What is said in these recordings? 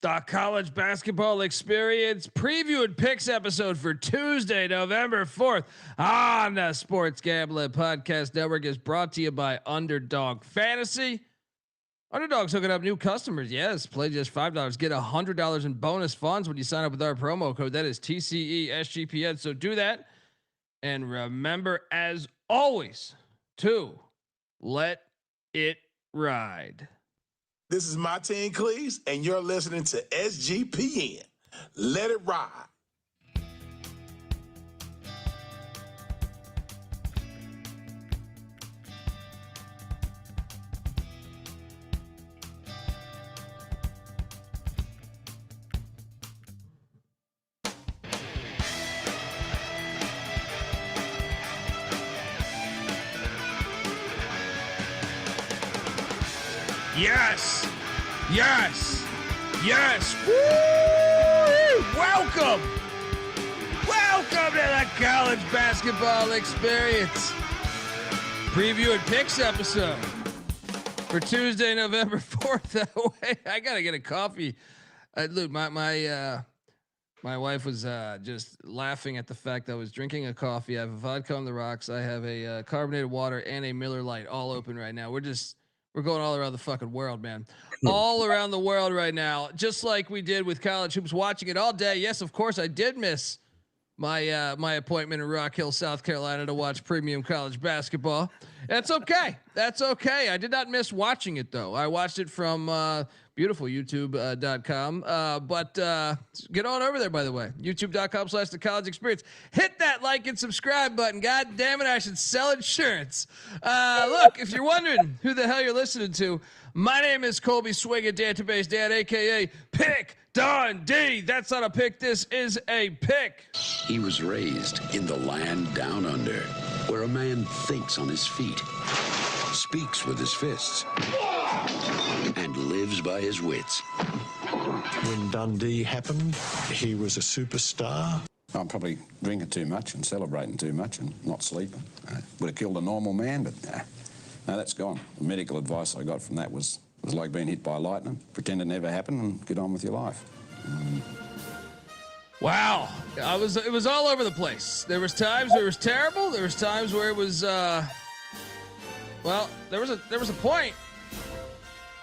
The college basketball experience preview and picks episode for Tuesday, November 4th on the Sports Gambling Podcast Network is brought to you by Underdog Fantasy. Underdog's hooking up new customers. Yes, play just $5. Get $100 in bonus funds when you sign up with our promo code. That is TCESGPN. So do that. And remember, as always, to let it ride. This is Martin Cleese, and you're listening to SGPN. Let it ride. Yes. Yes. Yes. Woo! Welcome. Welcome to the college basketball experience. Preview and picks episode for Tuesday, November 4th. I got to get a coffee. Luke, my wife was just laughing at the fact that I was drinking a coffee. I have a vodka on the rocks. I have a carbonated water and a Miller Lite all open right now. We're going all around the fucking world, man. All around the world right now, just like we did with college hoops, watching it all day. Yes, of course, I did miss my my appointment in Rock Hill, South Carolina to watch premium college basketball. That's okay. That's okay. I did not miss watching it, though. I watched it from beautiful YouTube.com. But get on over there, by the way. YouTube.com/the college experience. Hit that like and subscribe button. God damn it, I should sell insurance. Look, if you're wondering who the hell you're listening to, my name is Colby Dant, Dan, a.k.a. Pick Dundee. That's not a pick. This is a pick. He was raised in the land down under, where a man thinks on his feet, speaks with his fists, and lives by his wits. When Dundee happened, he was a superstar. I'm probably drinking too much and celebrating too much and not sleeping. Would have killed a normal man, but no, that's gone. The medical advice I got from that was like being hit by lightning. Pretend it never happened and get on with your life. Wow, it was all over the place. There was times where it was terrible. There was times where it was well, there was a point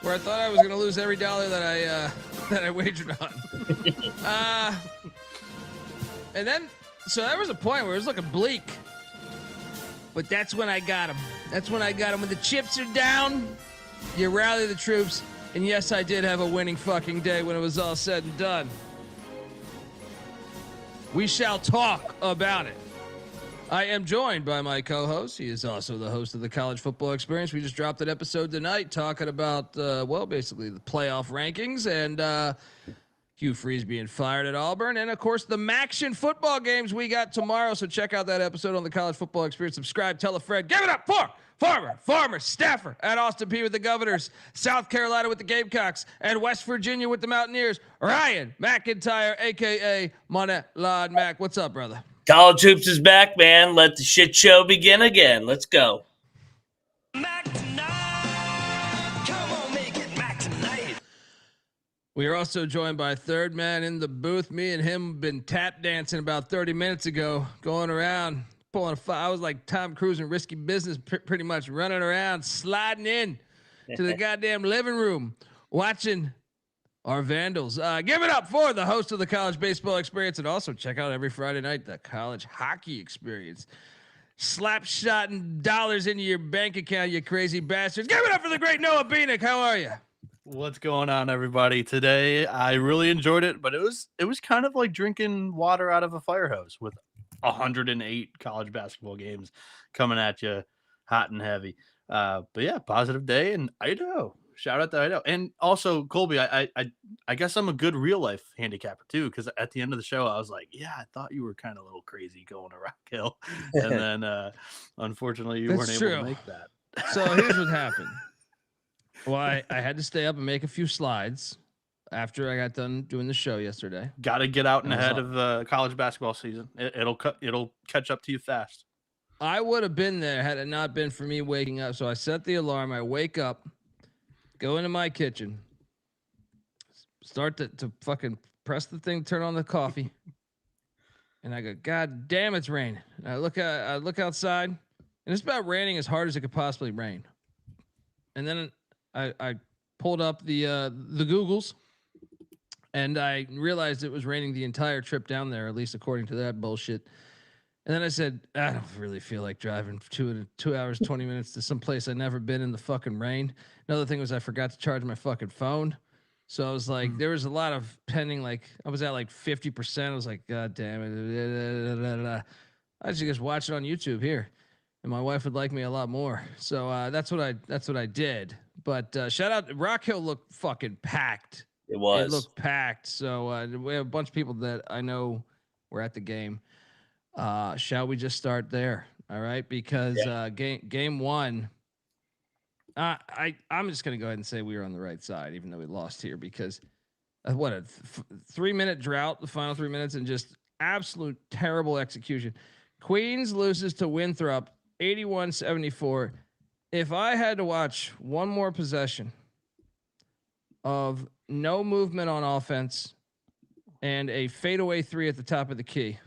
where I thought I was going to lose every dollar that I wagered on. And then so there was a point where it was looking bleak. But that's when I got him. That's when I got him. When the chips are down, you rally the troops. And yes, I did have a winning fucking day when it was all said and done. We shall talk about it. I am joined by my co-host. He is also the host of the College Football Experience. We just dropped an episode tonight talking about, basically the playoff rankings and Hugh Freeze being fired at Auburn. And, of course, the Maction football games we got tomorrow. So check out that episode on the College Football Experience. Subscribe, tell a friend. Give it up for Farmer Staffer at Austin Peay with the Governors, South Carolina with the Gamecocks, and West Virginia with the Mountaineers. Ryan McIntyre, a.k.a. Monet Lod Mac. What's up, brother? College Hoops is back, man. Let the shit show begin again. Let's go. We are also joined by third man in the booth. Me and him been tap dancing about 30 minutes ago, going around, pulling a I was like Tom Cruise in Risky Business, pretty much running around, sliding in to the goddamn living room, watching our Vandals. Give it up for the host of the College Baseball Experience, and also check out every Friday night the College Hockey Experience. Slap-shotting dollars into your bank account, you crazy bastards. Give it up for the great Noah Bienick. How are you? What's going on, everybody? Today, I really enjoyed it, but it was kind of like drinking water out of a fire hose with 108 college basketball games coming at you hot and heavy. But yeah, positive day, and Idaho. Shout out to Idaho. And also, Colby, I guess I'm a good real life handicapper too, because at the end of the show, I was like, yeah, I thought you were kind of a little crazy going to Rock Hill. And then unfortunately you weren't able to make that. So here's what happened. Well, I had to stay up and make a few slides after I got done doing the show yesterday. Got to get out and ahead of the college basketball season. It'll catch up to you fast. I would have been there had it not been for me waking up. So I set the alarm. I wake up, go into my kitchen, start to fucking press the thing, turn on the coffee. And I go, God damn, it's raining. And I look outside, and it's about raining as hard as it could possibly rain. And then I pulled up the Googles, and I realized it was raining the entire trip down there, at least according to that bullshit. And then I said, I don't really feel like driving 2 hours, 20 minutes to some place I've never been in the fucking rain. Another thing was I forgot to charge my fucking phone. So I was like, there was a lot of pending, like I was at like 50%. I was like, God damn it. I should just watch it on YouTube here. And my wife would like me a lot more. So that's what I did. But shout out, Rock Hill looked fucking packed. It looked packed. So we have a bunch of people that I know were at the game. Shall we just start there? All right, because game one, I'm just gonna go ahead and say we were on the right side, even though we lost here because what a 3-minute drought, the final 3 minutes, and just absolute terrible execution. Queens loses to Winthrop 81-74. If I had to watch one more possession of no movement on offense and a fadeaway 3 at the top of the key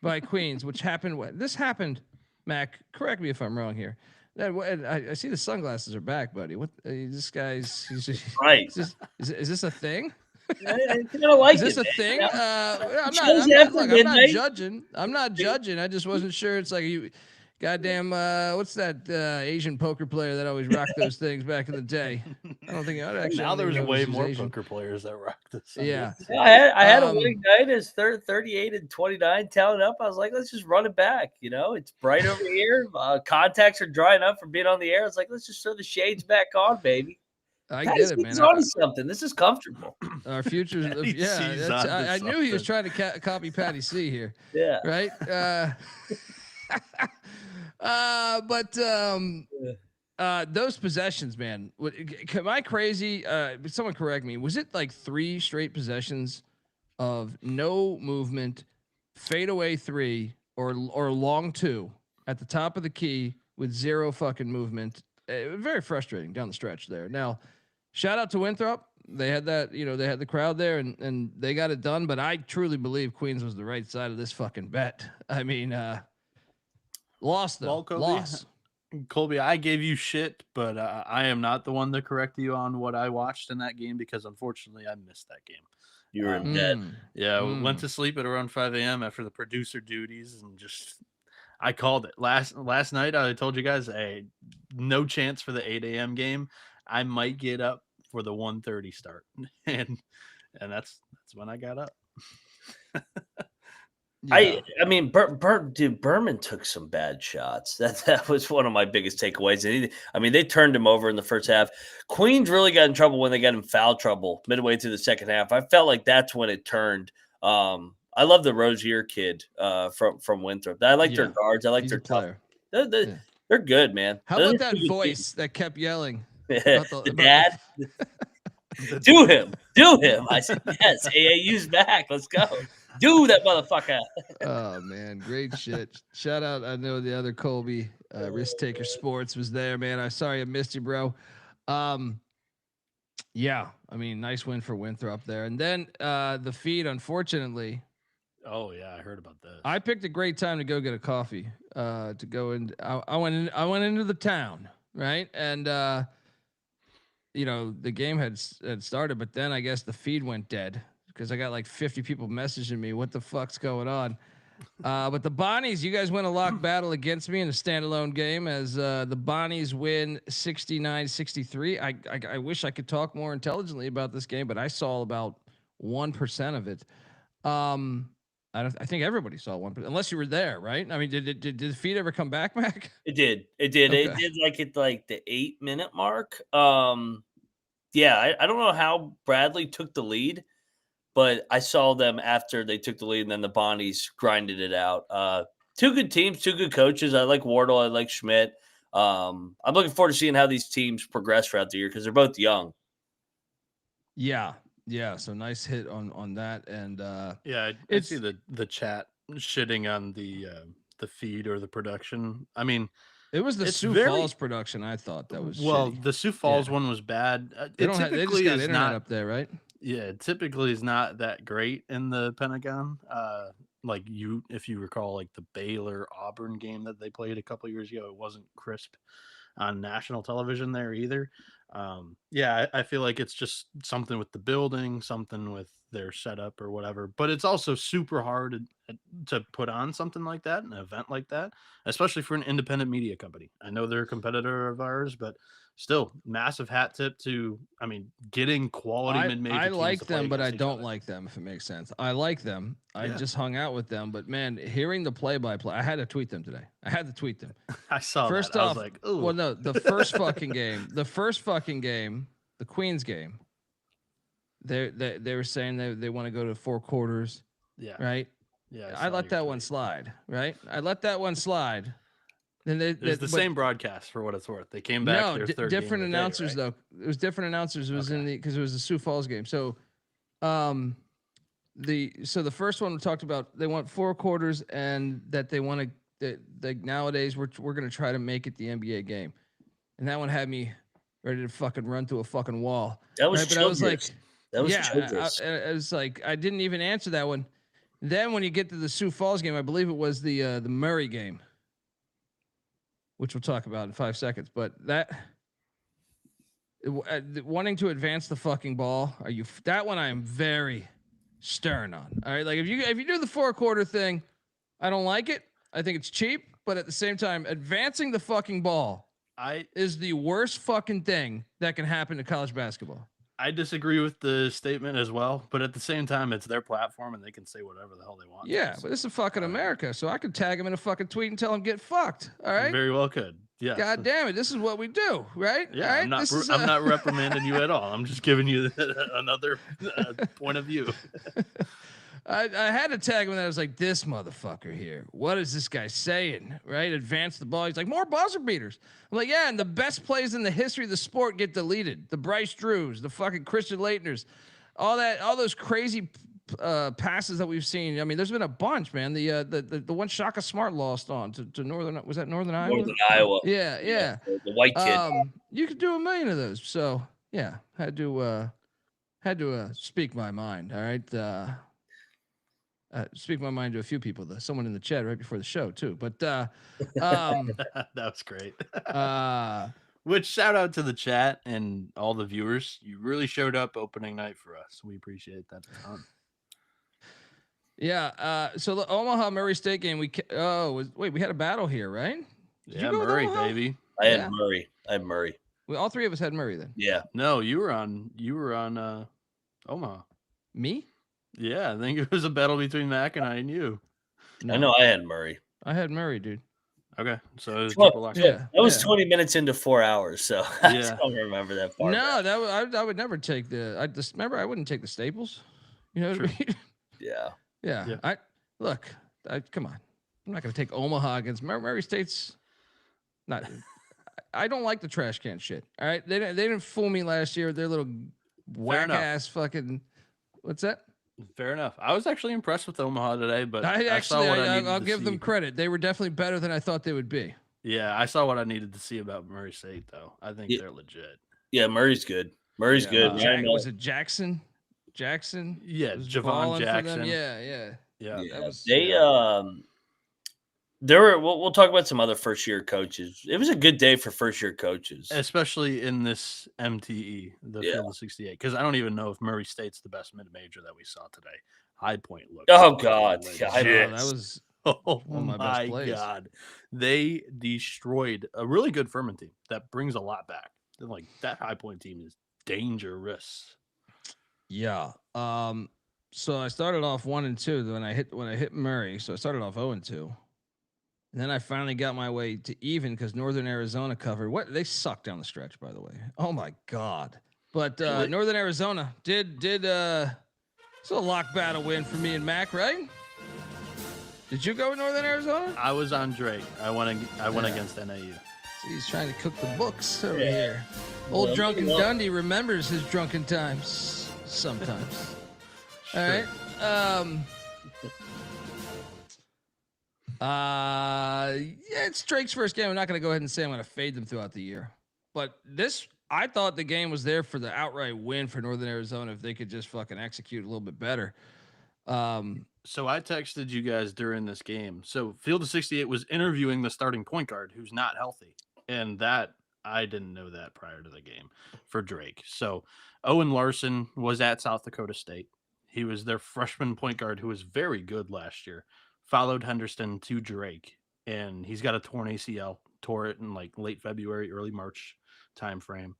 by Queens, which happened. This happened, Mac. Correct me if I'm wrong here. I see the sunglasses are back, buddy. What this guy's right? Is this a thing? I kind of like is this it, a thing? I'm not judging. I'm not judging. I just wasn't sure. It's like you. Goddamn, what's that Asian poker player that always rocked those things back in the day? I don't think actually. Now there's way more Asian poker players that rock this. Yeah. I had a winning night as 38-29 talent up. I was like, let's just run it back. You know, it's bright over here. Contacts are drying up from being on the air. It's like, let's just throw the shades back on, baby. I get it, man. He's on something. This is comfortable. Our future's I knew he was trying to copy Patty C here. Yeah. Right. Those possessions, man. Am I crazy? Someone correct me. Was it like 3 straight possessions of no movement, fadeaway 3 or long 2 at the top of the key with 0 fucking movement? Very frustrating down the stretch there. Now, shout out to Winthrop. They had that, they had the crowd there and they got it done. But I truly believe Queens was the right side of this fucking bet. I mean, lost though. Well, Colby, I gave you shit, but I am not the one to correct you on what I watched in that game because unfortunately I missed that game. You were in bed. Yeah, went to sleep at around 5 a.m. after the producer duties and just I called it. Last night I told you guys, hey, no chance for the 8 a.m. game. I might get up for the 1:30 start. And that's when I got up. Yeah. I mean, Berman took some bad shots. That was one of my biggest takeaways. They turned him over in the first half. Queens really got in trouble when they got in foul trouble midway through the second half. I felt like that's when it turned. I love the Rozier kid from Winthrop. I like their guards. I like their tough. They're good, man. How about that voice that kept yelling? The dad. Do him. I said, yes, AAU's back. Let's go. Do that motherfucker. Oh, man. Great shit. Shout out. I know the other Colby, Risk Taker Sports was there, man. I'm sorry I missed you, bro. Yeah. I mean, nice win for Winthrop there. And then the feed, unfortunately. Oh, yeah. I heard about this. I picked a great time to go get a coffee to go in. I went into the town, right? And, the game had started, but then I guess the feed went dead. Because I got like 50 people messaging me, what the fuck's going on? But the Bonnies, you guys win a lock battle against me in a standalone game as the Bonnies win 69-63. I wish I could talk more intelligently about this game, but I saw about 1% of it. I think everybody saw 1%, unless you were there, right? I mean, did the feed ever come back, Mac? It did. Okay. It did like the 8-minute mark. Yeah, I don't know how Bradley took the lead. But I saw them after they took the lead, and then the Bonnies grinded it out. 2 good teams, 2 good coaches. I like Wardle. I like Schmidt. I'm looking forward to seeing how these teams progress throughout the year because they're both young. Yeah. So nice hit on that. And I see the chat shitting on the feed or the production. I mean, it was the Sioux Falls production. I thought that was shitty. The Sioux Falls one was bad. They just got internet up there, right? Yeah, typically is not that great in the Pentagon. If you recall, like the Baylor Auburn game that they played a couple years ago, it wasn't crisp on national television there either. I feel like it's just something with the building, something with their setup or whatever. But it's also super hard to put on something like that, an event like that, especially for an independent media company. I know they're a competitor of ours, but still, massive hat tip to, getting quality mid-major I teams like to play them, but I against each don't other. like them, if it makes sense. I like them. I Yeah. just hung out with them, but man, hearing the play-by-play, I had to tweet them today. I saw First that. off, I was like, ooh. well, no, the first fucking game, the Queens game, they were saying they want to go to 4 quarters, Yeah. right? Yeah. I let that one slide, right? I let that one slide. Then It was the same broadcast for what it's worth. They came back. No, their third different game of the announcers day, right? though. It was different announcers. It was because it was the Sioux Falls game. So, the first one we talked about, they want 4 quarters and that they want to. Like nowadays, we're gonna try to make it the NBA game, and that one had me ready to fucking run through a fucking wall. That was right? But I was like, that was yeah, childress. I was like, I didn't even answer that one. Then when you get to the Sioux Falls game, I believe it was the Murray game, which we'll talk about in 5 seconds. But that wanting to advance the fucking ball, that one I am very stern on. All right, like if you do the 4 quarter thing, I don't like it. I think it's cheap, but at the same time, advancing the fucking ball is the worst fucking thing that can happen to college basketball. I disagree with the statement as well, but at the same time, it's their platform and they can say whatever the hell they want. Yeah, but this is fucking America, so I could tag him in a fucking tweet and tell him get fucked. All right, Very well could. Yeah. God damn it, this is what we do, right? Yeah, right? I'm not reprimanding you at all. I'm just giving you another point of view. I had to tag him and I was like, this motherfucker here. What is this guy saying? Right? Advance the ball. He's like, more buzzer beaters. I'm like, yeah, and the best plays in the history of the sport get deleted. The Bryce Drews, the fucking Christian Leitners, all those crazy passes that we've seen. I mean, there's been a bunch, man. The one Shaka Smart lost on to Northern, was that Northern Iowa? Northern Iowa. Yeah. The white kid. You could do a million of those. So yeah, had to speak my mind. All right. Speak my mind to a few people, though. Someone in the chat right before the show too. But that was great. Which shout out to the chat and all the viewers. You really showed up opening night for us. We appreciate that a ton. Yeah. So the Omaha Murray State game, we had a battle here, right? Did you go Murray, baby. I had Murray. All 3 of us had Murray then. Yeah. No, you were on Omaha. Me? Yeah, I think it was a battle between Mac and I and you. No. I know I had Murray. I had Murray, dude. Okay, so it was that was 20 minutes into 4 hours, so I don't remember that part. No, I would never take I wouldn't take the Staples. You know what I mean? Yeah. Come on. I'm not going to take Omaha against Murray State's. Not. I don't like the trash can shit. All right, they didn't fool me last year with their little whack ass fucking. What's that? Fair enough. I was actually impressed with Omaha today, but I'll give them credit. They were definitely better than I thought they would be. Yeah, I saw what I needed to see about Murray State, though. I think they're legit. Yeah, Murray's good. Murray's good. Was it Jackson? Jackson? Yeah, Javon Jackson. Yeah. We'll talk about some other first-year coaches. It was a good day for first-year coaches. Especially in this MTE, the Field of 68, because I don't even know if Murray State's the best mid-major that we saw today. High Point looked. Oh, God. That was one of my best plays. God. They destroyed a really good Furman team that brings a lot back. Like, that High Point team is dangerous. Yeah. So I started off 1-2 when I hit Murray. So I started off 0-2. And then I finally got my way to even because Northern Arizona covered. They sucked down the stretch, by the way. Oh my God! But Northern Arizona did it's a lock battle win for me and Mac, right? Did you go with Northern Arizona? I was on Drake. I went against NAU. See, he's trying to cook the books over here. Old Drunken Dundee remembers his drunken times sometimes. All right. It's Drake's first game. I'm not going to go ahead and say I'm going to fade them throughout the year. But this I thought the game was there for the outright win for Northern Arizona if they could just fucking execute a little bit better. So I texted you guys during this game. So Field of 68 was interviewing the starting point guard who's not healthy. And that I didn't know that prior to the game for Drake. So Owen Larson was at South Dakota State. He was their freshman point guard who was very good last year. Followed Henderson to Drake. And he's got a torn ACL, tore it in like late February, early March timeframe.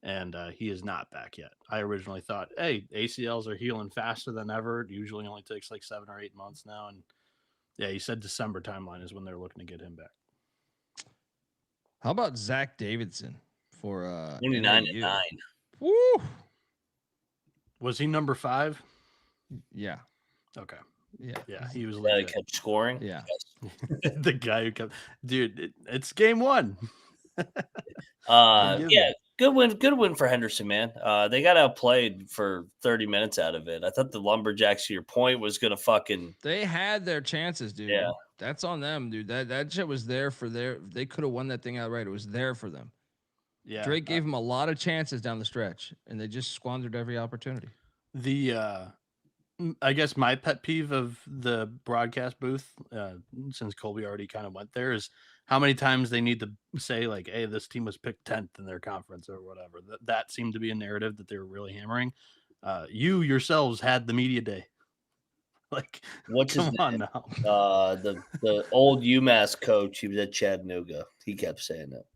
And he is not back yet. I originally thought, hey, ACLs are healing faster than ever. It usually only takes like 7 or 8 months now. And yeah, he said December timeline is when they're looking to get him back. How about Zach Davidson for 29-9? Woo! Was he number 5? Yeah. Okay. Yeah. He was He legit. kept scoring. Yeah. The guy who kept, dude, it's game 1. Yeah, good win for Henderson, man. They got outplayed for 30 minutes out of it. I thought the Lumberjacks, to your point, was gonna fucking. They had their chances, dude. Yeah. That's on them, dude. That shit was there for they could have won that thing outright. It was there for them. Yeah. Drake gave them a lot of chances down the stretch, and they just squandered every opportunity. I guess my pet peeve of the broadcast booth, since Colby already kind of went there, is how many times they need to say like, "Hey, this team was picked 10th in their conference" or whatever. That seemed to be a narrative that they were really hammering. You yourselves had the media day. Like, What's his come on name? now. The old UMass coach. He was at Chattanooga. He kept saying it.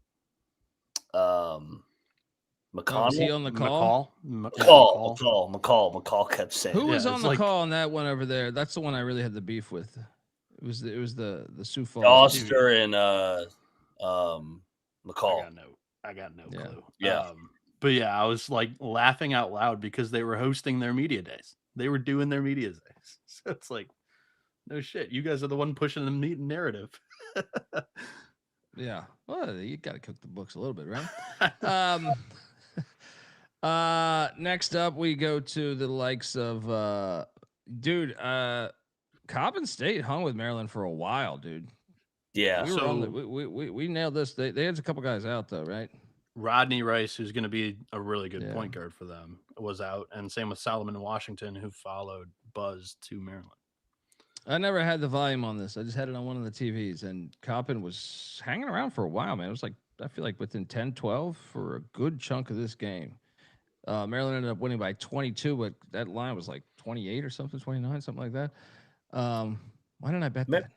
McConnell. Was he on the call? McCall kept saying. Who was Yeah, on it's the like- call on that one over there? That's the one I really had the beef with. It was the Sioux Falls. Oster and McCall. I got no Yeah. clue. Yeah. But yeah, I was like laughing out loud because they were hosting their media days. They were doing their media days. So it's like, no shit. You guys are the one pushing the narrative. Yeah. Well, you got to cook the books a little bit, right? Next up, we go to the likes of Coppin State hung with Maryland for a while, dude. Yeah. We nailed this. They had a couple guys out though, right? Rodney Rice, who's going to be a really good Yeah. point guard for them, was out, and same with Solomon Washington, who followed Buzz to Maryland. I never had the volume on this. I just had it on one of the TVs, and Coppin was hanging around for a while, man. It was like, I feel like within 10, 12 for a good chunk of this game. Maryland ended up winning by 22, but that line was like 28 or something, 29, something like that. Why didn't I bet that?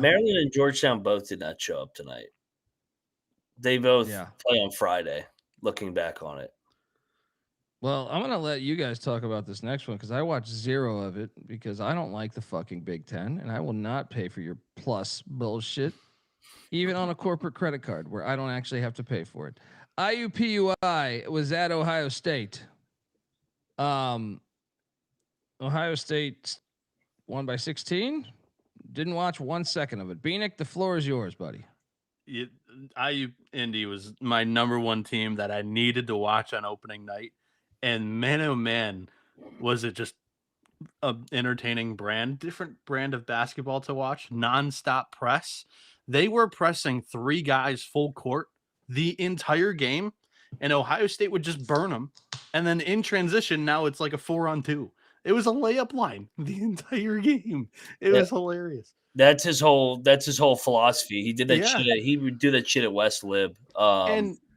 Maryland and Georgetown both did not show up tonight. They both play on Friday, looking back on it. Well, I'm going to let you guys talk about this next one because I watched 0 of it because I don't like the fucking Big Ten, and I will not pay for your plus bullshit, even on a corporate credit card where I don't actually have to pay for it. IUPUI was at Ohio State. Ohio State won by 16. Didn't watch 1 second of it. Bienick, the floor is yours, buddy. IU Indy was my number 1 team that I needed to watch on opening night. And man, oh man, was it just an entertaining different brand of basketball to watch. Nonstop press. They were pressing 3 guys full court the entire game, and Ohio State would just burn them. And then in transition, now it's like a 4-on-2. It was a layup line the entire game. It was hilarious. That's his whole philosophy. He did that shit. He would do that shit at West Lib.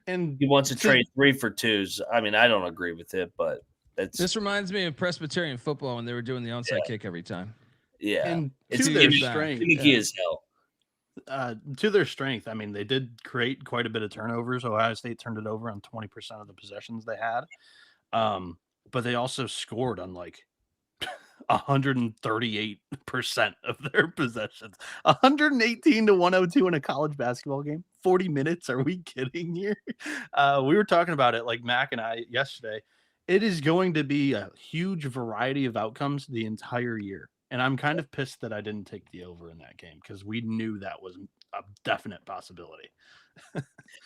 And he wants to trade 3 for 2s. I mean, I don't agree with it, but this reminds me of Presbyterian football when they were doing the onside kick every time. Yeah, and it's to their strength, gimmicky as hell. To their strength, I mean, they did create quite a bit of turnovers. Ohio State turned it over on 20% of the possessions they had, but they also scored on like 138% of their possessions. 118 to 102 in a college basketball game. 40 minutes? Are we kidding here? We were talking about it, like Mac and I yesterday. It is going to be a huge variety of outcomes the entire year. And I'm kind of pissed that I didn't take the over in that game because we knew that was a definite possibility.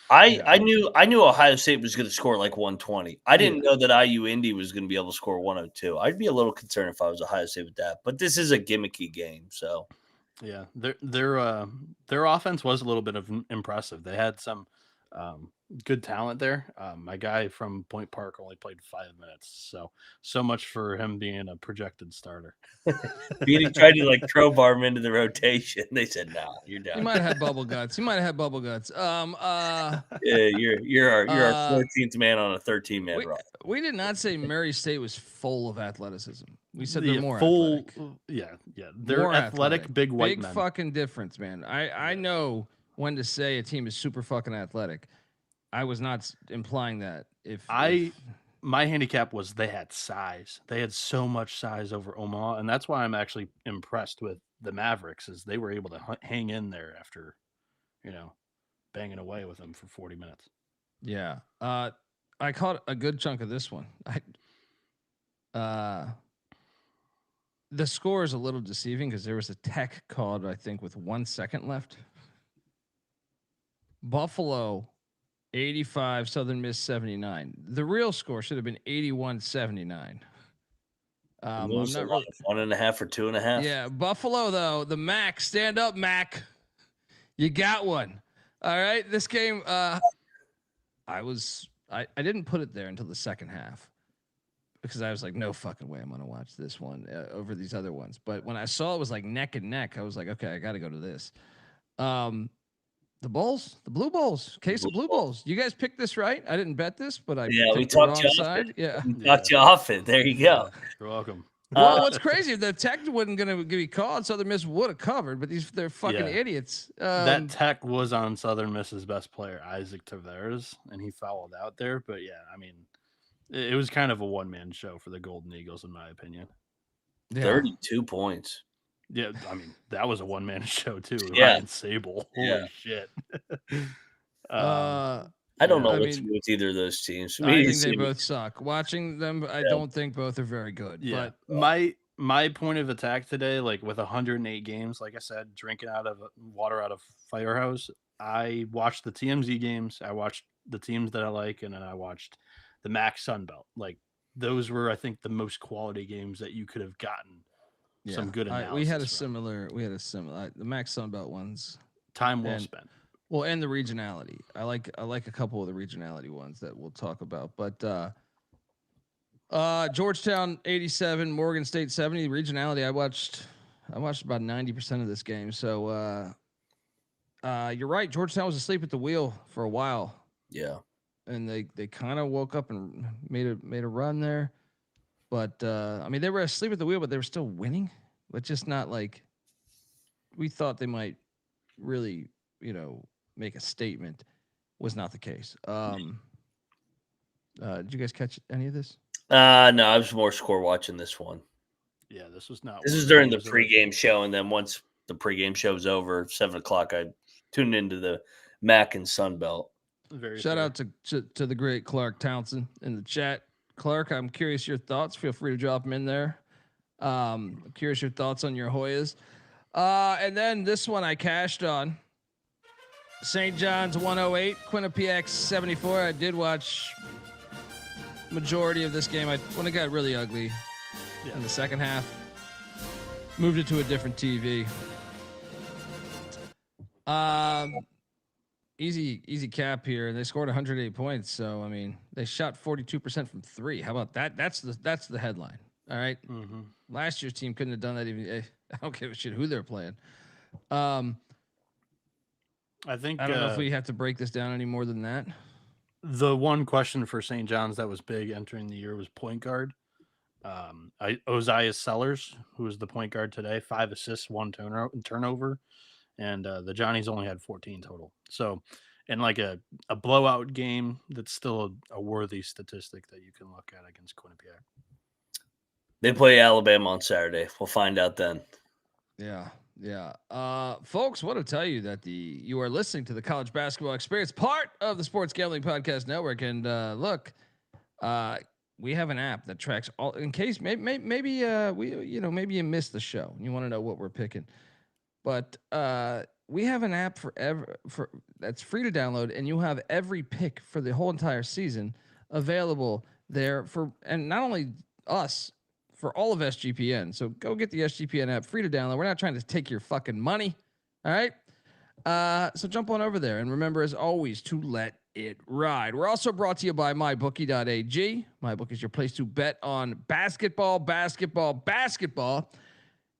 I knew Ohio State was going to score like 120. I didn't know that IU Indy was going to be able to score 102. I'd be a little concerned if I was Ohio State with that. But this is a gimmicky game, so yeah, their offense was a little bit of impressive. They had some Good talent there. My guy from Point Park only played 5 minutes, so much for him being a projected starter. Beanie tried to like crowbar him into the rotation. They said, "No, you're He done. might have had bubble guts. Yeah, you're our 14th man on a 13-man roster." We did not say Murray State was full of athleticism. We said they're Yeah, more full. athletic. Yeah. They're More athletic, big white big men. fucking difference, man. I know when to say a team is super fucking athletic. I was not implying that. My handicap was they had size. They had so much size over Omaha, and that's why I'm actually impressed with the Mavericks, is they were able to hang in there after, banging away with them for 40 minutes. Yeah. I caught a good chunk of this one. The score is a little deceiving because there was a tech called, I think, with 1 second left. Buffalo 85, Southern Miss 79. The real score should have been 81-79. I'm not really 1.5 or 2.5. Yeah, Buffalo though, the Mac, stand up, Mac. You got one. All right, this game. I didn't put it there until the second half because I was like, no fucking way, I'm gonna watch this one over these other ones. But when I saw it was like neck and neck, I was like, okay, I got to go to this. The Bulls, the Blue Bulls, case of Blue Bulls. You guys picked this right. I didn't bet this, but we talked you off it. Yeah, we talked you off it. There you go. You're welcome. Well, what's crazy? The Tech wasn't going to be called. Southern Miss would have covered, but they're fucking idiots. That Tech was on Southern Miss's best player, Isaac Taveras, and he fouled out there. But yeah, I mean, it was kind of a one-man show for the Golden Eagles, in my opinion. Yeah. 32 points. Yeah, I mean, that was a one-man show too. Yeah. Ryan Sable. Holy shit. I don't know what to do with either of those teams. I think they both suck. Watching them, I don't think both are very good. Yeah. But my point of attack today, like with 108 games, like I said, drinking out of water out of fire hose, I watched the TMZ games. I watched the teams that I like, and then I watched the MAC Sun Belt. Like those were, I think, the most quality games that you could have gotten. Some good analysis. We had a similar. The MAC Sun Belt ones. Time well spent. Well, and the regionality. I like a couple of the regionality ones that we'll talk about. But Georgetown 87, Morgan State 70. Regionality. I watched about 90% of this game. So you're right. Georgetown was asleep at the wheel for a while. Yeah. And they kind of woke up and made a run there. But I mean, they were asleep at the wheel, but they were still winning. But just not like we thought they might really, make a statement. Was not the case. Did you guys catch any of this? No, I was more score watching this one. Yeah, this was not. This is during the pregame show, and then once the pregame show's over, 7:00, I tuned into the MAC and Sun Belt. Shout out to the great Clark Townsend in the chat. Clark, I'm curious your thoughts. Feel free to drop them in there. I'm curious your thoughts on your Hoyas. And then this one I cashed on. St. John's 108, Quinnipiac 74. I did watch majority of this game. When it got really ugly in the second half, moved it to a different TV. Easy cap here, and they scored 108 points. So I mean, they shot 42% from three. How about that? That's the headline. All right. Mm-hmm. Last year's team couldn't have done that. Even I don't give a shit who they're playing. I think I don't know if we have to break this down any more than that. The one question for St. John's that was big entering the year was point guard. Ozias Sellers, who was the point guard today, 5 assists, 1 turnover. And the Johnnies only had 14 total. So, in like a blowout game, that's still a worthy statistic that you can look at against Quinnipiac. They play Alabama on Saturday. We'll find out then. Yeah. Folks, want to tell you that you are listening to the College Basketball Experience, part of the Sports Gambling Podcast Network. And look, we have an app that tracks all. In case maybe you missed the show and you want to know what we're picking. But we have an app for that's free to download, and you'll have every pick for the whole entire season available there and not only us, for all of SGPN. So go get the SGPN app, free to download. We're not trying to take your fucking money. All right. So jump on over there. And remember, as always, to let it ride. We're also brought to you by MyBookie.ag. MyBookie is your place to bet on basketball,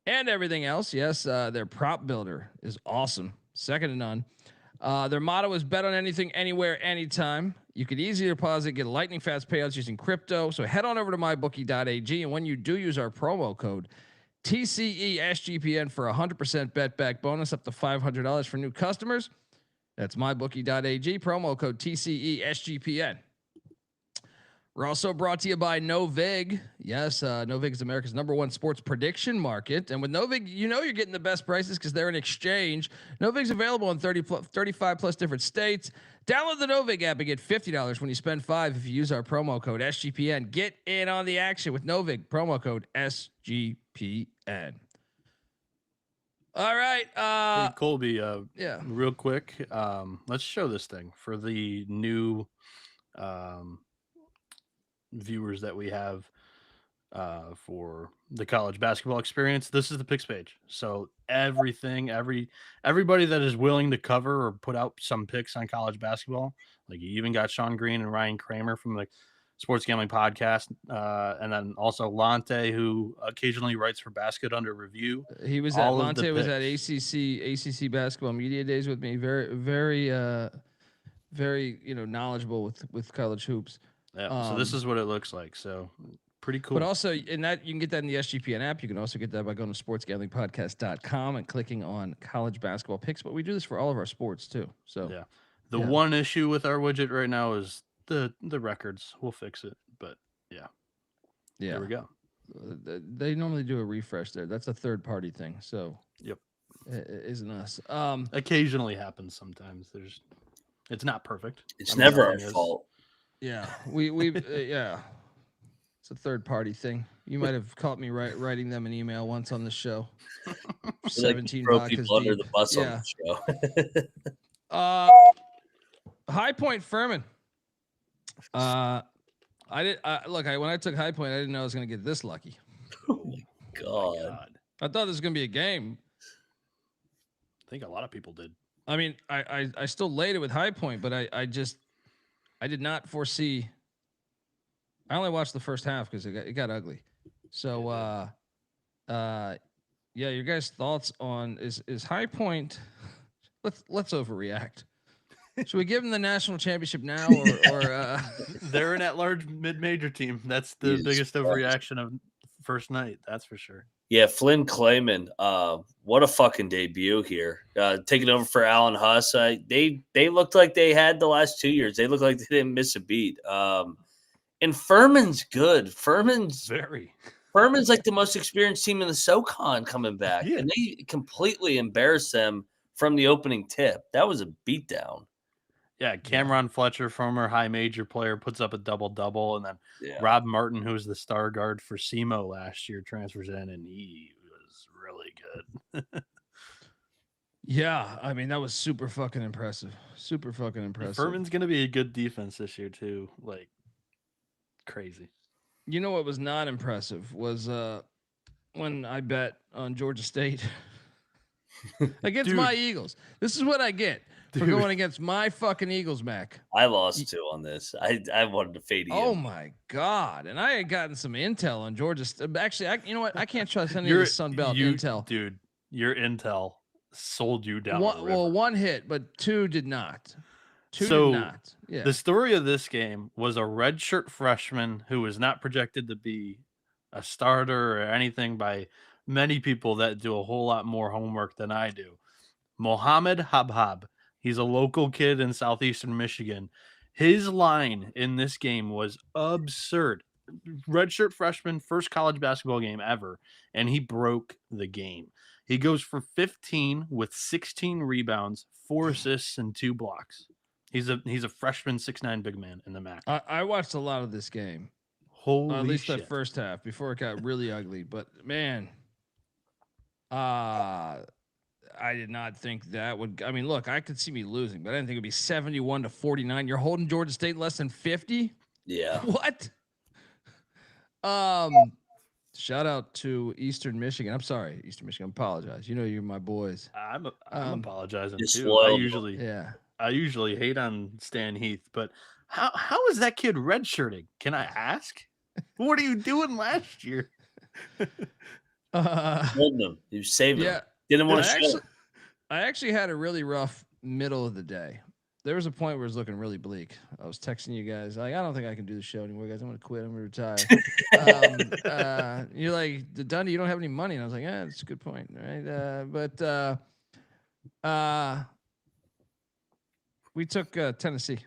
and everything else. Yes, their prop builder is awesome. Second to none. Their motto is bet on anything, anywhere, anytime. You can easily deposit, get lightning fast payouts using crypto. So head on over to mybookie.ag. And when you do use our promo code TCESGPN for 100% bet back bonus up to $500 for new customers. That's mybookie.ag, promo code TCESGPN. We're also brought to you by Novig. Yes, Novig is America's #1 sports prediction market. And with Novig, you know you're getting the best prices because they're an exchange. Novig's available in 35 plus different states. Download the Novig app and get $50 when you spend $5 if you use our promo code SGPN. Get in on the action with Novig, promo code SGPN. All right. Hey, Colby, yeah. real quick, let's show this thing for the new viewers that we have for the college basketball experience. This is the picks page. So everybody that is willing to cover or put out some picks on college basketball, like you even got Sean Green and Ryan Kramer from the Sports Gambling Podcast, and then also Lante, who occasionally writes for Basket Under Review. He was at Lante was at ACC basketball media days with me. Very knowledgeable with college hoops. Yeah, so this is what it looks like. So pretty cool. But also in that you can get that in the SGPN app. You can also get that by going to sportsgamblingpodcast.com and clicking on college basketball picks. But we do this for all of our sports too. So yeah. The one issue with our widget right now is the records. We'll fix it. But yeah. There we go. They normally do a refresh there. That's a third party thing. So yep. It isn't us. Occasionally happens sometimes. It's not perfect. It's never our fault. Yeah, we yeah, it's a third party thing. You might have caught me writing them an email once on the show. 17 vodkas deep. Under the bus on the show. High Point Furman. When I took High Point, I didn't know I was going to get this lucky. Oh my god! I thought this was going to be a game. I think a lot of people did. I mean, I still laid it with High Point, but I did not foresee. I only watched the first half because it got ugly. So, your guys' thoughts on is High Point? Let's overreact. Should we give them the national championship now, or they're an at-large mid-major team? That's the biggest overreaction of first night. That's for sure. Yeah, Flynn Clayman, what a fucking debut here. Taking over for Alan Huss. They looked like they had the last 2 years. They looked like they didn't miss a beat. And Furman's good. Furman's like the most experienced team in the SoCon coming back. Yeah. And they completely embarrassed them from the opening tip. That was a beatdown. Yeah, Cameron Fletcher, former high major player, puts up a double-double, and then Rob Martin, who was the star guard for SEMO last year, transfers in, and he was really good. Yeah, I mean, that was super fucking impressive. And Furman's going to be a good defense this year, too. Like, crazy. You know what was not impressive was when I bet on Georgia State against my Eagles. This is what I get. For going against my fucking Eagles, Mac. I lost too on this. I wanted to fade you. Oh my god! And I had gotten some intel on Georgia. Actually, you know what? I can't trust any of the Sun Belt intel, dude. Your intel sold you down. One hit, but two did not. Two did not. Yeah. The story of this game was a redshirt freshman who was not projected to be a starter or anything by many people that do a whole lot more homework than I do. Mohammed Habhab. He's a local kid in southeastern Michigan. His line in this game was absurd. Redshirt freshman, first college basketball game ever, and he broke the game. He goes for 15 with 16 rebounds, 4 assists, and 2 blocks. He's a freshman 6'9" big man in the MAC. I watched a lot of this game. Holy at least shit. that first half before it got really ugly. But man, I did not think that would. I mean, look, I could see me losing, but I didn't think it'd be 71-49. You're holding Georgia State less than 50. Yeah. What? Shout out to Eastern Michigan. I'm sorry, Eastern Michigan. I apologize. You know you're my boys. I'm apologizing too. disloyal. I usually hate on Stan Heath, but how is that kid redshirting? Can I ask? What are you doing last year? Holding him. You saved him. Yeah. Didn't want to show. I actually had a really rough middle of the day. There was a point where it was looking really bleak. I was texting you guys like, I don't think I can do the show anymore, guys. I'm gonna quit. I'm gonna retire. You're like, Dundee, you don't have any money, and I was like, yeah, that's a good point, right? But we took Tennessee.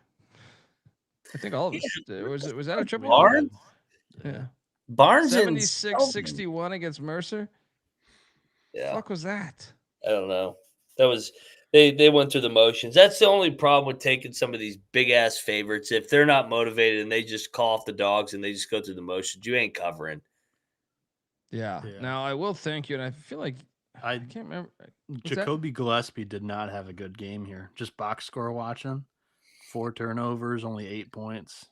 I think all of us. Was that a triple? Barnes? Yeah. Barnes 76-61 against Mercer. Yeah. Fuck was that? I don't know. That was they went through the motions. That's the only problem with taking some of these big ass favorites. If they're not motivated and they just call off the dogs and they just go through the motions, you ain't covering. Yeah. Now I will thank you, and I feel like I can't remember. Jacoby Gillespie did not have a good game here. Just box score watching. 4 turnovers, only 8 points.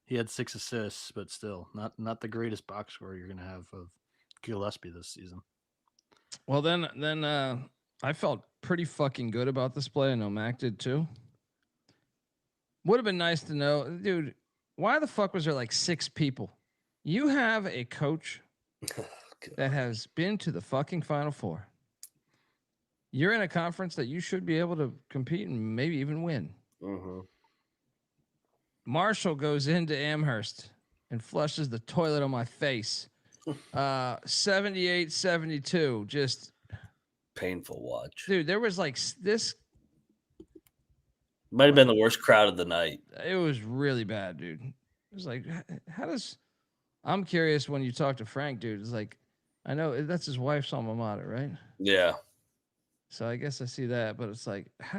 He had 6 assists, but still not the greatest box score you're gonna have of Gillespie this season. Well, then I felt pretty fucking good about this play. I know Mac did too. Would have been nice to know, dude. Why the fuck was there like 6 people? You have a coach that has been to the fucking Final Four. You're in a conference that you should be able to compete and maybe even win. Mm-hmm. Marshall goes into Amherst and flushes the toilet on my face. 78-72. Just painful watch. Dude, there was like this. Might have been the worst crowd of the night. It was really bad, dude. It was like, how does... I'm curious when you talk to Frank, dude. It's like, I know that's his wife's alma mater, right? Yeah. So I guess I see that, but it's like, I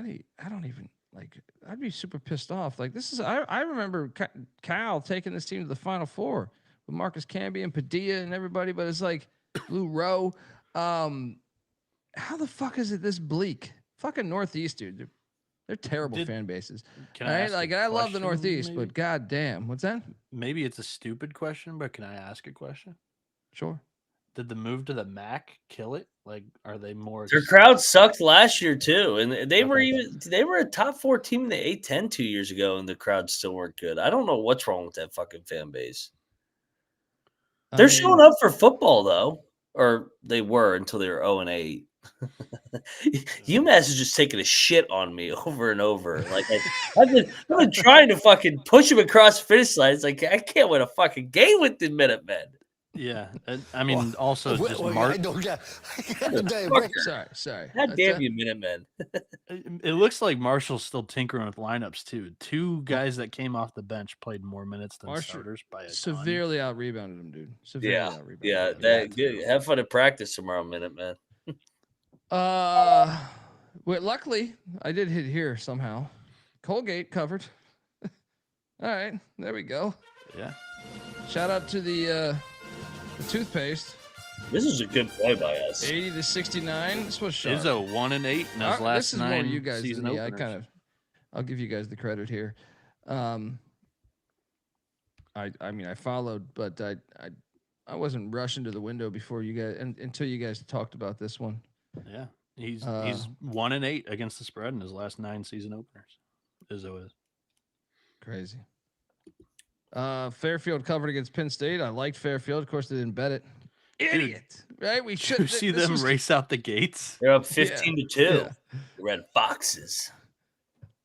don't even... Like, I'd be super pissed off. Like, this is, I remember Cal taking this team to the Final Four with Marcus Camby and Padilla and everybody, but it's like Blue Row. How the fuck is it this bleak? Fucking Northeast, dude. They're terrible fan bases. Right? Like, I love the Northeast, but goddamn, what's that? Maybe it's a stupid question, but can I ask a question? Sure. Did the move to the MAC kill it? Like, are they more? Their crowd sucked last year too, and they were a top 4 team in the A-10 2 years ago, and the crowd still weren't good. I don't know what's wrong with that fucking fan base. They're showing up for football though, or they were until they were 0-8. UMass is just taking a shit on me over and over. Like I've been trying to fucking push him across the finish line. It's like I can't win a fucking game with the Minutemen. Yeah, I mean, also just Sorry. God damn you, Minutemen. It looks like Marshall's still tinkering with lineups too. 2 guys that came off the bench played more minutes than starters by a severely out rebounded them, dude. Yeah. Have fun at practice tomorrow, Minutemen. Well, luckily I did hit here somehow. Colgate covered. All right, there we go. Yeah. Shout out to the toothpaste. This is a good play by us. 80-69. This was sharp. Izzo 1-8 in his last this is 9 more you guys season than me. openers. I'll give you guys the credit here. I mean I followed, but I wasn't rushing to the window before you guys until you guys talked about this one. Yeah, he's 1-8 against the spread in his last 9 season openers. Izzo is crazy. Fairfield covered against Penn State. I liked Fairfield. Of course, they didn't bet it. Idiot, right? We should see them race out the gates. They're up 15-2. Yeah. Red Foxes.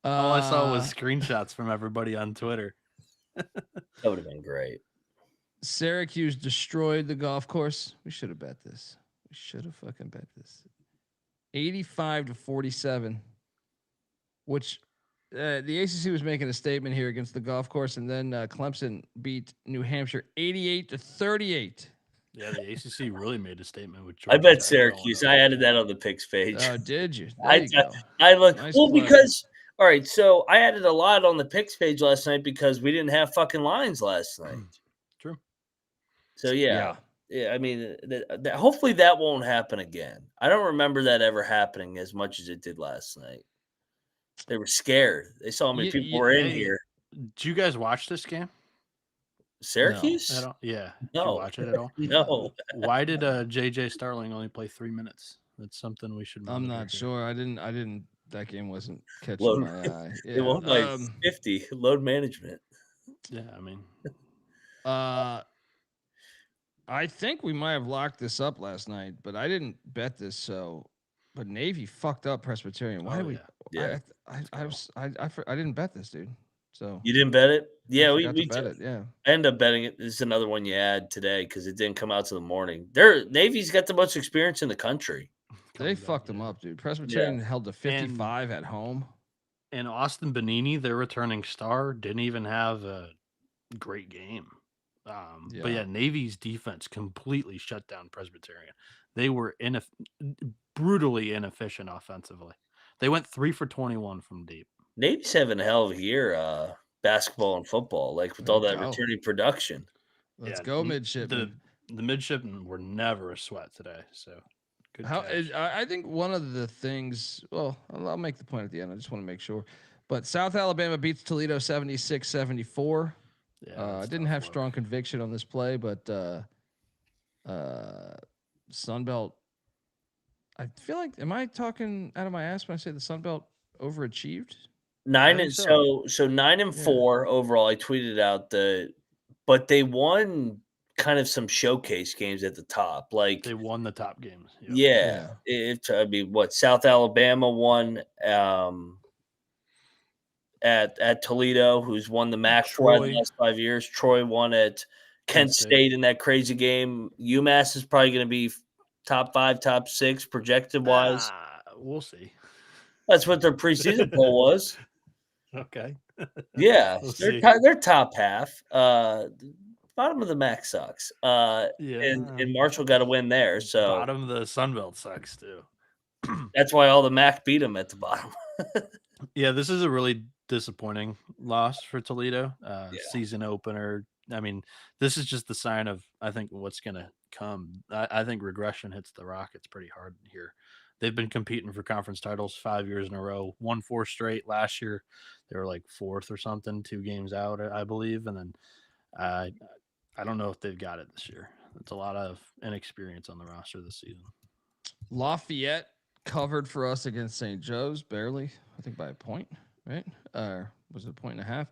All I saw was screenshots from everybody on Twitter. That would have been great. Syracuse destroyed the golf course. We should have bet this. We should have fucking bet this. 85-47, which the ACC was making a statement here against the golf course, and then Clemson beat New Hampshire 88-38. Yeah, the ACC really made a statement with Georgetown. I bet Syracuse. I added that on the picks page. Oh, did you? I look nice because all right. So I added a lot on the picks page last night because we didn't have fucking lines last night. True. So yeah. I mean, hopefully that won't happen again. I don't remember that ever happening as much as it did last night. They were scared. They saw how many people were in here. Did you guys watch this game? Syracuse? I don't. Yeah. Did you No. watch it at all? No. Why did JJ Starling only play 3 minutes? That's something we should. I'm monitor not here. sure. I didn't. That game wasn't catching Load, my eye. they Yeah. won by 50. Load management. Yeah, I mean, I think we might have locked this up last night, but I didn't bet this. So, but Navy fucked up Presbyterian. Why Oh, did we? yeah. I didn't bet this, dude. So You didn't bet it? Yeah, I we forgot to bet did. it. Yeah. I end up betting it. This is another one you add today because it didn't come out to the morning. Navy's got the most experience in the country. They fucked them up, dude. Presbyterian held to 55 at home. And Austin Benini, their returning star, didn't even have a great game. But yeah, Navy's defense completely shut down Presbyterian. They were brutally inefficient offensively. They went 3 for 21 from deep. Navy's having a hell of a year, basketball and football, like with all that returning production. Let's go, midshipmen. The midshipmen were never a sweat today. So good. I think one of the things, well, I'll make the point at the end. I just want to make sure. But South Alabama beats Toledo 76-74. Yeah, I didn't have strong conviction on this play, but Sunbelt, I feel like, am I talking out of my ass when I say the Sunbelt overachieved? 9 and so 9 and 4 overall. I tweeted out but they won kind of some showcase games at the top. Like they won the top games. Yep. I mean, what South Alabama won at Toledo, who's won the MAC for the last 5 years. Troy won at Kent State in that crazy game. UMass is probably going to be top 5, top 6 projected wise. We'll see. That's what their preseason poll was. Okay. Yeah, they're top half. Bottom of the MAC sucks. And Marshall got a win there. So bottom of the Sunbelt sucks too. That's why all the MAC beat them at the bottom. Yeah, this is a really disappointing loss for Toledo. Season opener. I mean, this is just the sign of, I think, what's going to come. I think regression hits the Rockets pretty hard here. They've been competing for conference titles 5 years in a row, won 4 straight. Last year, they were like 4th or something, 2 games out, I believe. And then I don't know if they've got it this year. It's a lot of inexperience on the roster this season. Lafayette covered for us against St. Joe's, barely, I think by a point, right? Or was it a point and a half?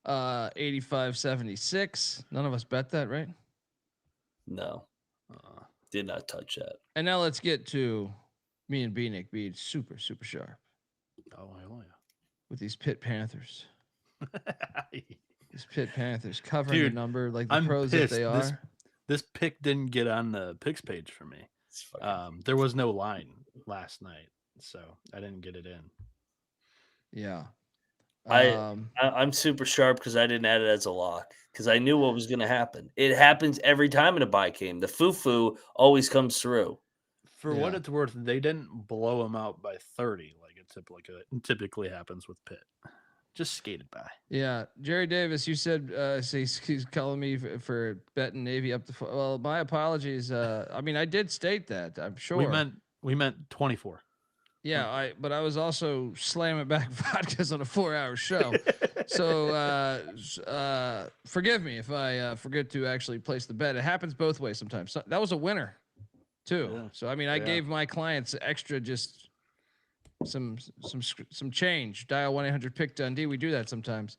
85-76. None of us bet that, right? No. Did not touch that. And now let's get to me and Bienick being super, super sharp. Oh, hell yeah. With these Pitt Panthers. These Pitt Panthers covering the number like the pros that they are. This pick didn't get on the picks page for me. There was no line last night, so I didn't get it in. Yeah. I'm super sharp because I didn't add it as a lock because I knew what was going to happen. It happens every time in a bye game. The foo-foo always comes through. For what it's worth, they didn't blow them out by 30 like it typically happens with Pitt. Just skated by. Yeah. Jerry Davis, you said he's calling me for betting Navy up to well, my apologies. I mean, I did state that, I'm sure. We meant 24. Yeah, but I was also slamming back vodkas on a 4-hour show. So forgive me if I forget to actually place the bet. It happens both ways sometimes. So, that was a winner too. Yeah. So I mean, I gave my clients extra just some change. Dial 1-800-PICK-DUNDEE. We do that sometimes.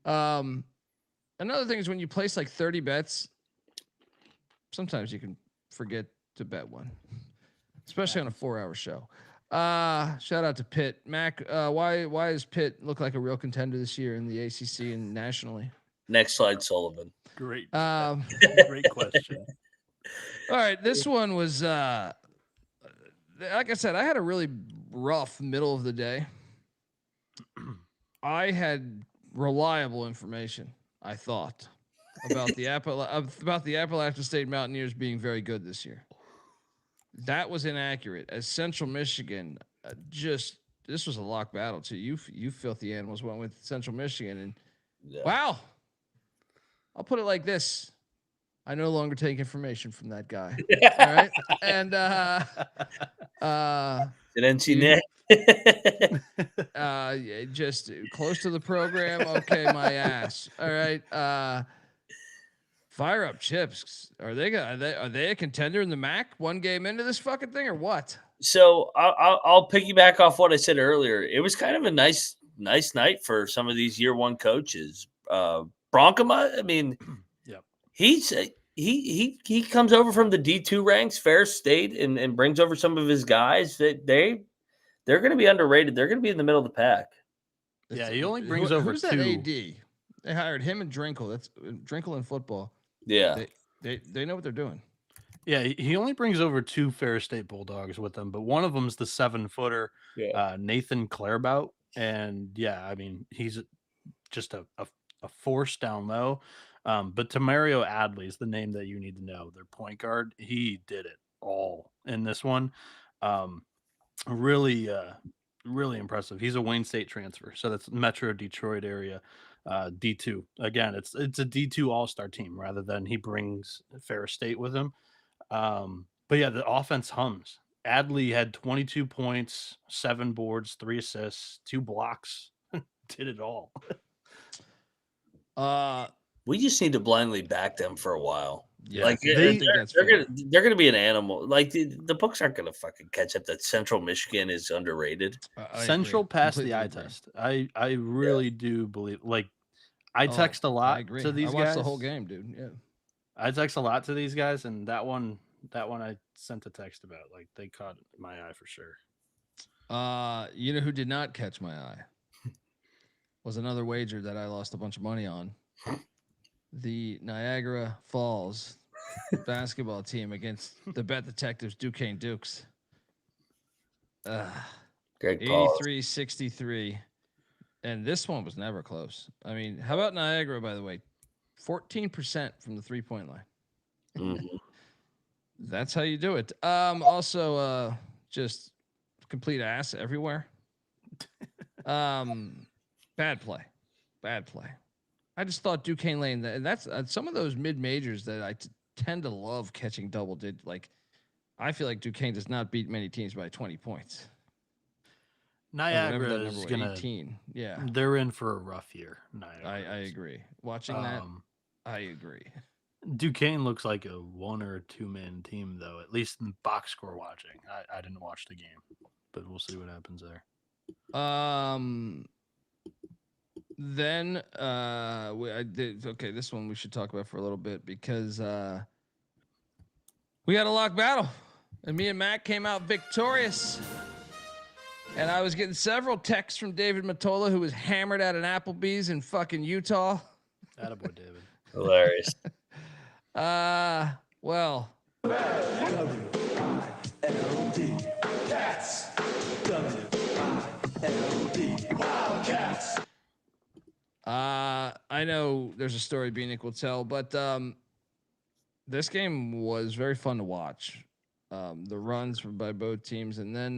Another thing is when you place like 30 bets, sometimes you can forget to bet one, especially on a 4-hour show. Shout out to Pitt. Mac, why does Pitt look like a real contender this year in the ACC and nationally? Next slide, Sullivan. Great. Great question. All right, this one was like I said, I had a really rough middle of the day. I had reliable information, I thought, about the Appalachian State Mountaineers being very good this year. That was inaccurate. As Central Michigan, this was a lock battle too. You filthy animals went with Central Michigan, and wow, I'll put it like this: I no longer take information from that guy. All right, and did NC just close to the program. Okay, my ass. All right. Fire up Chips. Are they a contender in the MAC 1 game into this fucking thing or what? So I'll piggyback off what I said earlier. It was kind of a nice night for some of these year 1 coaches. Bronkema, I mean, Yep. He comes over from the D2 ranks, Fair State, and brings over some of his guys. That they're going to be underrated. They're going to be in the middle of the pack. Yeah, he only brings over who's 2. That AD? They hired him and Drinkle. That's Drinkle in football. Yeah, they know what they're doing. Yeah, he only brings over 2 Fair State Bulldogs with him, but one of them's the 7-footer, Nathan Clairbout. And yeah, I mean, he's just a force down low. But Tamario Adley is the name that you need to know. Their point guard, he did it all in this one. Really impressive. He's a Wayne State transfer, so that's Metro Detroit area. D2 again. It's a D2 All-Star team rather than he brings Fair State with him. But yeah, the offense hums. Adley had 22 points, 7 boards, 3 assists, 2 blocks. Did it all. We just need to blindly back them for a while. Yeah, like they're gonna be an animal. Like the books aren't gonna fucking catch up that Central Michigan is underrated. Central passed the eye test. I really do believe. Like I text a lot to these guys. I watched the whole game, dude. Yeah, I text a lot to these guys, and that one I sent a text about. Like they caught my eye for sure. You know who did not catch my eye was another wager that I lost a bunch of money on. The Niagara Falls basketball team against the Bet Detectives Duquesne Dukes. Great call. 83-63. And this one was never close. I mean, how about Niagara, by the way? 14% from the 3-point line. Mm-hmm. That's how you do it. Also, just complete ass everywhere. Bad play. I just thought Duquesne Lane, and that's some of those mid majors that I tend to love catching double digit. Like, I feel like Duquesne does not beat many teams by 20 points. Niagara is gonna 18. Yeah, they're in for a rough year. Niagara. I agree. Watching that, I agree. Duquesne looks like a 1 or 2 man team, though. At least in box score watching. I didn't watch the game, but we'll see what happens there. Then this one we should talk about for a little bit because we had a lock battle and me and Matt came out victorious. And I was getting several texts from David Matola, who was hammered at an Applebee's in fucking Utah. Attaboy, David. Hilarious. Well. I know there's a story Bienick will tell, but this game was very fun to watch. The runs by both teams, and then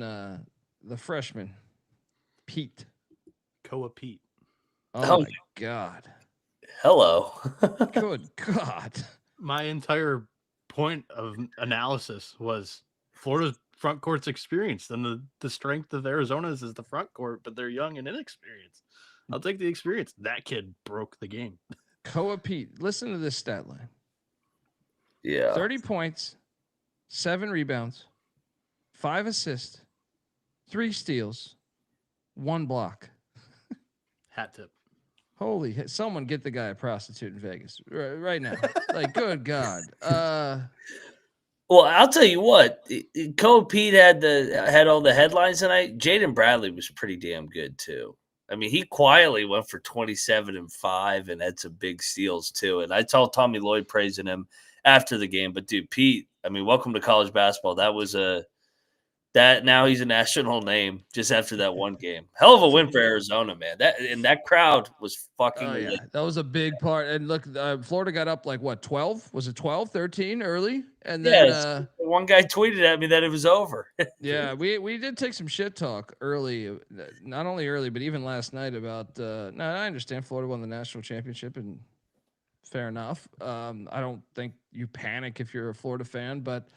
the freshman, Pete. Koa Pete. Oh my God. Hello. Good God. My entire point of analysis was Florida's front court's experienced, and the strength of Arizona's is the front court, but they're young and inexperienced. I'll take the experience. That kid broke the game. Koa Pete, listen to this stat line. Yeah. 30 points, 7 rebounds, 5 assists, 3 steals, 1 block. Hat tip. Holy, someone get the guy a prostitute in Vegas right now. Like, good God. Well, I'll tell you what, Koa Pete had all the headlines tonight. Jaden Bradley was pretty damn good too. I mean, he quietly went for 27 and 5 and had some big steals too. And I saw Tommy Lloyd praising him after the game. But dude, Pete, I mean, welcome to college basketball. Now he's a national name just after that one game. Hell of a win for Arizona, man. That crowd was fucking lit. That was a big part. And look, Florida got up like what, 12? Was it 12, 13 early? And then one guy tweeted at me that it was over. Yeah, we did take some shit talk early, not only early, but even last night about now I understand Florida won the national championship and fair enough. I don't think you panic if you're a Florida fan, but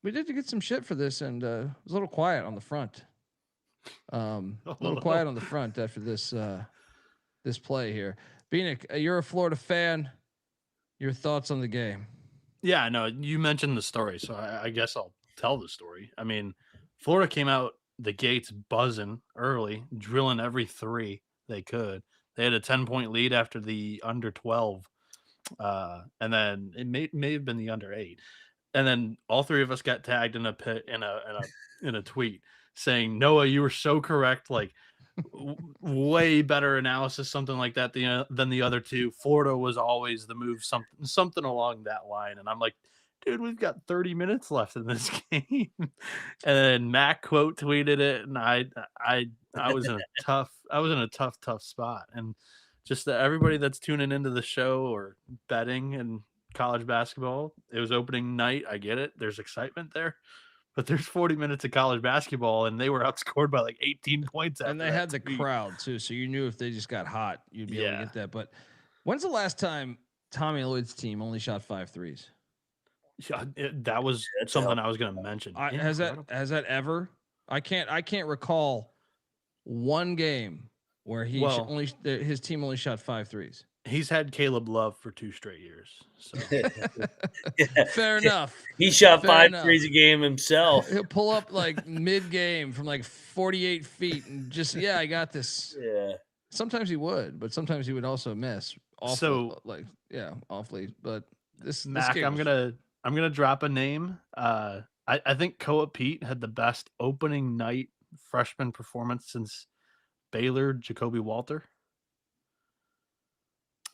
we did get some shit for this, and it was a little quiet on the front. A little quiet on the front after this play here. Bienick, you're a Florida fan. Your thoughts on the game? Yeah, no, you mentioned the story, so I guess I'll tell the story. I mean, Florida came out the gates buzzing early, drilling every three they could. They had a 10-point lead after the under 12, and then it may have been the under 8, and then all three of us got tagged in a tweet saying, Noah, you were so correct, like way better analysis, something like that, than the other two. Florida was always the move, something along that line. And I'm like, dude, we've got 30 minutes left in this game. And then Mac quote tweeted it, and I was in a tough spot. And just everybody that's tuning into the show or betting in college basketball, it was opening night. I get it. There's excitement there. But there's 40 minutes of college basketball, and they were outscored by like 18 points. And they had the crowd too, so you knew if they just got hot, you'd be able to get that. But when's the last time Tommy Lloyd's team only shot 5 threes? Yeah, that was something I was going to mention. Has that ever? I can't recall one game where his team only shot 5 threes. He's had Caleb Love for 2 straight years. So fair enough. He shot 5 threes a game himself. He'll pull up like mid game from like 48 feet and just I got this. Yeah. Sometimes he would, but sometimes he would also miss. Awfully. But this Mac, I'm gonna drop a name. I think Koa Pete had the best opening night freshman performance since Baylor, Jacoby Walter.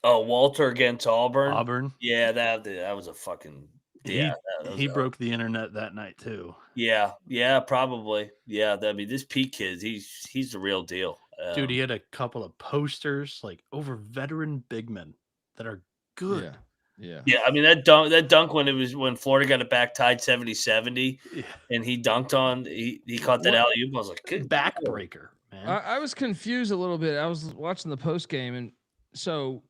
Oh, Walter against Auburn. Auburn. Yeah, that was a fucking He broke the internet that night too. Yeah, probably. Yeah, I mean, this Pete kid, he's the real deal. Dude, he had a couple of posters like over veteran big men that are good. Yeah. I mean, that dunk when Florida got it back tied 70-70, and he dunked on he caught that alley-oop. I was like, good backbreaker, man. I was confused a little bit. I was watching the post game, and so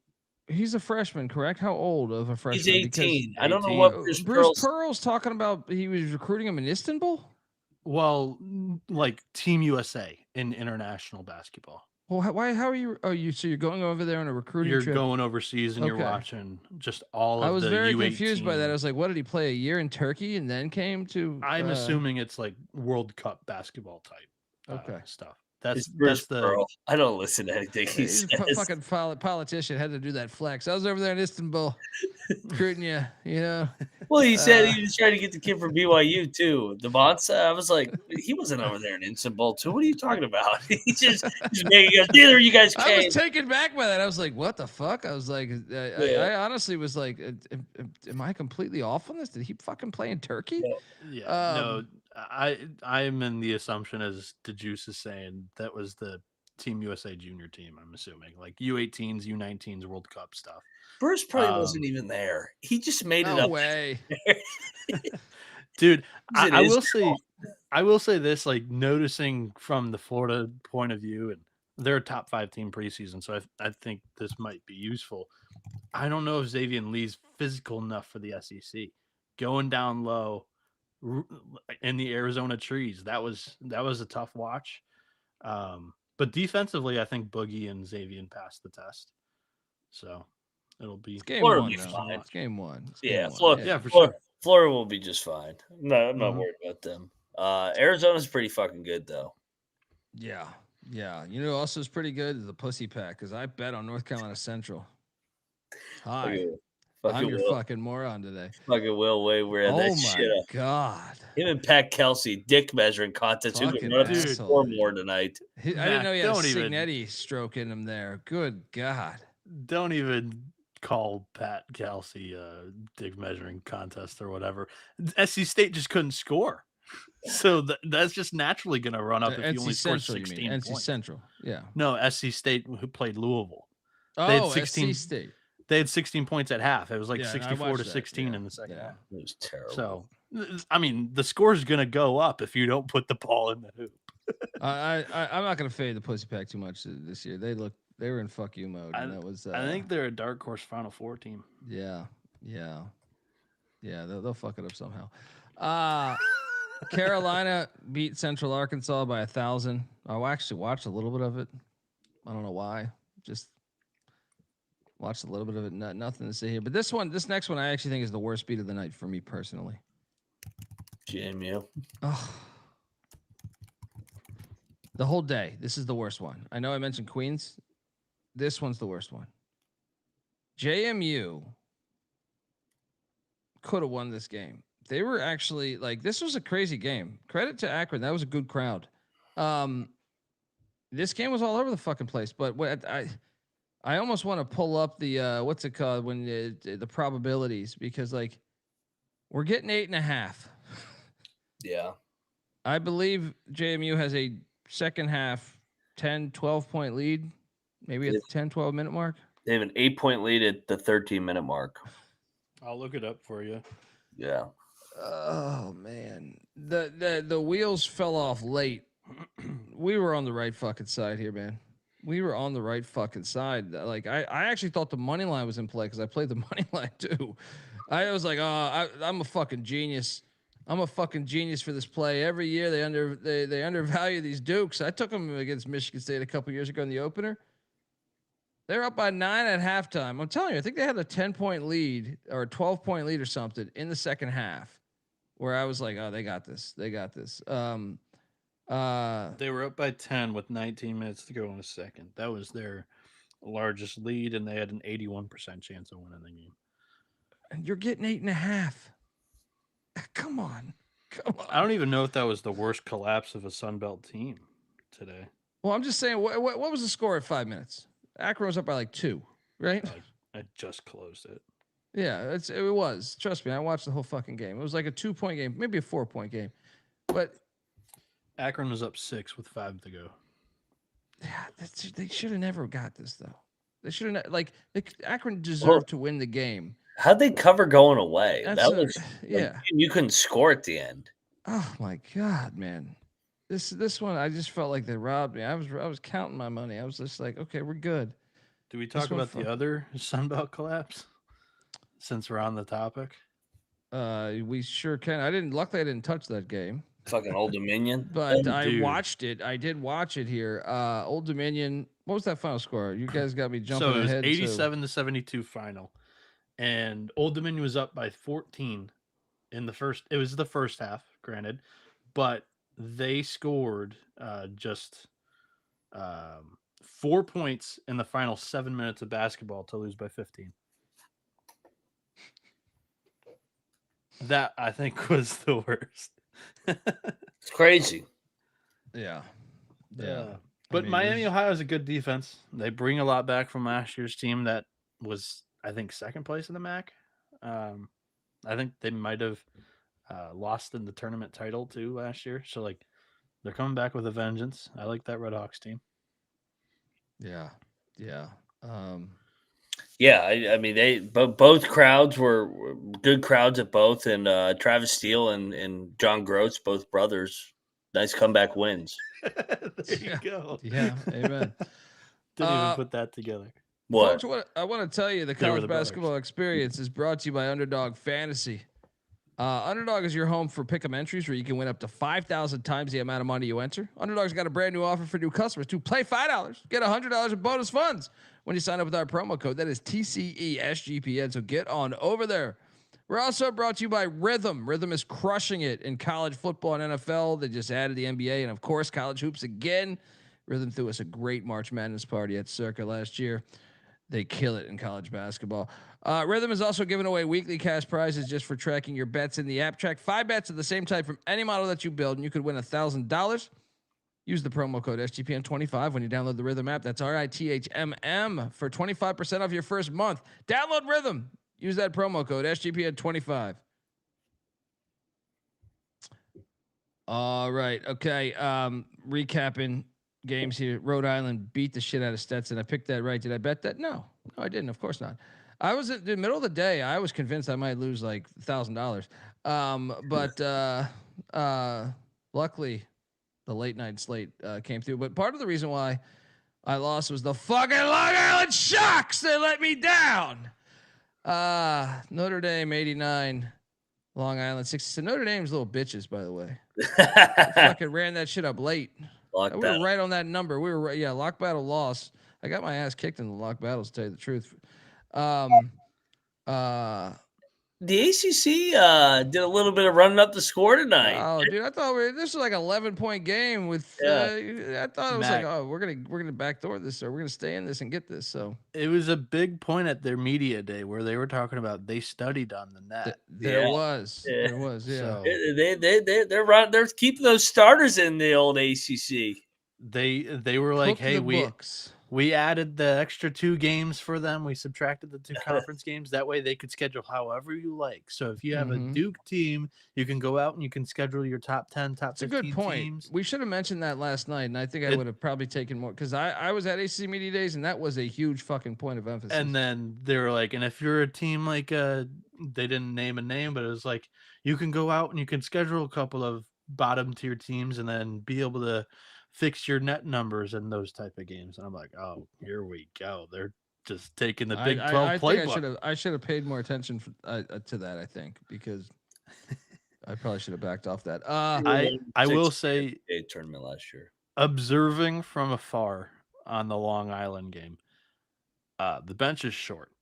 he's a freshman, correct? How old of a freshman? He's 18. I don't know what Bruce Pearl's talking about. He was recruiting him in Istanbul. Well, like Team USA in international basketball. Well, why? How are you? Oh, so you're going over there on a recruiting trip? You're going overseas and you're watching just all of the U18. I was very confused by that. I was like, what did he play a year in Turkey and then came to? I'm assuming it's like World Cup basketball type stuff. That's Pearl. I don't listen to anything he says. Fucking politician had to do that flex. I was over there in Istanbul recruiting you, Well, he said he was trying to get the kid from BYU too. The Bonsa. I was like, he wasn't over there in Istanbul too. What are you talking about? He just making us. Neither of you guys came. I was taken back by that. I was like, what the fuck? I was like, I honestly was like, am I completely off on this? Did he fucking play in Turkey? Yeah. No. I'm in the assumption, as DeJuice is saying, that was the Team USA junior team. I'm assuming like U18s, U19s, World Cup stuff. Bruce probably wasn't even there. He just made it up. No way, dude. I will say this: like noticing from the Florida point of view, and they're a top 5 team preseason, so I think this might be useful. I don't know if Xavier Lee's physical enough for the SEC. Going down low in the Arizona trees, that was a tough watch, but defensively I think Boogie and Xavier passed the test, so it'll be game 1. It's game 1. Florida, for sure. Florida will be just fine. No, I'm not worried about them. Arizona's pretty fucking good though. Yeah. Also is pretty good is the Pussy Pack, because I bet on North Carolina Central. Hi. I'm your fucking moron today. Fucking Will Wade, we're at that shit. Oh my god! Him and Pat Kelsey, dick measuring contest. Who can run up to 4 more tonight? I didn't know he had a Signetti stroke in him there. Good god! Don't even call Pat Kelsey a dick measuring contest or whatever. SC State just couldn't score, so that's just naturally going to run up if you only score 16 points. NC Central, yeah. No, SC State who played Louisville. They had 16. SC State. They had 16 points at half. It was like 64-16 in the second half. It was terrible. So, I mean, the score is going to go up if you don't put the ball in the hoop. I'm not going to fade the Pussy Pack too much this year. They were in fuck you mode. And that was. I think they're a dark horse Final Four team. Yeah. They'll fuck it up somehow. Carolina beat Central Arkansas by 1,000. I actually watched a little bit of it. I don't know why. Just Watched a little bit of it. Nothing to say here. But this next one, I actually think is the worst beat of the night for me personally. JMU. Oh. The whole day. This is the worst one. I know I mentioned Queens. This one's the worst one. JMU could have won this game. They were actually like, this was a crazy game. Credit to Akron. That was a good crowd. This game was all over the fucking place, but what I almost want to pull up the what's it called when the probabilities, because like we're getting 8.5. Yeah. I believe JMU has a second half 10-12 point lead, maybe at the 10-12 minute mark. They have an 8-point lead at the 13-minute mark. I'll look it up for you. Yeah. Oh man, the wheels fell off late. We were on the right fucking side here, man. We were on the right fucking side. Like I actually thought the money line was in play because I played the money line too. I was like, oh, I'm a fucking genius. I'm a fucking genius for this play. Every year they undervalue these Dukes. I took them against Michigan State a couple years ago in the opener. They're up by 9 at halftime. I'm telling you, I think they had a 10-point lead or a 12-point lead or something in the second half, where I was like, oh, they got this. They got this. They were up by 10 with 19 minutes to go in the second. That was their largest lead, and they had an 81% chance of winning the game. And you're getting 8.5. Come on. I don't even know if that was the worst collapse of a Sun Belt team today. Well, I'm just saying, what was the score at 5 minutes? Akron was up by like 2, right? I just closed it. Yeah, it was. Trust me, I watched the whole fucking game. It was like a 2-point game, maybe a 4-point game. But Akron was up 6 with 5 to go. Yeah, they should have never got this though. They should have Akron deserved to win the game. How'd they cover going away? Yeah. You couldn't score at the end. Oh my God, man. This one, I just felt like they robbed me. I was counting my money. I was just like, okay, we're good. Do we talk about the other Sunbelt collapse since we're on the topic? We sure can. Luckily I didn't touch that game. Fucking Old Dominion. But I watched it. I did watch it here. Old Dominion. What was that final score? You guys got me jumping ahead. So it was 87-72 final. And Old Dominion was up by 14 in the first. It was the first half, granted, but they scored just 4 points in the final 7 minutes of basketball to lose by 15. That, I think, was the worst. It's crazy. Yeah. But Miami, Ohio is a good defense. They bring a lot back from last year's team that was, I think, second place in the MAC. I think they might have lost in the tournament title too last year. So like they're coming back with a vengeance. I like that Red Hawks team. Yeah. I mean both crowds were good crowds at both, and Travis Steele and John Groats, both brothers, nice comeback wins. There you go. Yeah, amen. Didn't even put that together. Folks, what I want to tell you, the college basketball experience is brought to you by Underdog Fantasy. Underdog is your home for pick'em entries where you can win up to 5,000 times the amount of money you enter. Underdog's got a brand new offer for new customers to play $5, get $100 in bonus funds when you sign up with our promo code. That is TCESGPN. So get on over there. We're also brought to you by Rhythm. Rhythm is crushing it in college football and NFL. They just added the NBA and, of course, college hoops again. Rhythm threw us a great March Madness party at Circa last year. They kill it in college basketball. Rhythm is also giving away weekly cash prizes just for tracking your bets in the app. Track 5 bets of the same type from any model that you build, and you could win $1,000. Use the promo code SGPN25 when you download the Rhythm app. That's RITHMM for 25% off your first month. Download Rhythm. Use that promo code SGPN25. All right. Okay. Recapping games here. Rhode Island beat the shit out of Stetson. I picked that right. Did I bet that? No, I didn't. Of course not. I was in the middle of the day. I was convinced I might lose like $1,000. But luckily the late night slate came through. But part of the reason why I lost was the fucking Long Island Sharks. They let me down. Notre Dame 89, Long Island 60. Notre Dame's little bitches, by the way. Fucking ran that shit up late. We were right on that number. We were lock battle loss. I got my ass kicked in the lock battles, to tell you the truth. The ACC did a little bit of running up the score tonight. Oh, dude, I thought this was like an 11-point game with. I thought it was like, oh, we're gonna backdoor this, or we're gonna stay in this and get this. So it was a big point at their media day where they were talking about they studied on the net. There was, yeah. So They're keeping those starters in the old ACC. They were like, hey, we added the extra 2 games for them. We subtracted the 2 conference games. That way they could schedule however you like. So if you have a Duke team, you can go out and you can schedule your top 10, top 15 That's a good point. Teams. We should have mentioned that last night, and I think I would have probably taken more because I was at ACC Media Days, and that was a huge fucking point of emphasis. And then they were like, and if you're a team like they didn't name a name, but it was like you can go out and you can schedule a couple of bottom tier teams and then be able to fix your net numbers in those type of games. And I'm like, oh, here we go. They're just taking the Big 12 playbook. I should have paid more attention to that, I think, because I probably should have backed off that. I will say tournament last year. Observing from afar on the Long Island game, the bench is short.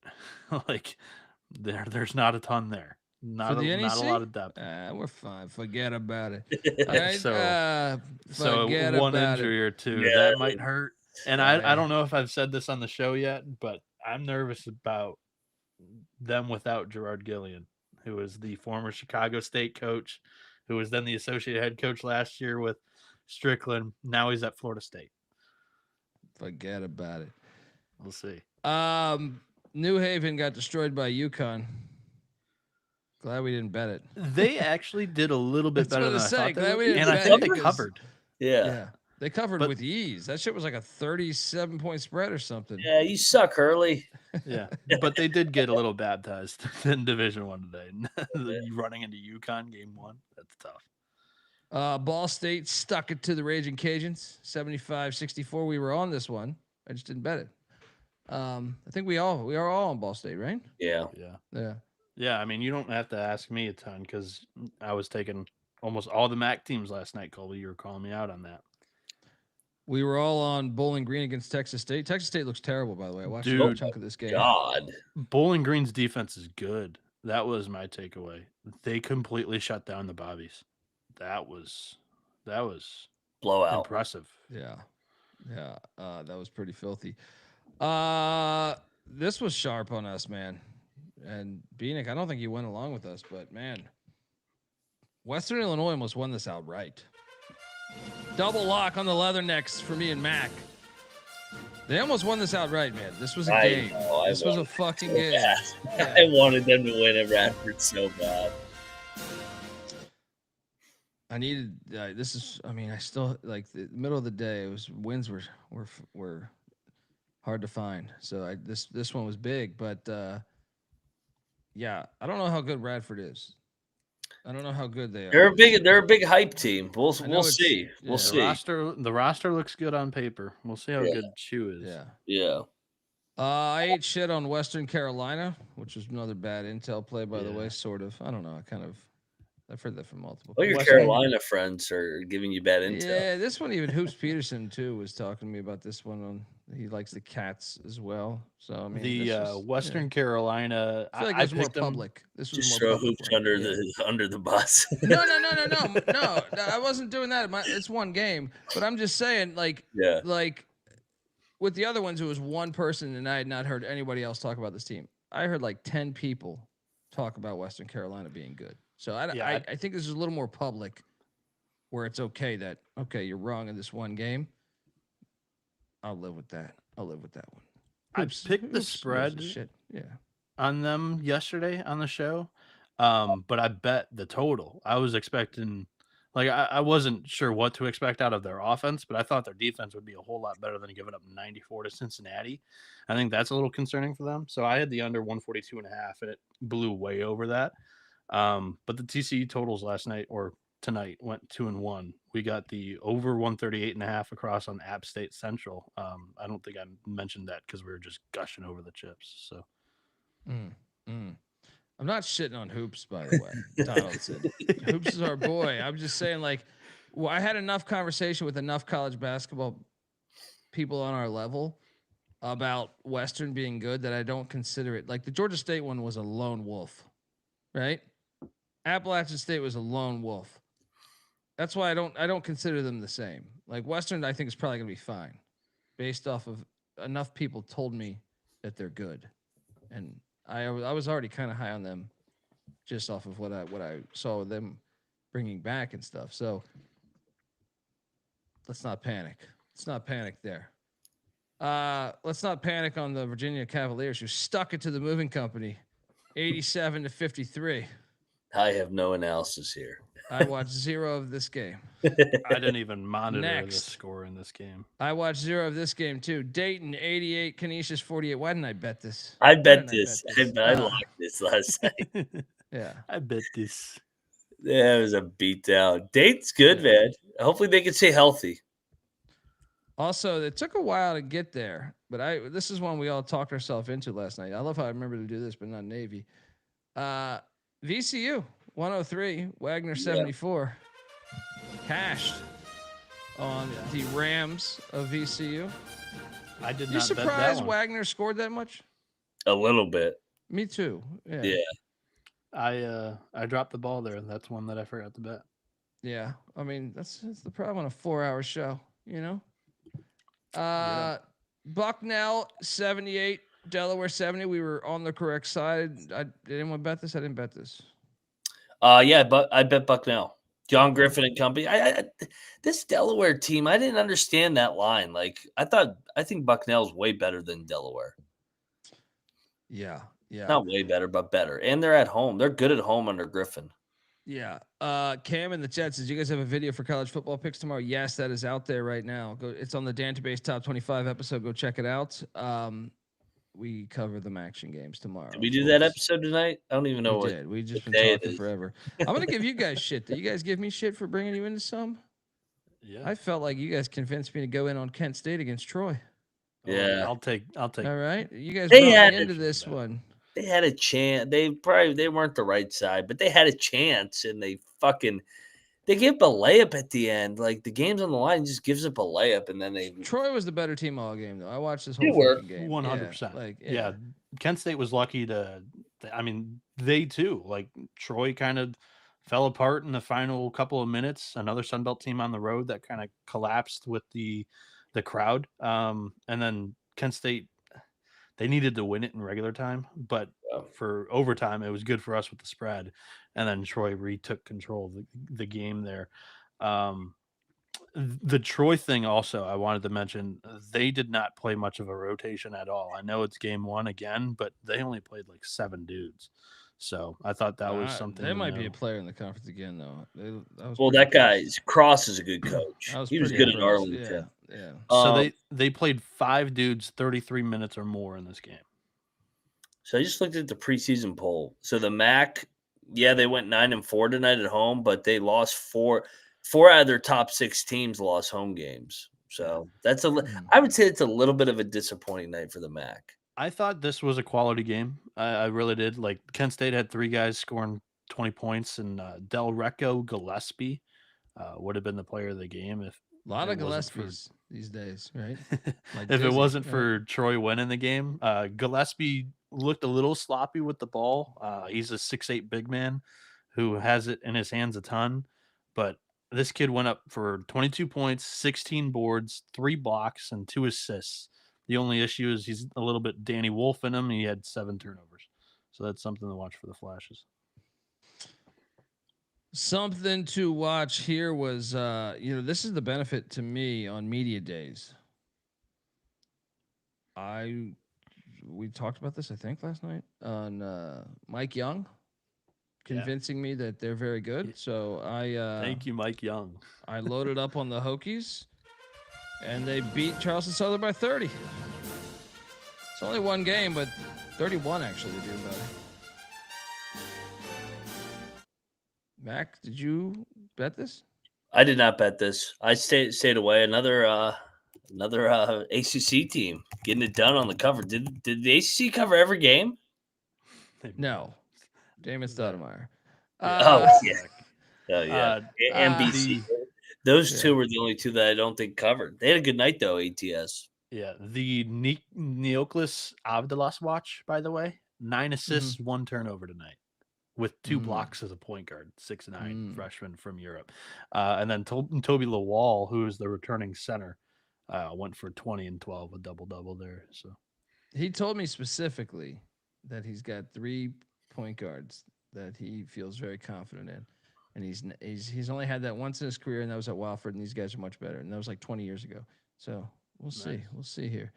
Like there's not a ton there. Not a lot of depth. We're fine. Forget about it. Right? So one injury or 2 that might hurt. And I don't know if I've said this on the show yet, but I'm nervous about them without Gerard Gillian, who is the former Chicago State coach, who was then the associate head coach last year with Strickland. Now he's at Florida State. Forget about it. We'll see. New Haven got destroyed by UConn. Glad we didn't bet it. They actually did a little bit better than I thought they would. And I think they covered. Yeah. They covered with ease. That shit was like a 37-point spread or something. Yeah, you suck, Hurley. Yeah, but they did get a little baptized in Division I today. Running into UConn game 1, that's tough. Ball State stuck it to the Raging Cajuns, 75-64. We were on this one. I just didn't bet it. I think we are all on Ball State, right? Yeah. Yeah, I mean, you don't have to ask me a ton because I was taking almost all the MAC teams last night, Colby. You were calling me out on that. We were all on Bowling Green against Texas State. Texas State looks terrible, by the way. I watched a chunk of this game. God. Bowling Green's defense is good. That was my takeaway. They completely shut down the Bobbies. That was blowout. Impressive. Yeah. That was pretty filthy. This was sharp on us, man. And Bienick, I don't think you went along with us, but man, Western Illinois almost won this outright. Double lock on the Leathernecks for me and Mac. They almost won this outright, man. This was a game. This was a fucking game. Yeah. I wanted them to win at Radford so bad. I needed. I still like the middle of the day. It was wins were hard to find. So this one was big, but. Yeah, I don't know how good Radford is. I don't know how good they are. They're a big hype team. We'll see. We'll see. The roster looks good on paper. We'll see how good Chew is. Yeah. I ate shit on Western Carolina, which was another bad intel play, by the way. Sort of. I don't know. I've heard that from multiple. Well, your Carolina friends are giving you bad intel. Yeah, this one even Hoops Peterson too was talking to me about this one. He likes the Cats as well. So I mean, the Western Carolina. I feel like it's more public. This was just more throw Hoops under the bus. No. I wasn't doing that. It's one game, but I'm just saying, like with the other ones, it was one person, and I had not heard anybody else talk about this team. I heard like 10 people talk about Western Carolina being good. So I think this is a little more public, where it's okay that you're wrong in this one game. I'll live with that. One. I picked the spread on them yesterday on the show, but I bet the total. I was expecting, I wasn't sure what to expect out of their offense, but I thought their defense would be a whole lot better than giving up 94 to Cincinnati. I think that's a little concerning for them. So I had the under 142.5, and it blew way over that. But the TCU totals last night or tonight went 2-1. We got the over 138.5 across on App State Central. I don't think I mentioned that because we were just gushing over the chips. So, I'm not shitting on Hoops, by the way. Donaldson. Hoops is our boy. I'm just saying, I had enough conversation with enough college basketball people on our level about Western being good that I don't consider it. Like the Georgia State one was a lone wolf, right? Appalachian State was a lone wolf. That's why I don't consider them the same. Like Western, I think is probably gonna be fine, based off of enough people told me that they're good, and I was already kind of high on them, just off of what I saw them bringing back and stuff. So let's not panic. Let's not panic there. Let's not panic on the Virginia Cavaliers who stuck it to the moving company, 87-53. I have no analysis here. I watched 0 of this game. I didn't even monitor the Next. score in this game. I watched 0 of this game too. Dayton 88, Canisius 48. Why didn't I bet this? I Why bet didn't this. bet I locked this last night. Yeah. I bet this. Yeah, it was a beatdown. Date's good, man. Hopefully they can stay healthy. Also, it took a while to get there, but this is one we all talked ourselves into last night. I love how I remember to do this, but not Navy. VCU 103, Wagner 74. Cashed on the Rams of VCU. I did You not bet that surprised one. Wagner scored that much? A little bit. Me too. Yeah. Yeah. I dropped the ball there. That's one that I forgot to bet. Yeah. I mean, that's the problem on a 4-hour show, you know? Yeah. Bucknell 78, Delaware 70. We were on the correct side. Did anyone bet this? I didn't bet this. Yeah, but I bet Bucknell. John Griffin and company. This Delaware team, I didn't understand that line. Like I think Bucknell's way better than Delaware. Yeah. Yeah. Not way better, but better. And they're at home. They're good at home under Griffin. Yeah. Cam and the Jets, did you guys have a video for college football picks tomorrow? Yes, that is out there right now. It's on the Database Top 25 episode. Go check it out. We cover the action games tomorrow. Did we do that episode tonight? I don't even know We what. did. We just been day it talking is. forever. I'm gonna give you guys shit. Do you guys give me shit for bringing you into some? Yeah. I felt like you guys convinced me to go in on Kent State against Troy. Yeah. I'll take. All right, you guys They brought had me it. into this one. They had a chance. They weren't the right side, but they had a chance, and they gave up a layup at the end. Like the game's on the line, just gives up a layup, and then they. Troy was the better team all game though. I watched this They whole were. fucking game. 100%. Like Yeah. Kent State was lucky to. I mean, they too. Like Troy kind of fell apart in the final couple of minutes. Another Sun Belt team on the road that kind of collapsed with the crowd. And then Kent State, they needed to win it in regular time, but for overtime, it was good for us with the spread. And then Troy retook control of the game there. The Troy thing also, I wanted to mention, they did not play much of a rotation at all. I know it's game one again, but they only played like 7 dudes. So I thought that was something. They might be a player in the conference again, though. That guy's Cross is a good coach. He was good at Arlington. Yeah. So they played 5 dudes 33 minutes or more in this game. So I just looked at the preseason poll. So the MAC, they went 9-4 tonight at home, but they lost 4 out of their top 6 teams lost home games. So I would say it's a little bit of a disappointing night for the MAC. I thought this was a quality game. I really did. Like Kent State had 3 guys scoring 20 points, and Del Recco Gillespie would have been the player of the game if a lot of it wasn't Gillespies these days, right? Like if it Disney, wasn't right? for Troy winning the game. Gillespie looked a little sloppy with the ball. He's a 6'8" big man who has it in his hands a ton, but this kid went up for 22 points, 16 boards, 3 blocks, and 2 assists. The only issue is he's a little bit Danny Wolf in him. He had 7 turnovers. So that's something to watch for the Flashes. Something to watch here was, this is the benefit to me on media days. We talked about this, I think, last night on Mike Young convincing me that they're very good. So Thank you, Mike Young. I loaded up on the Hokies, and they beat Charleston Southern by 30. It's only one game, but 31 actually. They're doing better. Mac, did you bet this? I did not bet this. I stayed away. Another ACC team getting it done on the cover. Did the ACC cover every game? No. Damon Stoudemire. NBC. Those 2 were the only 2 that I don't think covered. They had a good night though. ATS. Yeah, the Neoklis Avdalas watch, by the way, 9 assists, 1 turnover tonight, with 2 blocks as a point guard, 6'9", freshman from Europe. And then Toby Lawal, who is the returning center, went for 20 and 12, a double-double there. So He told me specifically that he's got 3 point guards that he feels very confident in. And he's only had that once in his career, and that was at Wofford, and these guys are much better. And that was like 20 years ago. So we'll see. We'll see here.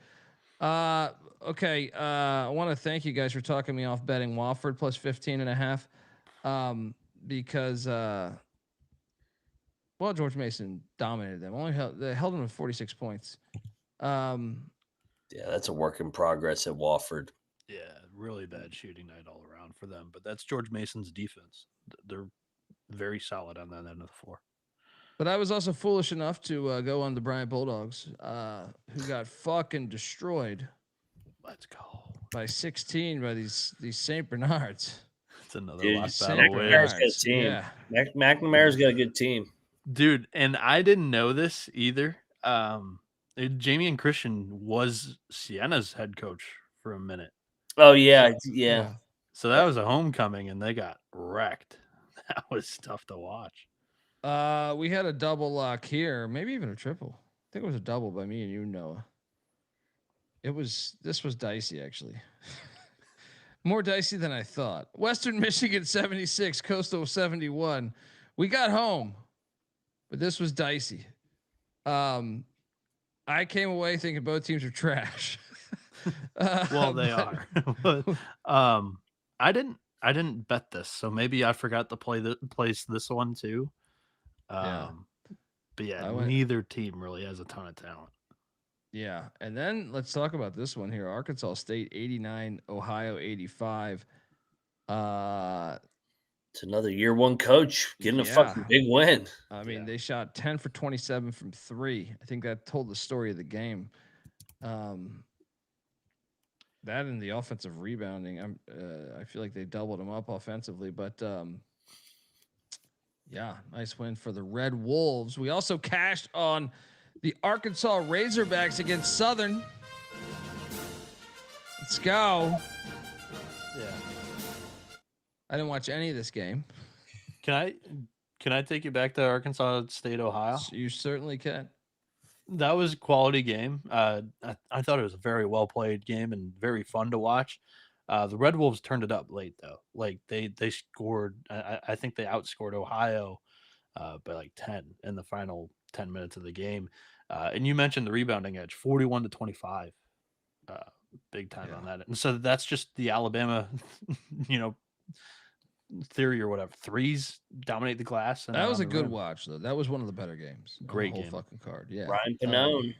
Okay. I want to thank you guys for talking me off betting Wofford plus 15.5. Because George Mason dominated them. They held them to 46 points. Yeah, that's a work in progress at Wofford. yeah, really bad shooting night all around for them. But that's George Mason's defense. They're very solid on that end of the floor. But I was also foolish enough to go on the Bryant Bulldogs, who got fucking destroyed. Let's go By 16 by these St. Bernards. It's another Dude, lock St. battle win. McNamara's got a team. Yeah. McNamara's got a good team. Dude, and I didn't know this either. Jamie and Christian was Siena's head coach for a minute. Oh, yeah. So that was a homecoming, and they got wrecked. That was tough to watch. We had a double lock here, maybe even a triple. I think it was a double by me and you, Noah. This was dicey, actually. More dicey than I thought. Western Michigan 76, Coastal 71. We got home, but this was dicey. I came away thinking both teams are trash. Well, they are. But I didn't bet this, so maybe I forgot to place this one too. But yeah, neither team really has a ton of talent. Yeah, and then let's talk about this one here. Arkansas State 89, Ohio 85. It's another year one coach getting a fucking big win. I mean, they shot 10 for 27 from 3. I think that told the story of the game. That and the offensive rebounding. I feel like they doubled them up offensively, but yeah, nice win for the Red Wolves. We also cashed on the Arkansas Razorbacks against Southern. Let's go. Yeah. I didn't watch any of this game. Can I take you back to Arkansas State, Ohio? You certainly can. That was a quality game. I thought it was a very well played game and very fun to watch. The Red Wolves turned it up late though. Like they scored. I think they outscored Ohio by like 10 in the final 10 minutes of the game. And you mentioned the rebounding edge, 41-25, big time on that. And so that's just the Alabama, theory or whatever. Threes dominate the glass. And that was a good watch, though. That was one of the better games. Great whole game. Fucking card. Yeah. Ryan Pannone,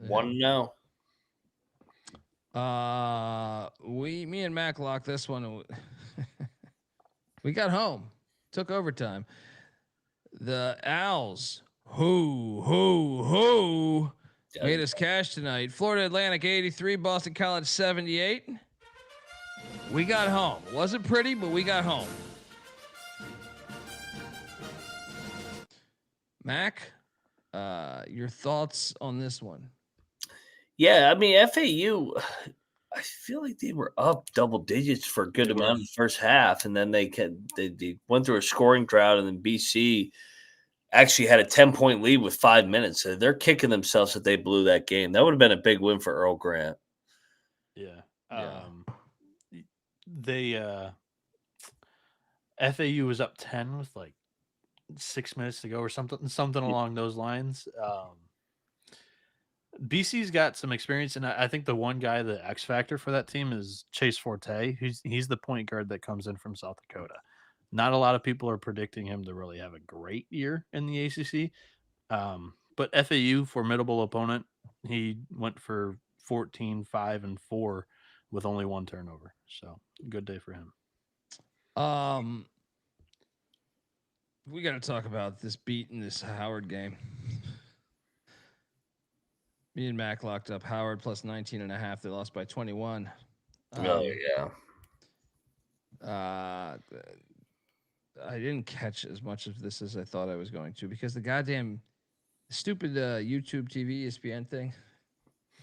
1-0. Me and Mac locked this one. We got home. Took overtime. The Owls, who made us cash tonight. Florida Atlantic 83, Boston College 78. We got home. Wasn't pretty, but we got home. Mac, your thoughts on this one? Yeah, I mean, FAU, I feel like they were up double digits for a good amount of the first half, and then they went through a scoring drought, and then BC actually had a 10-point lead with 5 minutes. So they're kicking themselves that they blew that game. That would have been a big win for Earl Grant. Yeah. FAU was up 10 with like 6 minutes to go or something along those lines. BC's got some experience, and I think the one guy, the X factor for that team is Chase Forte. He's the point guard that comes in from South Dakota. Not a lot of people are predicting him to really have a great year in the ACC. But FAU, formidable opponent. He went for 14, 5, and 4 with only 1 turnover. So good day for him. We got to talk about this beat in this Howard game. Me and Mac locked up Howard plus 19.5. They lost by 21. I didn't catch as much of this as I thought I was going to because the goddamn stupid YouTube TV ESPN thing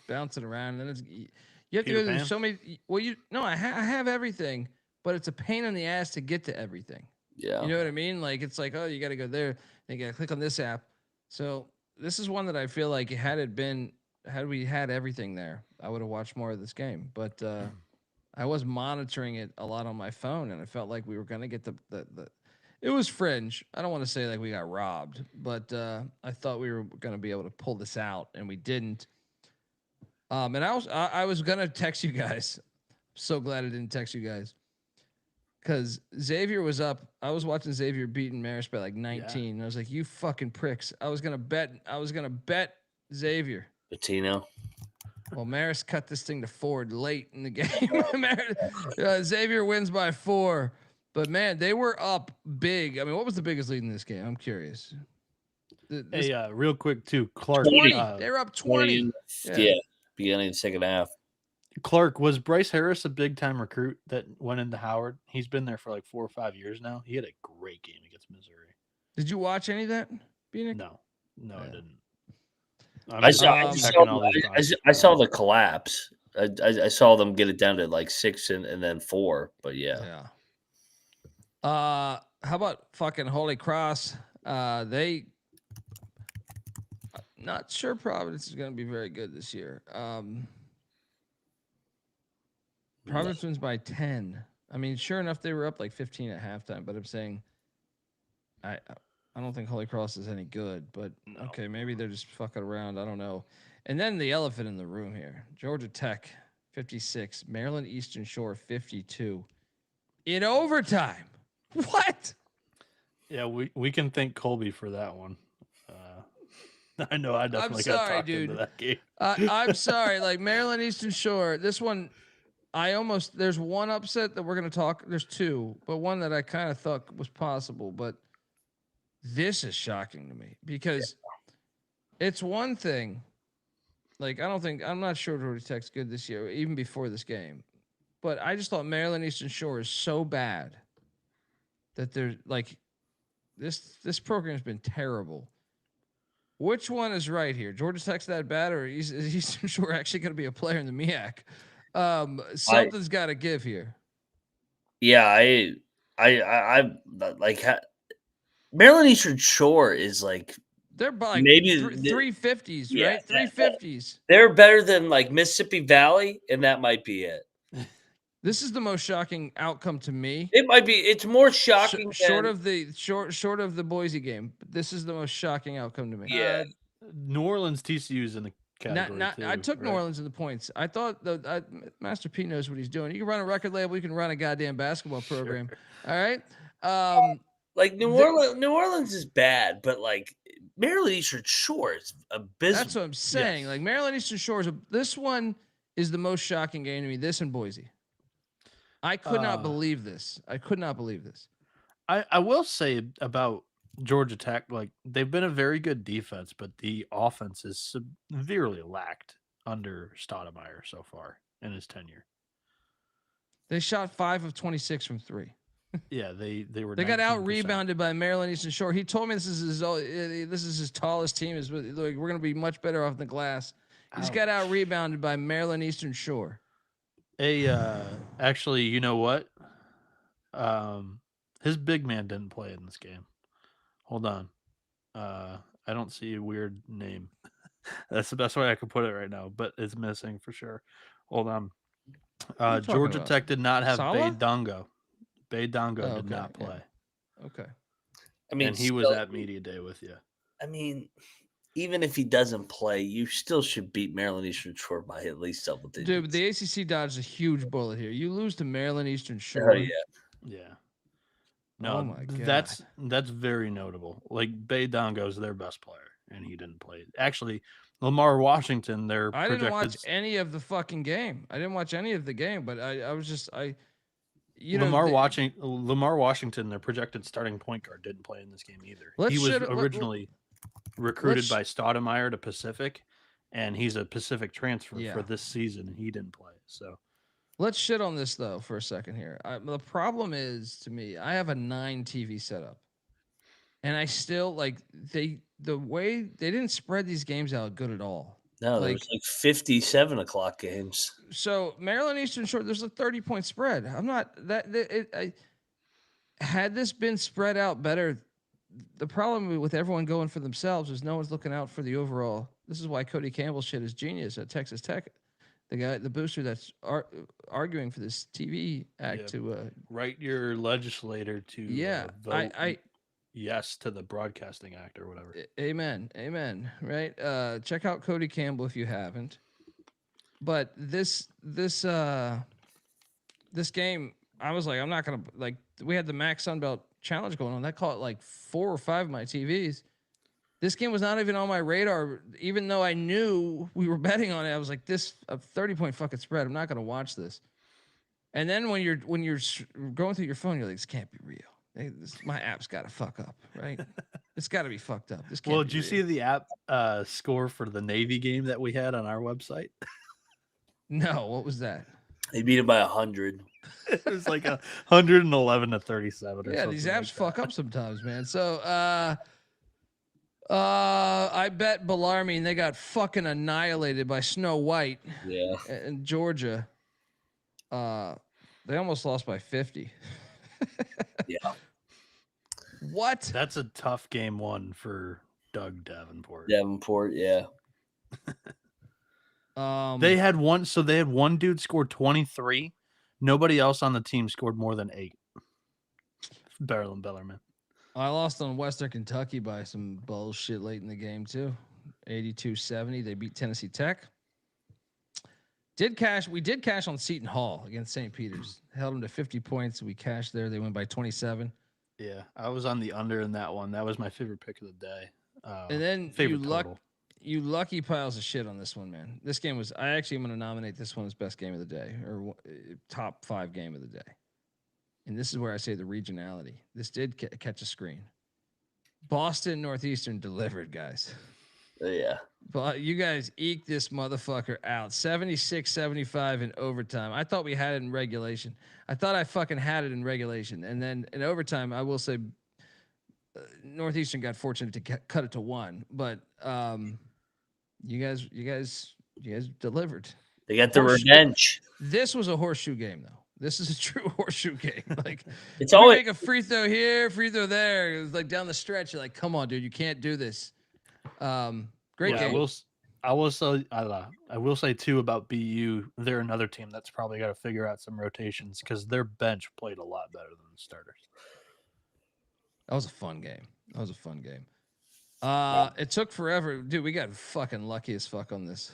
bouncing around, and then you have to Peter go through Pan? so many. Well, I have everything, but it's a pain in the ass to get to everything. Yeah. You know what I mean? Like it's like, oh, you got to go there, then you got to click on this app. So this is one that I feel like had we had everything there, I would have watched more of this game. But I was monitoring it a lot on my phone, and I felt like we were gonna get the. It was fringe. I don't want to say like we got robbed, but I thought we were gonna be able to pull this out, and we didn't. And I was gonna text you guys. So glad I didn't text you guys. Because Xavier was up. I was watching Xavier beating Marist by like 19. And I was like, you fucking pricks. I was gonna bet Xavier. Patino. Well, Marist cut this thing to 4 late in the game. Xavier wins by 4. But man, they were up big. I mean, what was the biggest lead in this game? I'm curious. Hey, real quick too, Clark. 20. They were up 20. Yeah. Beginning of the second half. Clark, was Bryce Harris a big time recruit that went into Howard? He's been there for like 4 or 5 years now. He had a great game against Missouri. Did you watch any of that, Bienick? No, I didn't. I saw the collapse. I saw them get it down to like 6 and then 4. But yeah. How about fucking Holy Cross? They not sure Providence is going to be very good this year. Providence wins by 10. I mean, sure enough, they were up like 15 at halftime. But I'm saying, I don't think Holy Cross is any good. But okay, maybe they're just fucking around. I don't know. And then the elephant in the room here: Georgia Tech 56, Maryland Eastern Shore 52, in overtime. What? Yeah, we can thank Colby for that one. I know I definitely got talked into that game. I'm sorry. Like Maryland Eastern Shore, this one, there's one upset that we're going to talk. There's 2, but one that I kind of thought was possible. But this is shocking to me because it's one thing. Like, I'm not sure Georgia Tech's good this year, even before this game. But I just thought Maryland Eastern Shore is so bad that they're like, this program's been terrible. Which one is right here? Georgia Tech's that bad, or is Eastern Shore actually going to be a player in the MEAC? Something's got to give here. Yeah, I like Maryland Eastern Shore is like they're by maybe 350s, right? 350s. They're better than like Mississippi Valley, and that might be it. This is the most shocking outcome to me. It might be. It's more shocking short of the Boise game. But this is the most shocking outcome to me. Yeah, New Orleans TCU's in the category too, I took New Orleans in the points. I thought Master P knows what he's doing. You can run a record label. You can run a goddamn basketball program. Sure. All right. Like New Orleans is bad, but like Maryland Eastern Shore is abysmal. That's what I'm saying. Yes. Like Maryland Eastern Shore this one is the most shocking game to me. This and Boise. I could not believe this. I will say about Georgia Tech, like they've been a very good defense, but the offense is severely lacked under Stoudemire so far in his tenure. They shot 5 of 26 from 3. Yeah, they were. They got out rebounded by Maryland Eastern Shore. He told me this is his tallest team. Is like we're going to be much better off the glass. He's got out rebounded by Maryland Eastern Shore. Actually, you know what? His big man didn't play in this game. Hold on. I don't see a weird name. That's the best way I could put it right now, but it's missing for sure. Hold on. Georgia Tech did not have Bay Dongo. Bay Dongo did not play. Yeah. Okay. I mean, and he was at media day with you. I mean, even if he doesn't play, you still should beat Maryland Eastern Shore by at least double digits. Dude, the ACC dodged a huge bullet here. You lose to Maryland Eastern Shore. Oh, yeah. Yeah. No, oh my God. That's very notable. Like Bay Dongo's their best player, and he didn't play. Actually, Lamar Washington, I didn't watch any of the fucking game. But Lamar Washington, their projected starting point guard, didn't play in this game either. He was originally recruited by Stoudemire to Pacific, and he's a Pacific transfer for this season, and he didn't play. So let's shit on this though for a second here. The problem is, to me, I have a 9 TV setup, and I still like the way they didn't spread these games out good at all. No, there was like 57 o'clock games. So Maryland Eastern Shore, there's a 30-point spread. I'm not had this been spread out better. The problem with everyone going for themselves is no one's looking out for the overall. This is why Cody Campbell shit is genius at Texas Tech. The booster that's arguing for this TV act to write your legislator to vote yes to the Broadcasting Act or whatever. Amen. Right. Check out Cody Campbell if you haven't. But this game, I was like, I'm not gonna like. We had the Max Sunbelt Challenge going on. That caught like 4 or 5 of my TVs. This game was not even on my radar, even though I knew we were betting on it. I was like, this a 30-point fucking spread. I'm not gonna watch this. And then when you're going through your phone, you're like, this can't be real. My app's got to fuck up, right? It's got to be fucked up. This can't. Well, did you see the app score for the Navy game that we had on our website? No, what was that? They beat it by 100. It was like 111 to 37. Yeah, these apps fuck up sometimes, man. So I bet Bellarmine they got fucking annihilated by Snow White. Yeah. In Georgia. They almost lost by 50. Yeah. What? That's a tough game one for Doug Davenport. Yeah. They had one dude scored 23. Nobody else on the team scored more than 8. Bellarmine. I lost on Western Kentucky by some bullshit late in the game too. 82-70. They beat Tennessee Tech. We did cash on Seton Hall against St. Peter's. Held them to 50 points. We cashed there. They win by 27. Yeah, I was on the under in that one. That was my favorite pick of the day. And then total. You lucky piles of shit on this one, man. This game was. I actually am going to nominate this one as best game of the day or top 5 game of the day. And this is where I say the regionality. This did catch a screen. Boston Northeastern delivered, guys. Yeah. But you guys eked this motherfucker out. 76-75 in overtime. I thought we had it in regulation. I thought I fucking had it in regulation. And then in overtime, I will say Northeastern got fortunate to cut it to 1. But you guys delivered. They got the revenge. This was a horseshoe game, though. This is a true horseshoe game. Like it's always make a free throw here, free throw there. It was like down the stretch. You're like, come on, dude, you can't do this. Great game. I will say too about BU. They're another team that's probably got to figure out some rotations because their bench played a lot better than the starters. That was a fun game. It took forever, dude. We got fucking lucky as fuck on this.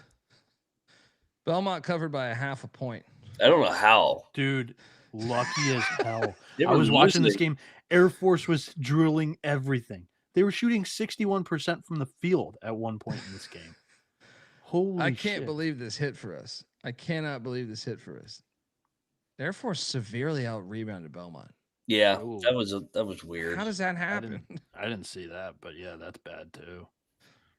Belmont covered by a half a point. I don't know how, dude. Lucky as hell. I was watching this game. Air Force was drilling everything. They were shooting 61% from the field at one point in this game. Holy I can't shit. believe this hit for us. I cannot believe this hit for us. Air Force severely out-rebounded Belmont. Yeah, Ooh. that was weird. How does that happen? I didn't see that, but yeah, that's bad too.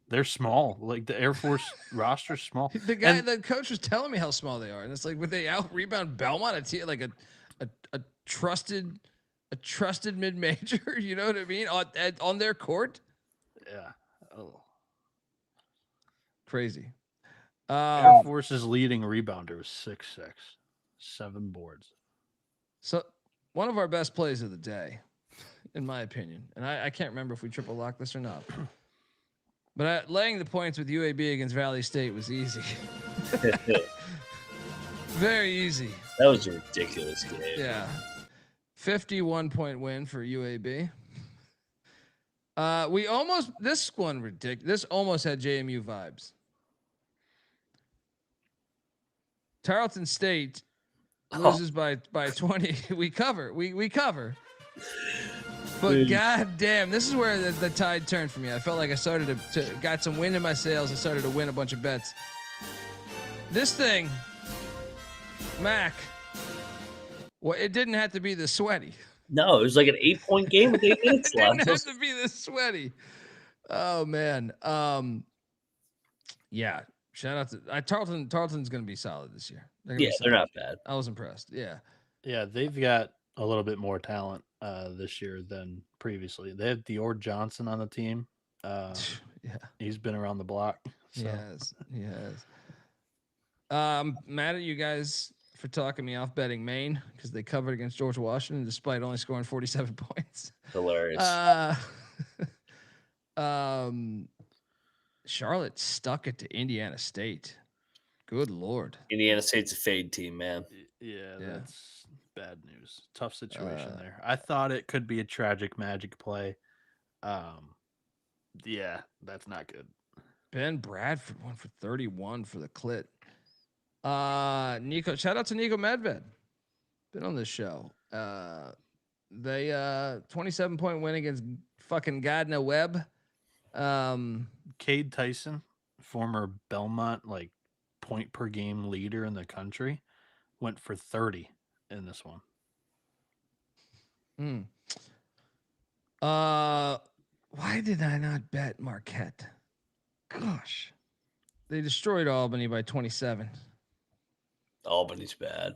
They're small. Like the Air Force roster's small. The coach was telling me how small they are, and it's like, would they out-rebound Belmont? Like a trusted mid-major, you know what I mean? On their court? Yeah. Oh. Crazy. Air Force's leading rebounder was 6'6", 7 boards. So one of our best plays of the day, in my opinion, and I can't remember if we triple locked this or not, but laying the points with UAB against Valley State was easy. Very easy. That was a ridiculous game. Yeah. 51-point win for UAB. This one ridiculous. This almost had JMU vibes. Tarleton State loses by 20. We cover. We cover. But goddamn, this is where the tide turned for me. I felt like I started to got some wind in my sails and started to win a bunch of bets. This thing, Mac. Well, it didn't have to be this sweaty. No, it was like an 8-point game with 8 minutes left. It didn't have to be this sweaty. Oh man. Yeah. Shout out to Tarleton's going to be solid this year. They're not bad. I was impressed. Yeah. Yeah, they've got a little bit more talent this year than previously. They have Dior Johnson on the team. Yeah. He's been around the block. So. Yes. I'm mad at you guys for talking me off betting Maine because they covered against George Washington despite only scoring 47 points. Hilarious. Charlotte stuck it to Indiana State. Good Lord. Indiana State's a fade team, man. Yeah, that's bad news. Tough situation there. I thought it could be a tragic magic play. Yeah, that's not good. Ben Bradford went for 31 for the clit. Nico, shout out to Nico Medved. Been on this show. They 27-point win against fucking Gardner Webb. Cade Tyson, former Belmont point per game leader in the country, went for 30 in this one. Why did I not bet Marquette? Gosh. They destroyed Albany by 27. Albany's bad.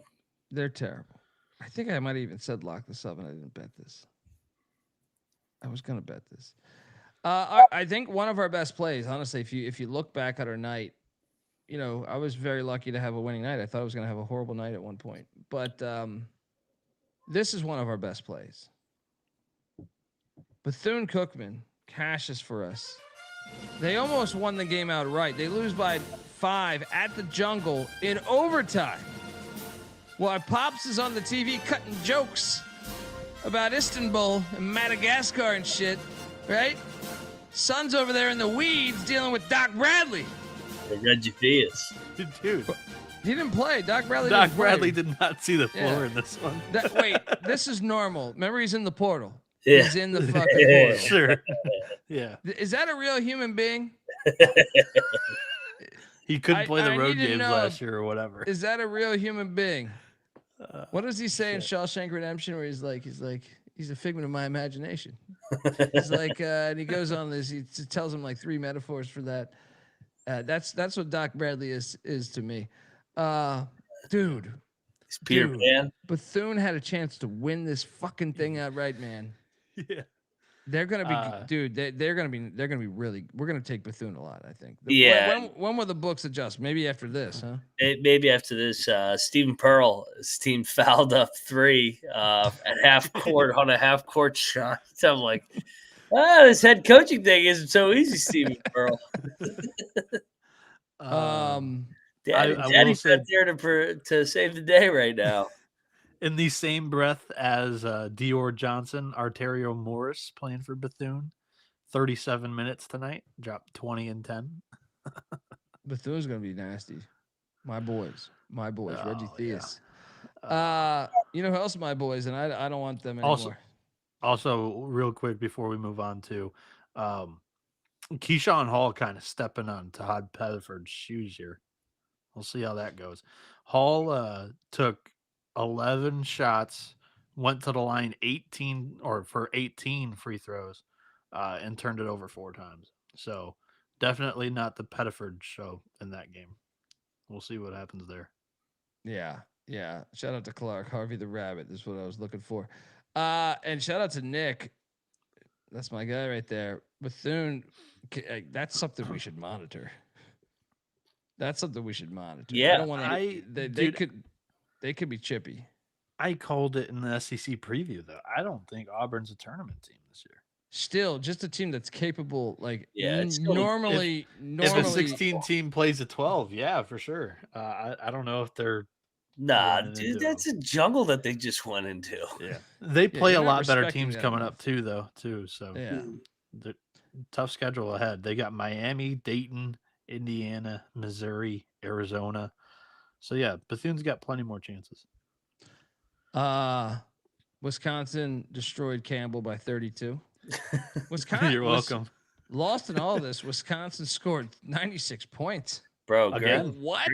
They're terrible. I think I might have even said lock this up and I didn't bet this. I was going to bet this. I think one of our best plays, honestly, if you look back at our night, I was very lucky to have a winning night. I thought I was going to have a horrible night at one point, but this is one of our best plays. Bethune-Cookman cashes for us. They almost won the game outright. They lose by 5 at the Jungle in overtime. While Pops is on the TV cutting jokes about Istanbul and Madagascar and shit, right? Son's over there in the weeds dealing with Doc Bradley. The Reggie Theus. Dude. He didn't play. Doc Bradley did not see the floor in this one. Wait, this is normal. Remember, he's in the portal. Yeah. He's in the fucking portal. Sure. Yeah. Is that a real human being? He couldn't play the road games last year or whatever. Is that a real human being? What does he say in Shawshank Redemption where he's like, he's a figment of my imagination. He's like, and he goes on this, he tells him like 3 metaphors for that. That's what Doc Bradley is to me. Dude. It's Peter Pan. Bethune had a chance to win this fucking thing outright, man. Yeah. They're gonna be, dude. They're gonna be really. We're gonna take Bethune a lot, I think. Yeah. When will the books adjust? Maybe after this, huh? Maybe after this. Stephen Pearl, his team fouled up 3 at half court on a half court shot. So I'm like, this head coaching thing isn't so easy, Stephen Pearl. Daddy's not there to save the day right now. In the same breath as Dior Johnson, Arterio Morris playing for Bethune, 37 minutes tonight, dropped 20 and 10. Bethune's gonna be nasty. My boys, Reggie Theus. You know who else? My boys, and I don't want them anymore. Also, real quick before we move on to Keyshawn Hall kind of stepping on Todd Pettiford's shoes here. We'll see how that goes. Hall took 11 shots, went to the line 18 free throws, and turned it over 4 times. So definitely not the Pettiford show in that game. We'll see what happens there. Yeah. Shout out to Clark Harvey the Rabbit. This is what I was looking for. And shout out to Nick. That's my guy right there. Bethune. That's something we should monitor. Yeah, I don't want to. They could be chippy. I called it in the SEC preview, though. I don't think Auburn's a tournament team this year. Still, just a team that's capable. Normally, if a 16 team plays a 12, yeah, for sure. I don't know if they're. Nah, dude, that's a jungle that they just went into. Yeah, they play a lot better teams coming up too, though. So yeah, tough schedule ahead. They got Miami, Dayton, Indiana, Missouri, Arizona. So yeah, Bethune's got plenty more chances. Wisconsin destroyed Campbell by 32. Wisconsin, you're welcome. Lost in all this. Wisconsin scored 96 points. Bro, again, what?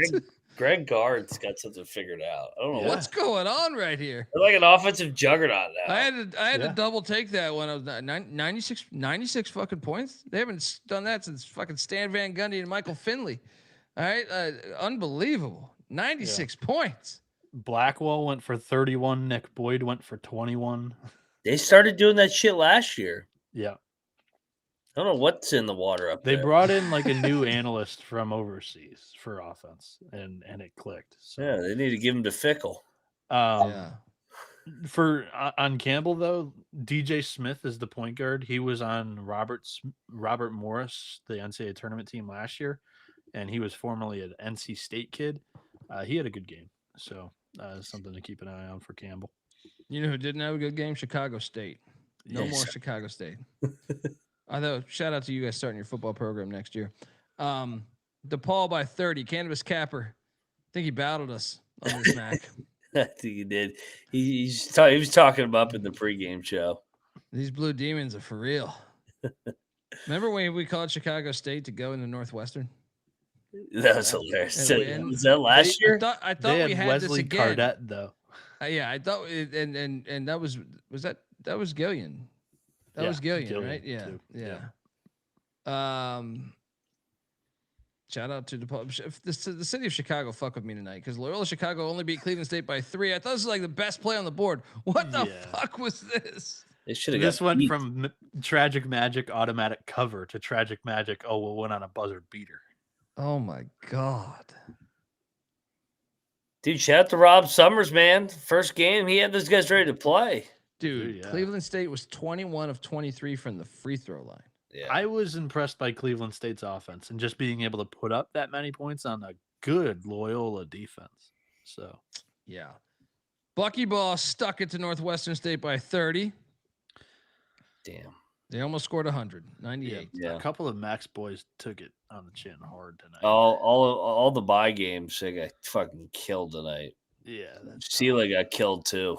Greg Gard's got something figured out. I don't know what's going on right here. They're like an offensive juggernaut now. I had to double take that one. I was 96 fucking points. They haven't done that since fucking Stan Van Gundy and Michael Finley. All right, unbelievable. 96 points. Blackwell went for 31. Nick Boyd went for 21. They started doing that shit last year. Yeah. I don't know what's in the water up They there. brought in like a new analyst from overseas for offense, and it clicked. So Yeah, they need to give him to Fickle. Yeah. For on Campbell though, DJ Smith is the point guard. He was on Robert Morris, the NCAA tournament team last year, and he was formerly an NC State kid. He had a good game, so something to keep an eye on for Campbell. You know who didn't have a good game? Chicago State. No Yes. more Chicago State. Although, shout out to you guys starting your football program next year. DePaul by 30. Cannabis Capper. I think he battled us on this snack. I think he did. He was talking about up in the pregame show. These Blue Demons are for real. Remember when we called Chicago State to go in the Northwestern? That was hilarious. And Was that last year? I thought They we had had Wesley this again. Cardette though. Yeah, I thought, and that was Gillian. That Yeah, was Gillian, Gillian, right? Yeah, too. yeah. Shout out to the city of Chicago. Fuck with me tonight because Loyola Chicago only beat Cleveland State by 3. I thought this was like the best play on the board. What the Yeah. fuck was this? They should have. This went from tragic magic automatic cover to tragic magic. Oh, we'll win on a buzzer beater. Oh my god. Dude, shout out to Rob Summers, man. First game, he had those guys ready to play. Dude, Yeah. Cleveland State was 21 of 23 from the free throw line. Yeah. I was impressed by Cleveland State's offense and just being able to put up that many points on a good Loyola defense. So, Yeah. Buckyball stuck it to Northwestern State by 30. Damn. They almost scored 100, 98. Yeah. a couple of Max boys took it on the chin hard tonight. All the bye games, they got fucking killed tonight. Yeah. That's Sheila got killed too.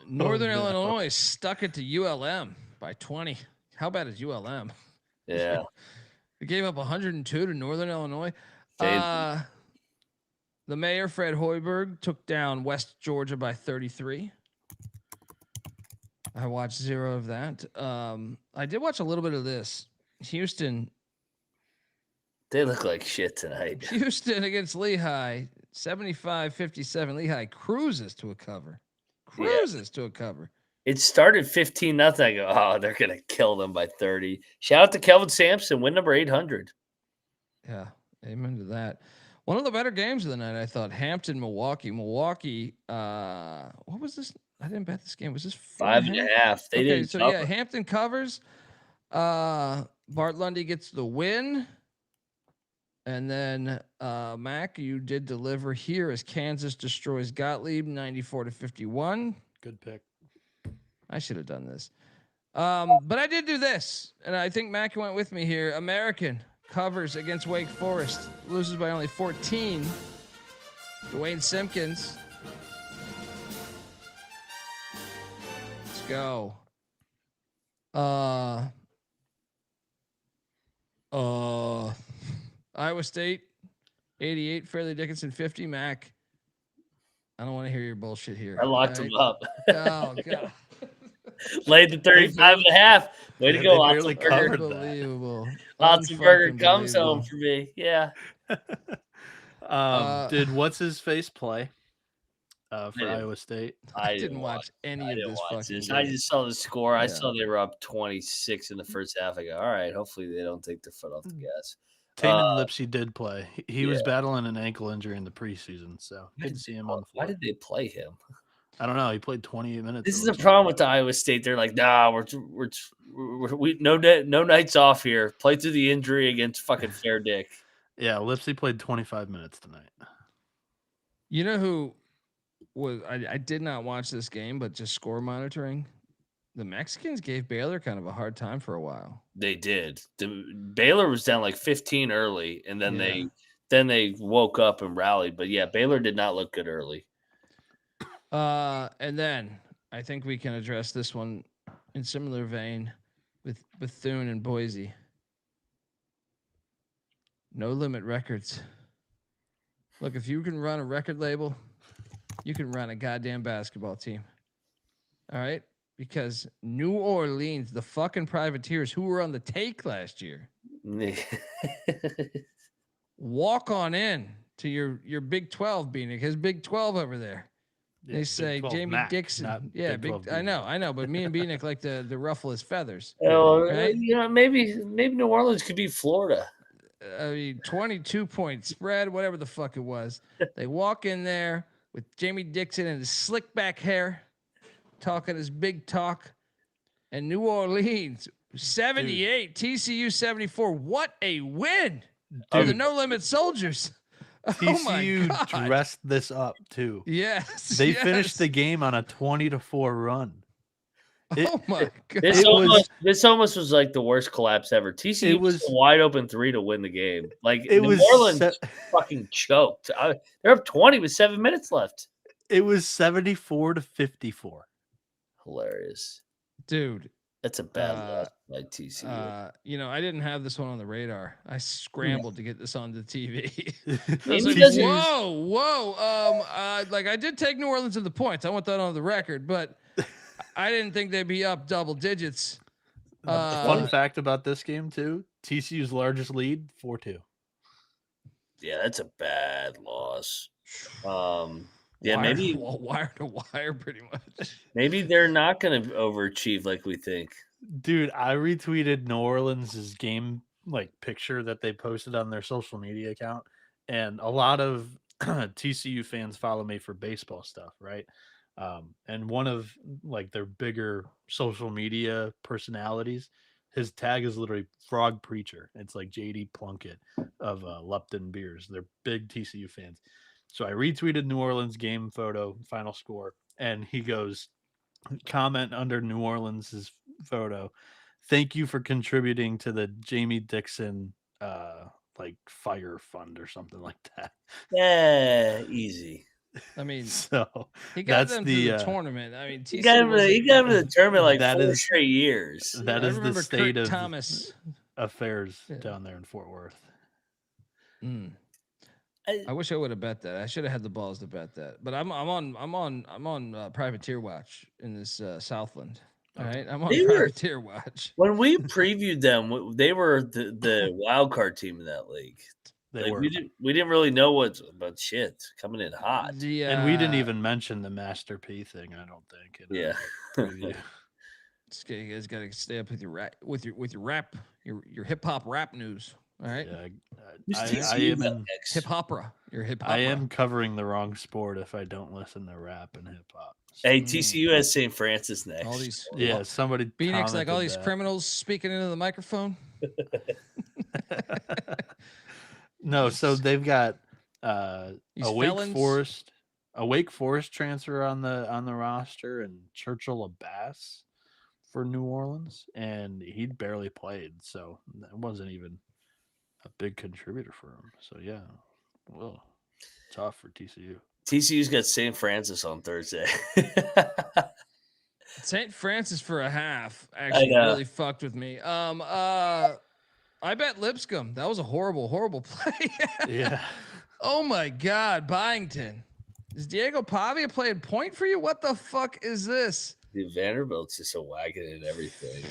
Northern no. Illinois stuck it to ULM by 20. How bad is ULM? Yeah. They gave up 102 to Northern Illinois. They- The mayor, Fred Hoiberg, took down West Georgia by 33. I watched 0 of that. I did watch a little bit of this. Houston They look like shit tonight. Houston against Lehigh, 75-57. Lehigh cruises to a cover. To a cover. It started 15-0. I go, oh, they're gonna kill them by 30. Shout out to Kelvin Sampson, win number 800. Yeah, amen to that. One of the better games of the night, I thought. Hampton, Milwaukee. Milwaukee. What was this? I didn't bet this game. Was this 5.5? They didn't. So cover. yeah, Hampton covers. Bart Lundy gets the win. And then Mac, you did deliver here as Kansas destroys Gottlieb 94-51. good pick. I should have done this. But I did do this. And I think Mac went with me here. American covers against Wake Forest. Loses by only 14. Dwayne Simpkins. Let's go. Iowa State, 88. Fairleigh Dickinson, 50. Mac. I don't want to hear your bullshit here. I locked him up. Oh, God. Laid the 35.5. Way to Yeah, go, they barely Otzenberger. covered that. Unbelievable. Otzenberger comes Unfucking home for me. Yeah. Did what's his face play for didn't- Iowa State? I didn't watch any I of didn't this watch fucking this. I game. just saw the score. I Yeah. saw they were up 26 in the first half. I go, all right, hopefully they don't take their foot off the gas. Taman Lipsy did play. He was yeah. battling an ankle injury in the preseason, so good to see him on the floor. Why did they play him? I don't know. He played 28 minutes. This it is the looks problem with the Iowa State. They're like, nah, we no nights off here. Play through the injury against fucking Fair Dick. Yeah, Lipsy played 25 minutes tonight. You know who was I did not watch this game, but just score monitoring. The Mexicans gave Baylor kind of a hard time for a while. They did. Baylor was down like 15 early, and then they woke up and rallied. But yeah, Baylor did not look good early. And then I think we can address this one in similar vein with Bethune and Boise. No Limit Records. Look, if you can run a record label, you can run a goddamn basketball team. All right? Because New Orleans, the fucking Privateers who were on the take last year, walk on in to your Big 12, Bienick, his Big 12 over there. Yeah, They Big say 12 Jamie Mac, Dixon. not Yeah, Big 12 I know, but me and Bienick like to ruffle his feathers. Right? Maybe New Orleans could be Florida. I mean, 22-point spread, whatever the fuck it was. They walk in there with Jamie Dixon and his slick back hair, talking his big talk, and New Orleans 78, TCU 74. What a win for the No Limit Soldiers! Oh my TCU god, dressed this up too. yes, They finished the game on a 20-4 run. Oh my god, This almost was like the worst collapse ever. TCU was a wide open 3 to win the game. Like New Orleans fucking choked. They're up 20 with 7 minutes left. It was 74-54. Hilarious, dude. That's a bad loss by TCU. I didn't have this one on the radar. I scrambled to get this on the TV. I was Amy like, whoa. Like I did take New Orleans in the points. I want that on the record, but I didn't think they'd be up double digits. Fun fact about this game too: TCU's largest lead, 4-2. Yeah, that's a bad loss. Maybe wire to wire, pretty much. Maybe they're not going to overachieve like we think. Dude, I retweeted New Orleans' game picture that they posted on their social media account, and a lot of TCU fans follow me for baseball stuff, right? And one of their bigger social media personalities, his tag is literally Frog Preacher. It's like JD Plunkett of Lupton Beers. They're big TCU fans. So I retweeted New Orleans game photo, final score, and he goes, comment under New Orleans' photo, thank you for contributing to the Jamie Dixon fire fund or something like that. Yeah, easy. I mean, so he got them to the tournament. I mean, he got him to the tournament 4 straight years. That is the state Kurt of Thomas affairs down there in Fort Worth. I wish I would have bet that. I should have had the balls to bet that. But I'm on privateer watch in this Southland. All right, I'm on privateer watch. When we previewed them, they were the wild card team in that league. We didn't really know what's about shit coming in hot. And we didn't even mention the Master P thing, I don't think. Yeah. You guys got to stay up with your rap, with your rap, your hip hop rap news. All right. Yeah, I am in hip opera. Your hip opera. I am covering the wrong sport if I don't listen to rap and hip hop. So. Hey, TCU has St. Francis next. All these, somebody. Phoenix, like all these criminals speaking into the microphone. No, so they've got a Wake Forest transfer on the roster and Churchill Abbas for New Orleans, and he barely played, so it wasn't even a big contributor for him. So yeah, well, tough for TCU. TCU's got St. Francis on Thursday. St. Francis for a half actually really fucked with me. I bet Lipscomb. That was a horrible play. Yeah. Oh my God, Byington. Is Diego Pavia playing point for you? What the fuck is this? Dude, Vanderbilt's just a wagon and everything.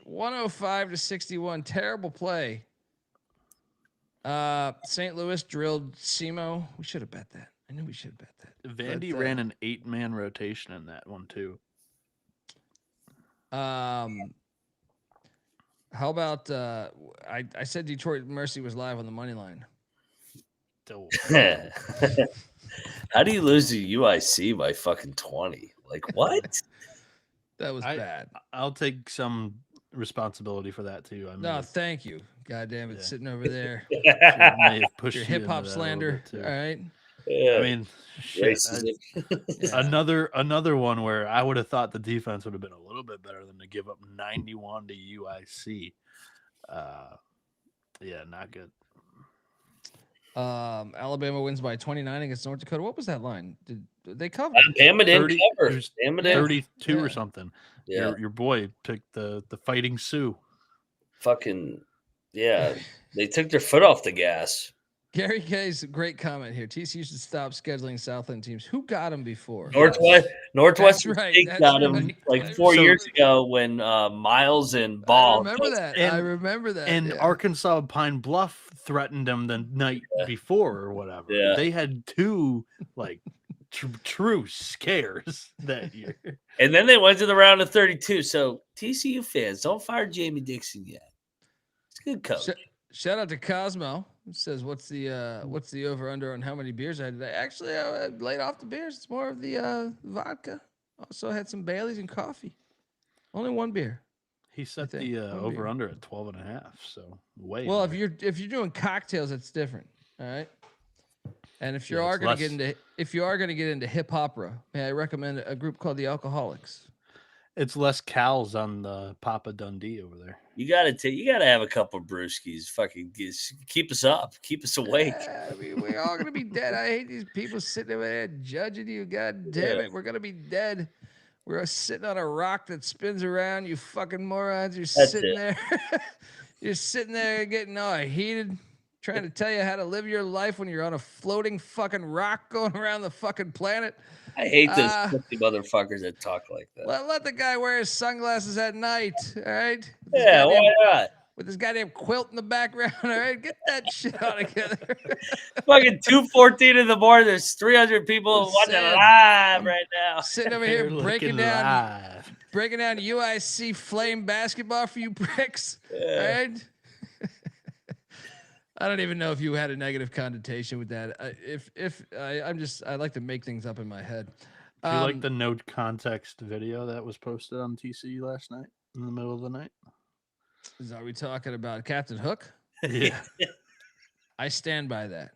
105-61. Terrible play. St. Louis drilled SEMO. We should have bet that. I knew we should have bet that. Vandy ran an 8-man rotation in that one too. How about I said Detroit Mercy was live on the money line. How do you lose to UIC by fucking 20? Like what? That was bad. I'll take some responsibility for that too. No, thank you. God damn it, sitting over there. Your hip hop slander. All right. Yeah. I mean, shit, another one where I would have thought the defense would have been a little bit better than to give up 91 to UIC. Yeah, not good. Alabama wins by 29 against North Dakota. What was that line? Did they cover? Bama didn't cover. 32 or something. Yeah. Your boy picked the Fighting Sioux. Fucking yeah. They took their foot off the gas. Gary K's great comment here. TCU should stop scheduling Southland teams. Who got them before? Northwest right. got them like 4 years ago when Miles and Ball. I remember that. And Arkansas Pine Bluff threatened them the night before or whatever. Yeah. They had two true scares that year. And then they went to the round of 32. So TCU fans, don't fire Jamie Dixon yet. It's a good coach. Shout out to Cosmo. It says, what's the over under on how many beers I had today? Actually, I laid off the beers. It's more of the vodka. Also had some Baileys and coffee. Only one beer. He set the over under at 12.5. So way. Well, more. if you're doing cocktails, it's different. All right. And if you are going to get into hip opera, may I recommend a group called the Alcoholics? It's less cows on the Papa Dundee over there. You gotta have a couple of brewskis. Fucking keep us up, keep us awake. I mean, we're all gonna be dead. I hate these people sitting over there judging you. God damn it, we're gonna be dead. We're sitting on a rock that spins around. You fucking morons. You're sitting there. You're sitting there getting all heated, trying to tell you how to live your life when you're on a floating fucking rock going around the fucking planet. I hate those motherfuckers that talk like that. Let the guy wear his sunglasses at night, all right? Yeah, why not? With this goddamn quilt in the background, all right? Get that shit out together. Fucking 2:14 in the morning. There's 300 people watching live right now. Sitting over here breaking down UIC flame basketball for you pricks, all right? I don't even know if you had a negative connotation with that. I like to make things up in my head. Do you like the no context video that was posted on TCU last night in the middle of the night? Are we talking about Captain Hook? Yeah. I stand by that.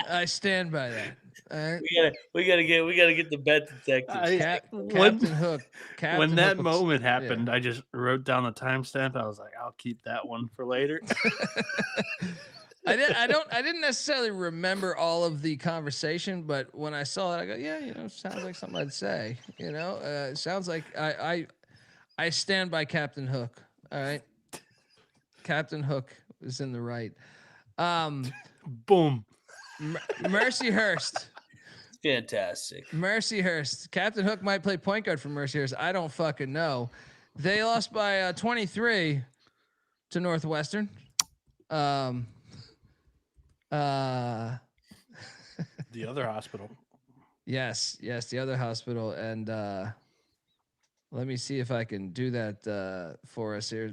I stand by that. We gotta get the bet detective. Captain Hook. When that moment happened, I just wrote down the timestamp. I was like, I'll keep that one for later. I didn't necessarily remember all of the conversation, but when I saw it, I go, yeah, it sounds like something I'd say. It sounds like I stand by Captain Hook. All right. Captain Hook is in the right. Boom. Mercyhurst. Fantastic. Mercyhurst. Captain Hook might play point guard for Mercyhurst. I don't fucking know. They lost by 23 to Northwestern. The other hospital. Yes, the other hospital. And let me see if I can do that for us here.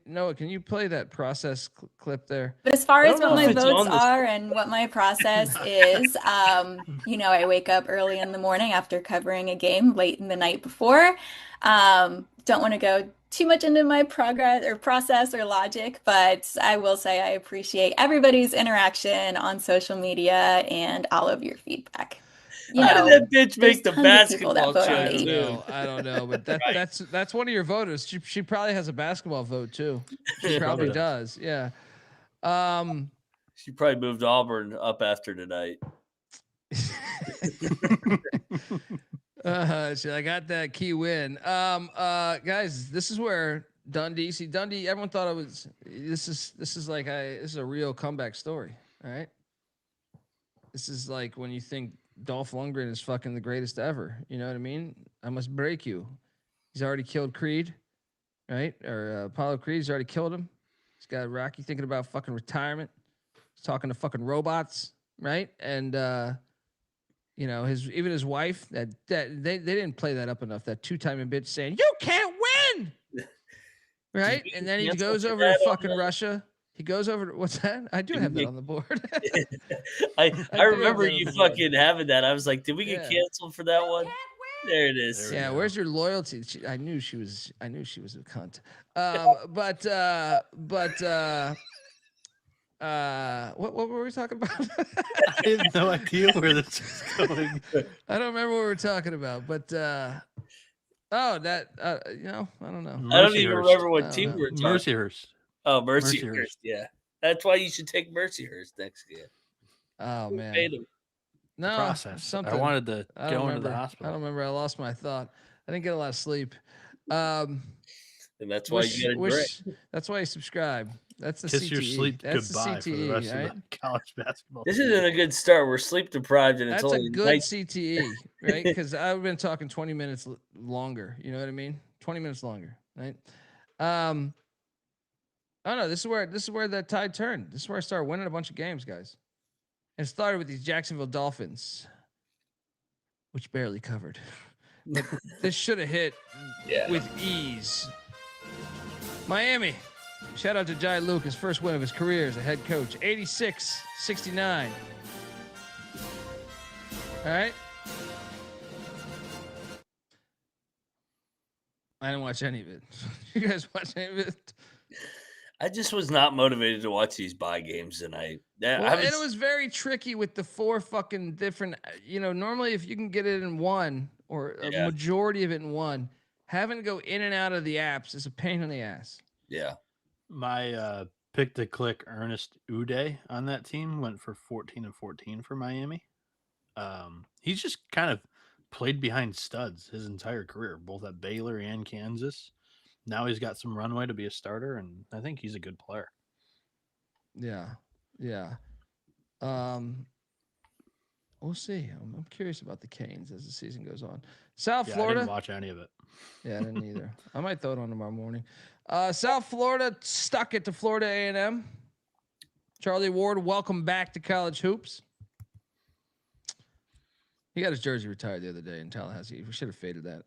Noah, can you play that process clip there? But as far as what my votes are and what my process is, I wake up early in the morning after covering a game late in the night before. Don't want to go too much into my process or logic, but I will say I appreciate everybody's interaction on social media and all of your feedback. How did that bitch make the basketball show? I don't know, but that's one of your voters. She probably has a basketball vote too. She probably does. Yeah. She probably moved Auburn up after tonight. I got that key win. Guys, this is where Dundee. See, Dundee. Everyone thought it was. This is a real comeback story. All right. This is like when you think Dolph Lundgren is fucking the greatest ever. You know what I mean? I must break you. He's already killed Creed, right? Or Apollo Creed. He's already killed him. He's got Rocky thinking about fucking retirement. He's talking to fucking robots, right? And his wife that they didn't play that up enough. That two-timing bitch saying you can't win, right? And then he goes over to fucking Russia. He goes over to what's that? I do have that on the board. I remember you fucking having that. I was like, did we get canceled for that one? There it is. Yeah, where's your loyalty? I knew she was a cunt. What were we talking about? I have no idea where this is going. I don't remember what we were talking about, but I don't know. I don't even remember what team we were talking about. Mercyhurst. Oh, Mercyhurst. Yeah. That's why you should take Mercyhurst next year. Oh, man. No, process. Something. I wanted to go into the hospital. I don't remember. I lost my thought. I didn't get a lot of sleep. And that's why you got to drink. That's why you subscribe. That's the Kiss CTE. your sleep That's goodbye the CTE, for the rest right? of the college basketball. This isn't a good start. We're sleep deprived, and it's That's only a good night. CTE, right? Because I've been talking 20 minutes longer. You know what I mean? 20 minutes longer, right? Oh no, this is where that tide turned. This is where I started winning a bunch of games, guys. and started with these Jacksonville Dolphins, which barely covered. But this should have hit with ease. Miami. Shout out to Jai Luke, his first win of his career as a head coach. 86-69. All right. I didn't watch any of it. You guys watch any of it? I just was not motivated to watch these bye games tonight. And it was very tricky with the 4 fucking different, normally if you can get it in one or a majority of it in one, having to go in and out of the apps is a pain in the ass. Yeah. My pick to click Ernest Uday on that team went for 14-14 for Miami. He's just kind of played behind studs his entire career, both at Baylor and Kansas. Now he's got some runway to be a starter, and I think he's a good player. Yeah. We'll see. I'm curious about the Canes as the season goes on. South Florida. I didn't watch any of it. Yeah, I didn't either. I might throw it on tomorrow morning. South Florida stuck it to Florida A&M. Charlie Ward, welcome back to college hoops. He got his jersey retired the other day in Tallahassee. We should have faded that.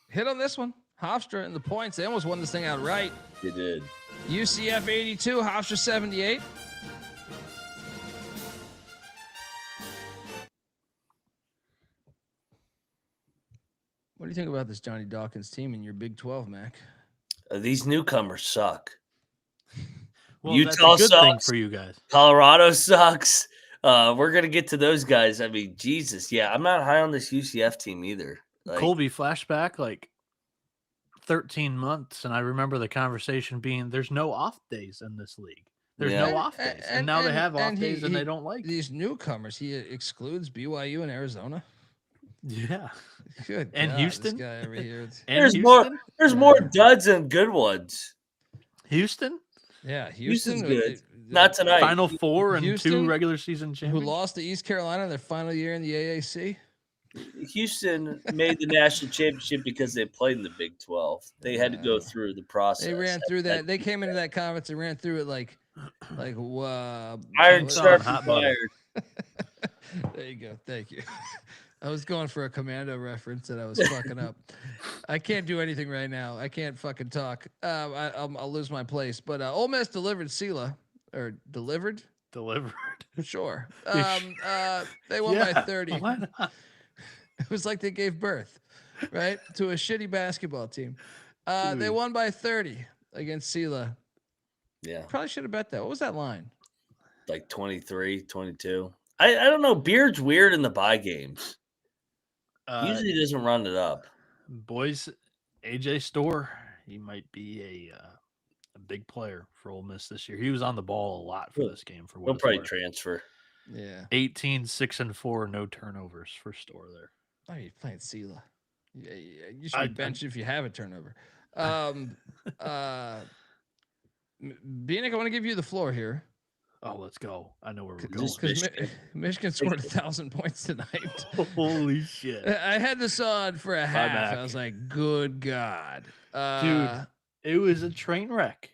Hit on this one. Hofstra and the points. They almost won this thing outright. They did. UCF 82, Hofstra 78. What do you think about this Johnny Dawkins team in your Big 12, Mac? These newcomers suck. Well, Utah that's a good sucks. thing for you guys. Colorado sucks. We're going to get to those guys. I mean, Jesus. Yeah, I'm not high on this UCF team either. Colby, flashback like 13 months, and I remember the conversation being there's no off days in this league. There's no off days. And now they have off days and they don't like these newcomers. He excludes BYU and Arizona. Yeah. Good. And God, Houston. This guy over here. There's more duds than good ones. Houston? Yeah, Houston's good. Not tonight. Final 4 and Houston, 2 regular season champions. Who lost to East Carolina in their final year in the AAC? Houston made the national championship because they played in the Big 12. They had to go through the process. They ran through that. They came into that conference and ran through it like iron sharp iron. There you go. Thank you. I was going for a Commando reference and I was fucking up. I can't do anything right now. I can't fucking talk. I'll lose my place. But Ole Miss delivered Sela, or delivered. Sure. They won by 30. Why not? It was like they gave birth, right, to a shitty basketball team. They won by 30 against Sela. Yeah. Probably should have bet that. What was that line? Like 23, 22. I don't know. Beard's weird in the bye games. Usually doesn't run it up. Boys, AJ Storr, he might be a big player for Ole Miss this year. He was on the ball a lot for this game. He'll probably transfer. Yeah. 18, 6 and 4, no turnovers for Storr there. Oh, you're playing Sela. Yeah, you should be benched if you have a turnover. Bienick, I want to give you the floor here. Oh, let's go. I know where we're going. Michigan scored 1,000 points tonight. Holy shit. I had this on for a half. I was like, good God. Dude, it was a train wreck.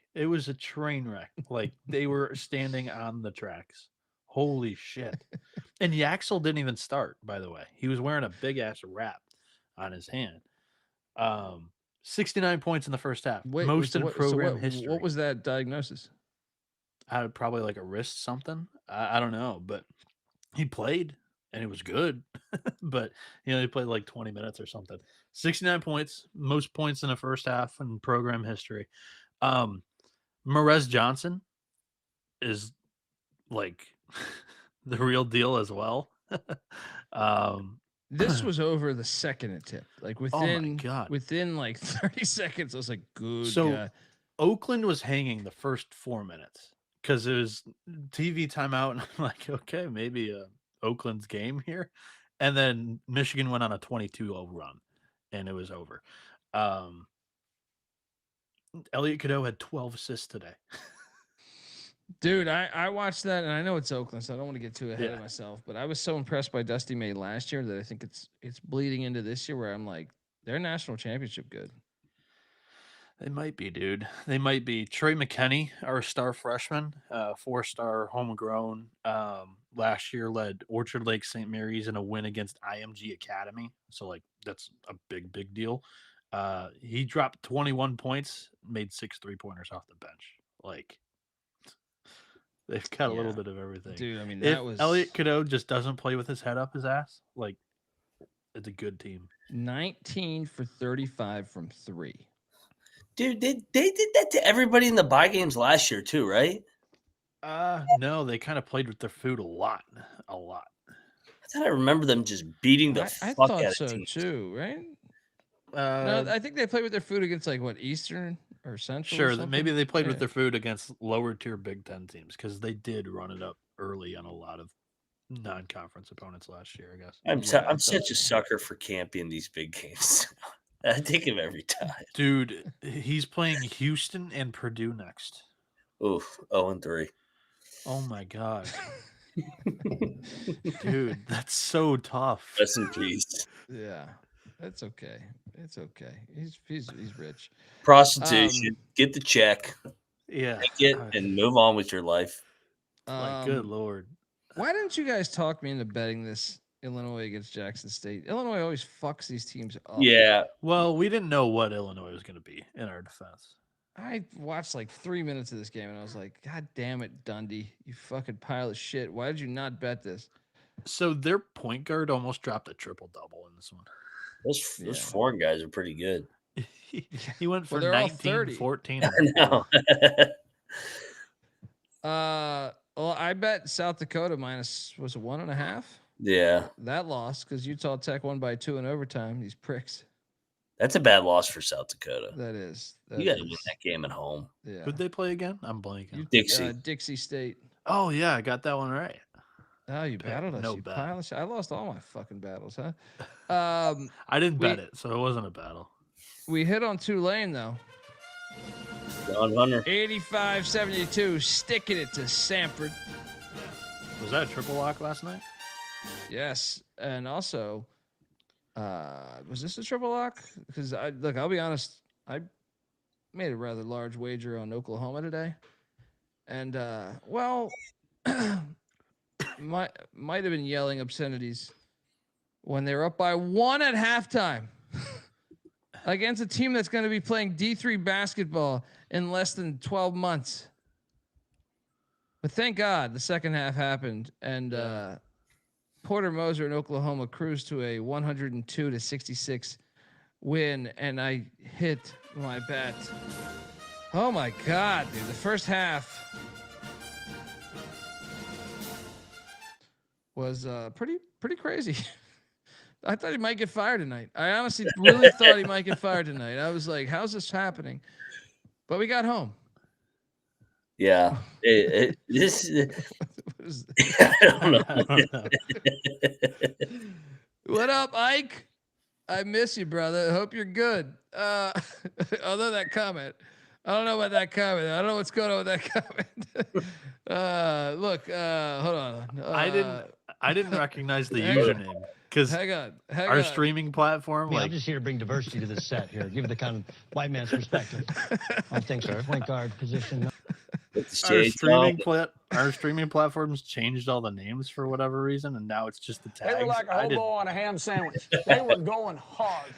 Like, they were standing on the tracks. Holy shit. And Yaxel didn't even start, by the way. He was wearing a big-ass wrap on his hand. 69 points in the first half. Most in program history. What was that diagnosis? Probably like a wrist something. I don't know, but he played and it was good. But he played like 20 minutes or something. 69 points, most points in the first half in program history. Marez Johnson is like the real deal as well. This was over the second attempt. Like within like 30 seconds, I was like, good. So God. Oakland was hanging the first 4 minutes. Because it was TV timeout, and I'm like, okay, maybe Oakland's game here. And then Michigan went on a 22-0 run, and it was over. Elliot Cadeau had 12 assists today. Dude, I watched that, and I know it's Oakland, so I don't want to get too ahead of myself. But I was so impressed by Dusty May last year that I think it's bleeding into this year where I'm like, they're national championship good. They might be, dude. They might be. Trey McKinney, our star freshman, 4-star homegrown. Last year led Orchard Lake St. Mary's in a win against IMG Academy. So, like, that's a big deal. He dropped 21 points, made 6 3-pointers off the bench. Like, they've got a little bit of everything. Dude, I mean, if that was Elliot Cadeau just doesn't play with his head up his ass, like, it's a good team. 19 for 35 from 3. Dude, they did that to everybody in the bye games last year too, right? No, they kind of played with their food a lot. I thought I remember them just beating the I fuck thought out of so teams. too, right? No, I think they played with their food against like what, Eastern or Central. Sure, or something? maybe they played with their food against lower tier Big Ten teams because they did run it up early on a lot of non-conference opponents last year. I guess. I'm such a sucker for Campy in these big games. I take him every time. Dude, he's playing Houston and Purdue next. Oof, 0-3. Oh my god. Dude, that's so tough. Rest in peace. Yeah, that's okay. It's okay. He's rich. Prostitution. Get the check. Yeah. Take it and move on with your life. Like, good lord. Why didn't you guys talk me into betting this Illinois against Jackson State? Illinois always fucks these teams up. Yeah. Well, we didn't know what Illinois was going to be in our defense. I watched like 3 minutes of this game and I was like, God damn it, Dundee, you fucking pile of shit. Why did you not bet this? So their point guard almost dropped a triple-double in this one. Those foreign guys are pretty good. He went for they're 19, 14. I know. Well, I bet South Dakota minus, was it 1.5? Yeah. That lost because Utah Tech won by 2 in overtime. These pricks. That's a bad loss for South Dakota. That is. You got to win that game at home. Yeah. Who'd they play again? I'm blanking. Dixie State. Oh, yeah, I got that one right. Oh, you battled us. No you bet. pile of shit. I lost all my fucking battles, huh? I didn't bet it, so it wasn't a battle. We hit on Tulane, though. John Hunter. 85-72, sticking it to Samford. Was that a triple lock last night? Yes. And also, was this a triple lock? Because I'll be honest, I made a rather large wager on Oklahoma today. And might have been yelling obscenities when they were up by 1 at halftime against a team that's going to be playing D3 basketball in less than 12 months. But thank God the second half happened and Porter Moser in Oklahoma cruised to a 102-66 win, and I hit my bet. Oh my God, dude! The first half was pretty crazy. I thought he might get fired tonight. I honestly really thought he might get fired tonight. I was like, "How's this happening?" But we got home. Yeah, this. I don't know. What up, Ike? I miss you, brother. I hope you're good. Although that comment, I don't know about that comment. I don't know what's going on with that comment. Look, hold on. I didn't recognize the username because hang on. Our streaming platform. I'm just here to bring diversity to this set here. Give it the kind of white man's perspective on things. Point guard position. Our streaming platforms changed all the names for whatever reason, and now it's just the tags. They were like a hobo on a ham sandwich. They were going hard.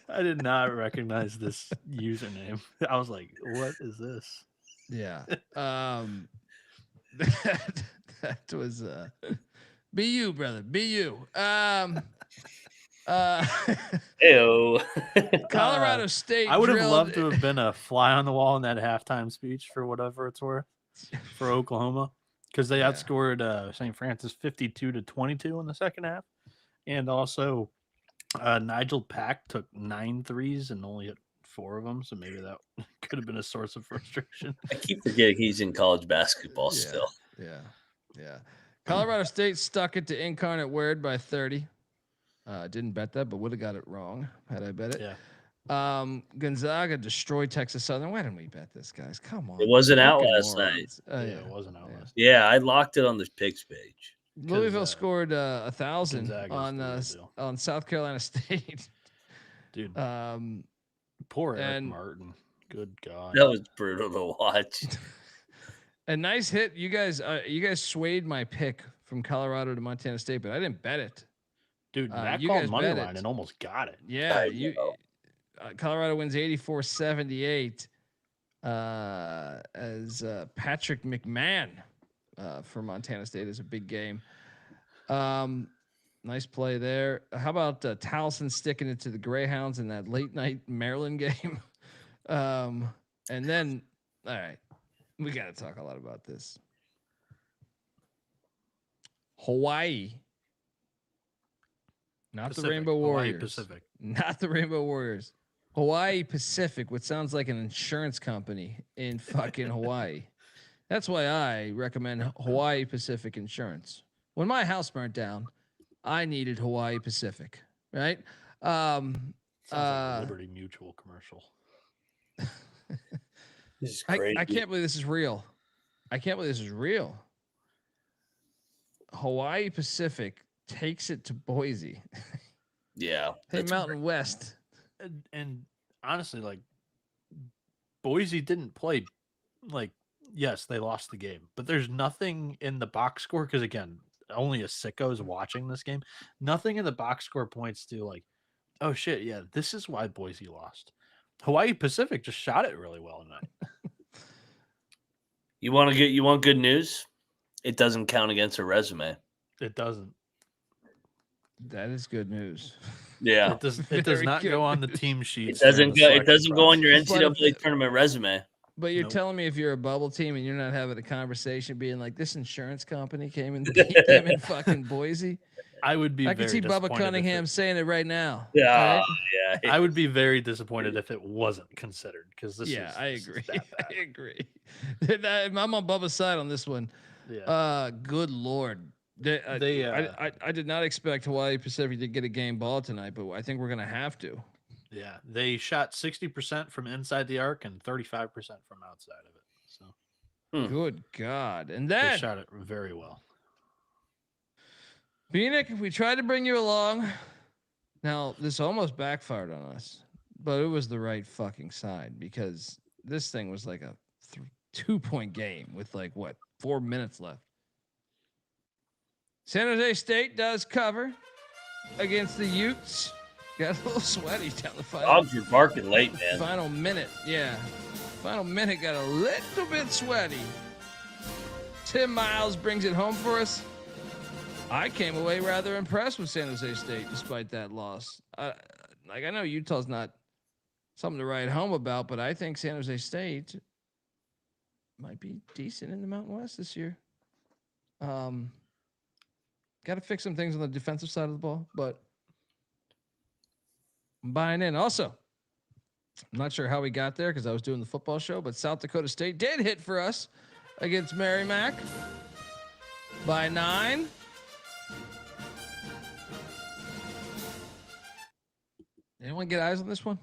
I did not recognize this username. I was like, "What is this?" Yeah. That was be you, brother. Be you. Ew. Colorado State. I would have loved to have been a fly on the wall in that halftime speech for whatever it's worth for Oklahoma, because they outscored St. Francis 52-22 in the second half, and also Nigel Pack took 9 threes and only hit 4 of them, so maybe that could have been a source of frustration. I keep forgetting he's in college basketball still. Yeah. Colorado State stuck it to Incarnate Word by 30. Didn't bet that, but would have got it wrong had I bet it. Yeah. Gonzaga destroyed Texas Southern. Why didn't we bet this, guys? Come on. It wasn't out last night. It wasn't out last night. Yeah, I locked it on the picks page. Louisville scored 1,000 on South Carolina State. Dude. Poor Eric Martin. Good God. That was brutal to watch. A nice hit. You guys swayed my pick from Colorado to Montana State, but I didn't bet it. Dude, Matt you called guys money bet line it. and almost got it. Yeah, Colorado wins 84-78 as Patrick McMahon for Montana State is a big game. Nice play there. How about Towson sticking it to the Greyhounds in that late night Maryland game? And then, all right, we got to talk a lot about this. Hawaii. Not Pacific, the Rainbow Warriors. Hawaii Pacific. Not the Rainbow Warriors. Hawaii Pacific, what sounds like an insurance company in fucking Hawaii. That's why I recommend Hawaii Pacific Insurance. When my house burnt down, I needed Hawaii Pacific, right? Sounds like a Liberty Mutual commercial. This is crazy. I can't believe this is real. Hawaii Pacific takes it to Boise. Yeah. Hey, Mountain West. And honestly, like, Boise didn't play, like, yes, they lost the game, but there's nothing in the box score, because again, only a sicko is watching this game. Nothing in the box score points to, like, oh shit, yeah, this is why Boise lost. Hawaii Pacific just shot it really well tonight. You want good news? It doesn't count against a resume. It doesn't. That is good news. Yeah. It does not go on the team sheet. It doesn't go on your NCAA tournament resume. But you're telling me if you're a bubble team and you're not having a conversation being like, this insurance company came and beat them in fucking Boise. I would be. I can see Bubba Cunningham saying it right now. Yeah, right? yeah. I would be very disappointed if it wasn't considered, because this. Yeah, I agree. I agree. I'm on Bubba's side on this one. Yeah. Good Lord. I did not expect Hawaii Pacific to get a game ball tonight, but I think we're gonna have to. Yeah, they shot 60% from inside the arc and 35% from outside of it. So good God. And then they shot it very well. Bienick, we tried to bring you along. Now, this almost backfired on us, but it was the right fucking side, because this thing was like a 2-point game with 4 minutes left. San Jose State does cover against the Utes. Got a little sweaty down the final. Dogs were barking late, man. Final minute, yeah. Final minute got a little bit sweaty. Tim Miles brings it home for us. I came away rather impressed with San Jose State despite that loss. I know Utah's not something to write home about, but I think San Jose State might be decent in the Mountain West this year. Got to fix some things on the defensive side of the ball, but I'm buying in. Also, I'm not sure how we got there because I was doing the football show, but South Dakota State did hit for us against Merrimack by 9. Anyone get eyes on this one?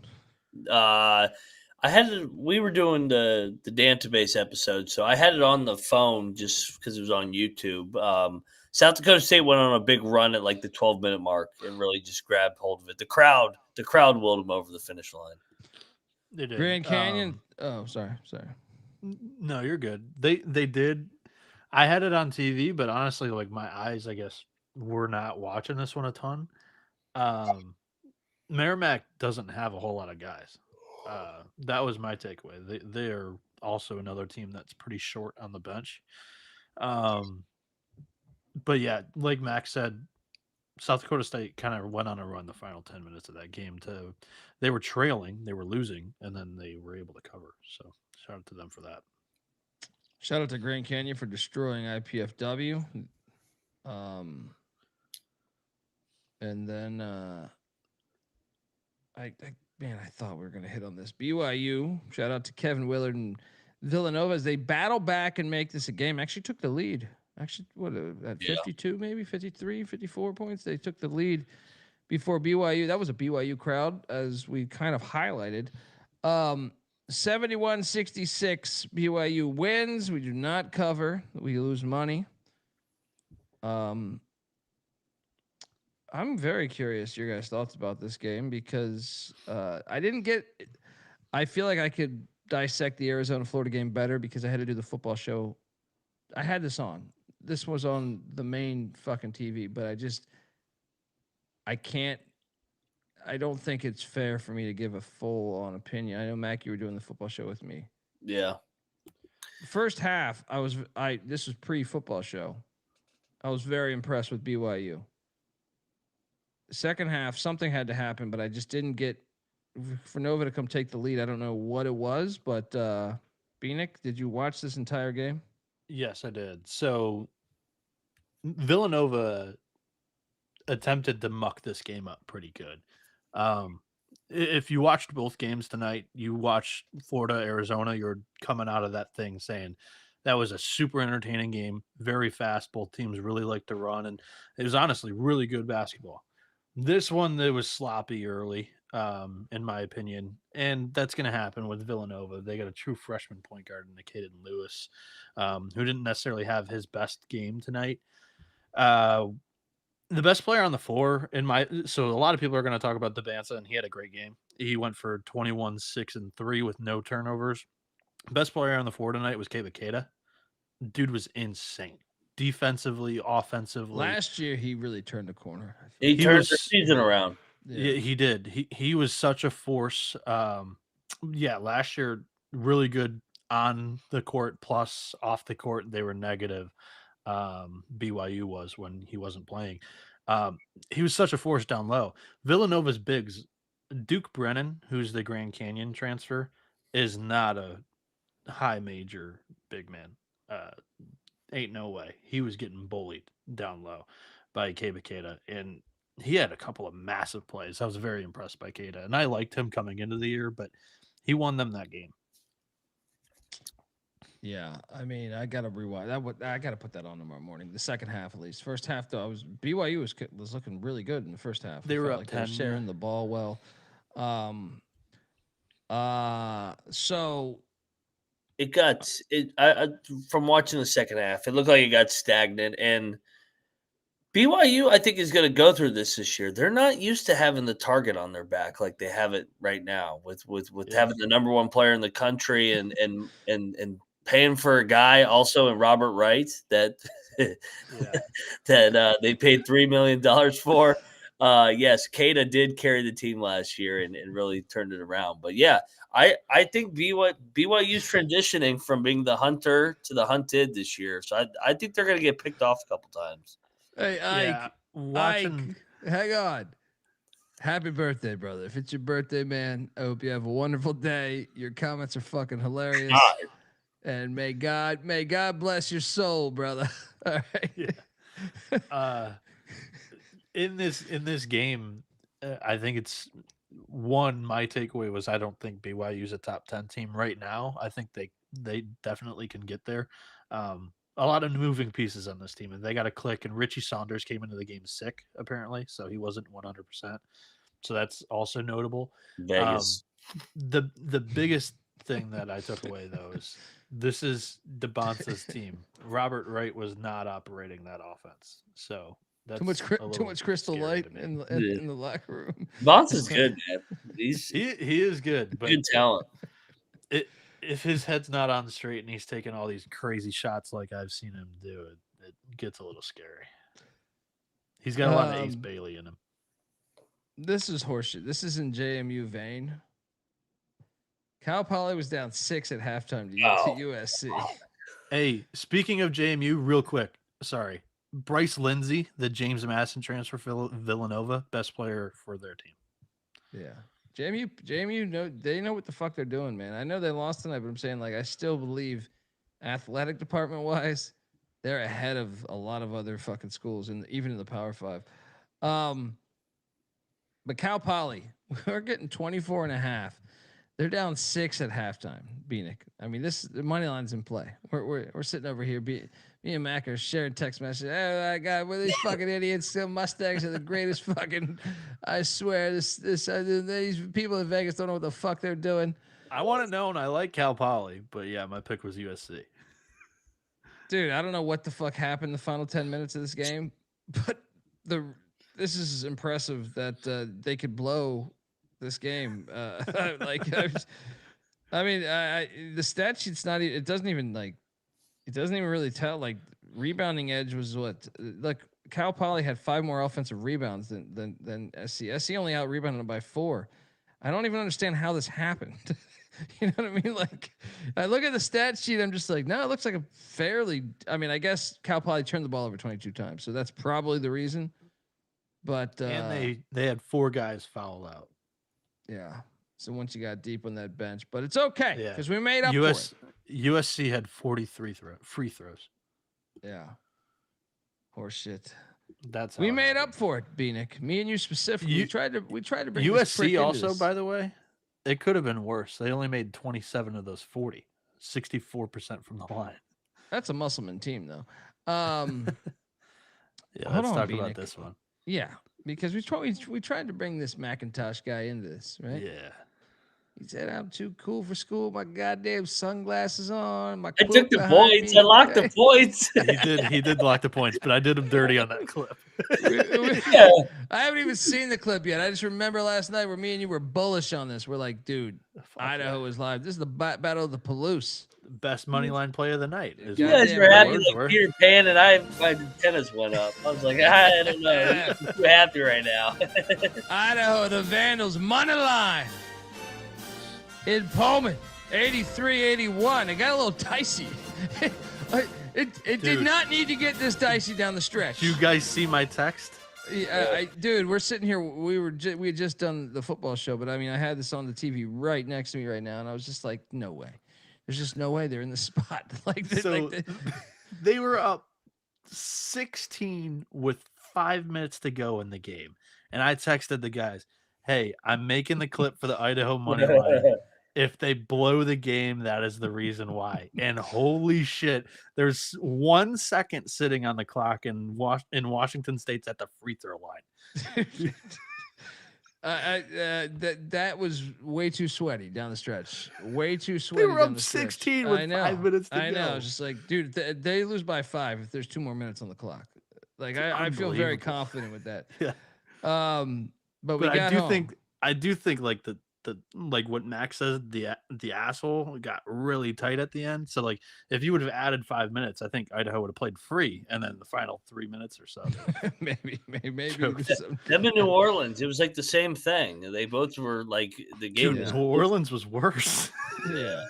We were doing the database episode, so I had it on the phone just because it was on YouTube. South Dakota State went on a big run at like the 12-minute mark and really just grabbed hold of it. The crowd willed them over the finish line. They did. Grand Canyon. Sorry. No, you're good. They did. I had it on TV, but honestly, like, my eyes, I guess, were not watching this one a ton. Merrimack doesn't have a whole lot of guys. That was my takeaway. They are also another team that's pretty short on the bench. But yeah, like Max said, South Dakota State kind of went on a run the final 10 minutes of that game. They were trailing, they were losing, and then they were able to cover. So shout out to them for that. Shout out to Grand Canyon for destroying IPFW. And then I thought we were going to hit on this. BYU, shout out to Kevin Willard and Villanova as they battle back and make this a game. Actually took the lead. Actually, at 52, maybe 53, 54 points. They took the lead before BYU. That was a BYU crowd, as we kind of highlighted. 71-66, BYU wins. We do not cover. We lose money. I'm very curious your guys' thoughts about this game because I feel like I could dissect the Arizona-Florida game better because I had to do the football show. I had this on. This was on the main fucking TV, but I can't. I don't think it's fair for me to give a full-on opinion. I know, Mac, you were doing the football show with me. Yeah. First half, this was pre-football show. I was very impressed with BYU. Second half, something had to happen, but I just didn't get for Nova to come take the lead. I don't know what it was, but Bienick, did you watch this entire game? Yes, I did. So Villanova attempted to muck this game up pretty good. If you watched both games tonight, you watched Florida, Arizona, you're coming out of that thing saying that was a super entertaining game, very fast. Both teams really like to run, and it was honestly really good basketball. This one, it was sloppy early, in my opinion, and that's going to happen with Villanova. They got a true freshman point guard in Caden Lewis, who didn't necessarily have his best game tonight. The best player on the floor so a lot of people are going to talk about Debanza, and he had a great game. He went for 21, 6, and 3 with no turnovers. Best player on the floor tonight was Keita. Dude was insane. Defensively, offensively. Last year, he really turned the corner. He turned the season around. Yeah, he did. He was such a force. Last year, really good on the court, plus off the court, they were negative. BYU was when he wasn't playing. He was such a force down low. Villanova's bigs, Duke Brennan, who's the Grand Canyon transfer, is not a high major big man. Ain't no way. He was getting bullied down low by Keita, and he had a couple of massive plays. I was very impressed by Keita, and I liked him coming into the year, but he won them that game. Yeah, I mean, I gotta rewind. I gotta put that on tomorrow morning. The second half, at least. First half, though, BYU was looking really good in the first half. They were up 10, sharing the ball well. So it got from watching the second half, it looked like it got stagnant, and BYU, I think, is going to go through this year. They're not used to having the target on their back like they have it right now with having the number one player in the country and paying for a guy also in Robert Wright that that they paid $3 million for. Yes, Keita did carry the team last year and really turned it around. But yeah, I think BYU's transitioning from being the hunter to the hunted this year. So I think they're going to get picked off a couple times. Hey, Ike, Ike, hang on. Happy birthday, brother. If it's your birthday, man, I hope you have a wonderful day. Your comments are fucking hilarious. And may God bless your soul, brother. All right. Yeah. In this game, I think it's my takeaway was I don't think BYU's a top 10 team right now. I think they definitely can get there. A lot of moving pieces on this team, and they got to click. And Richie Saunders came into the game sick, apparently, so he wasn't 100%. So that's also notable. Vegas. The biggest thing that I took away, though, is this is DeBonce's team. Robert Wright was not operating that offense, so that's too much Crystal Light in the locker room. DeBonce's good, man. He is good, but good talent. If his head's not on straight and he's taking all these crazy shots like I've seen him do, it gets a little scary. He's got a lot of Ace Bailey in him. This is horseshit. This is in JMU vein. Cal Poly was down 6 at halftime to USC. Hey, speaking of JMU, real quick. Sorry. Bryce Lindsey, the James Madison transfer for Villanova, best player for their team. Yeah. JMU, they know what the fuck they're doing, man. I know they lost tonight, but I'm saying, I still believe athletic department wise, they're ahead of a lot of other fucking schools, and even in the Power 5. But Cal Poly, we're getting 24.5. They're down 6 at halftime. Bienick. I mean, the money line's in play. We're sitting over here. Me and Mac are sharing text messages. Oh my God, what are these fucking idiots? Mustangs are the greatest fucking. I swear, these people in Vegas don't know what the fuck they're doing. I want it known. I like Cal Poly, but yeah, my pick was USC. Dude, I don't know what the fuck happened in the final 10 minutes of this game, but this is impressive that they could blow this game. I mean, the stat sheet's not. It doesn't even really tell. Like rebounding edge was what? Like Cal Poly had 5 more offensive rebounds than SC. SC only out rebounded them by 4. I don't even understand how this happened. You know what I mean? Like, I look at the stat sheet, I'm just like, no, it looks like a fairly. I mean, I guess Cal Poly turned the ball over 22 times, so that's probably the reason. But and they had 4 guys foul out. Yeah. So once you got deep on that bench, but it's okay because we made up for it. USC had 43 free throws. Yeah. Horse shit. That's we made up for it, Bienick. Me and you specifically. We tried to bring USC also, by the way. It could have been worse. They only made 27 of those 40, 64% from the line. That's a Musselman team, though. Let's talk about this one. Yeah, because we tried to bring this McIntyre guy into this, right? Yeah. He said, "I'm too cool for school. My goddamn sunglasses on. My I took the points. I locked the points." He did lock the points, but I did him dirty on that clip. Yeah. I haven't even seen the clip yet. I just remember last night where me and you were bullish on this. We're like, dude, Idaho is live. This is the battle of the Palouse. Best money line play of the night. You guys were happy like Peter Pan, and my tennis went up. I was like, I don't know. I'm too happy right now. Idaho, the Vandals, money line. In Pullman, 83-81. It got a little dicey. It did not need to get this dicey down the stretch. Do you guys see my text? Dude, we're sitting here. We had just done the football show, but I mean, I had this on the TV right next to me right now, and I was just like, no way. There's just no way they're in the spot. They were up 16 with 5 minutes to go in the game, and I texted the guys, "Hey, I'm making the clip for the Idaho money line. If they blow the game, that is the reason why." And holy shit, there's 1 second sitting on the clock in Washington State's at the free throw line. That was way too sweaty down the stretch. Way too sweaty. They were up 16 with 5 minutes to go. I know. I was just like, dude, they lose by 5 if there's 2 more minutes on the clock. Like I feel very confident with that. Yeah. But I do think like the like what Max says, the asshole got really tight at the end. So like if you would have added 5 minutes, I think Idaho would have played free, and then the final 3 minutes or so. maybe. Them in New Orleans, it was like the same thing. They both were like the game. Dude, New Orleans was worse. Yeah.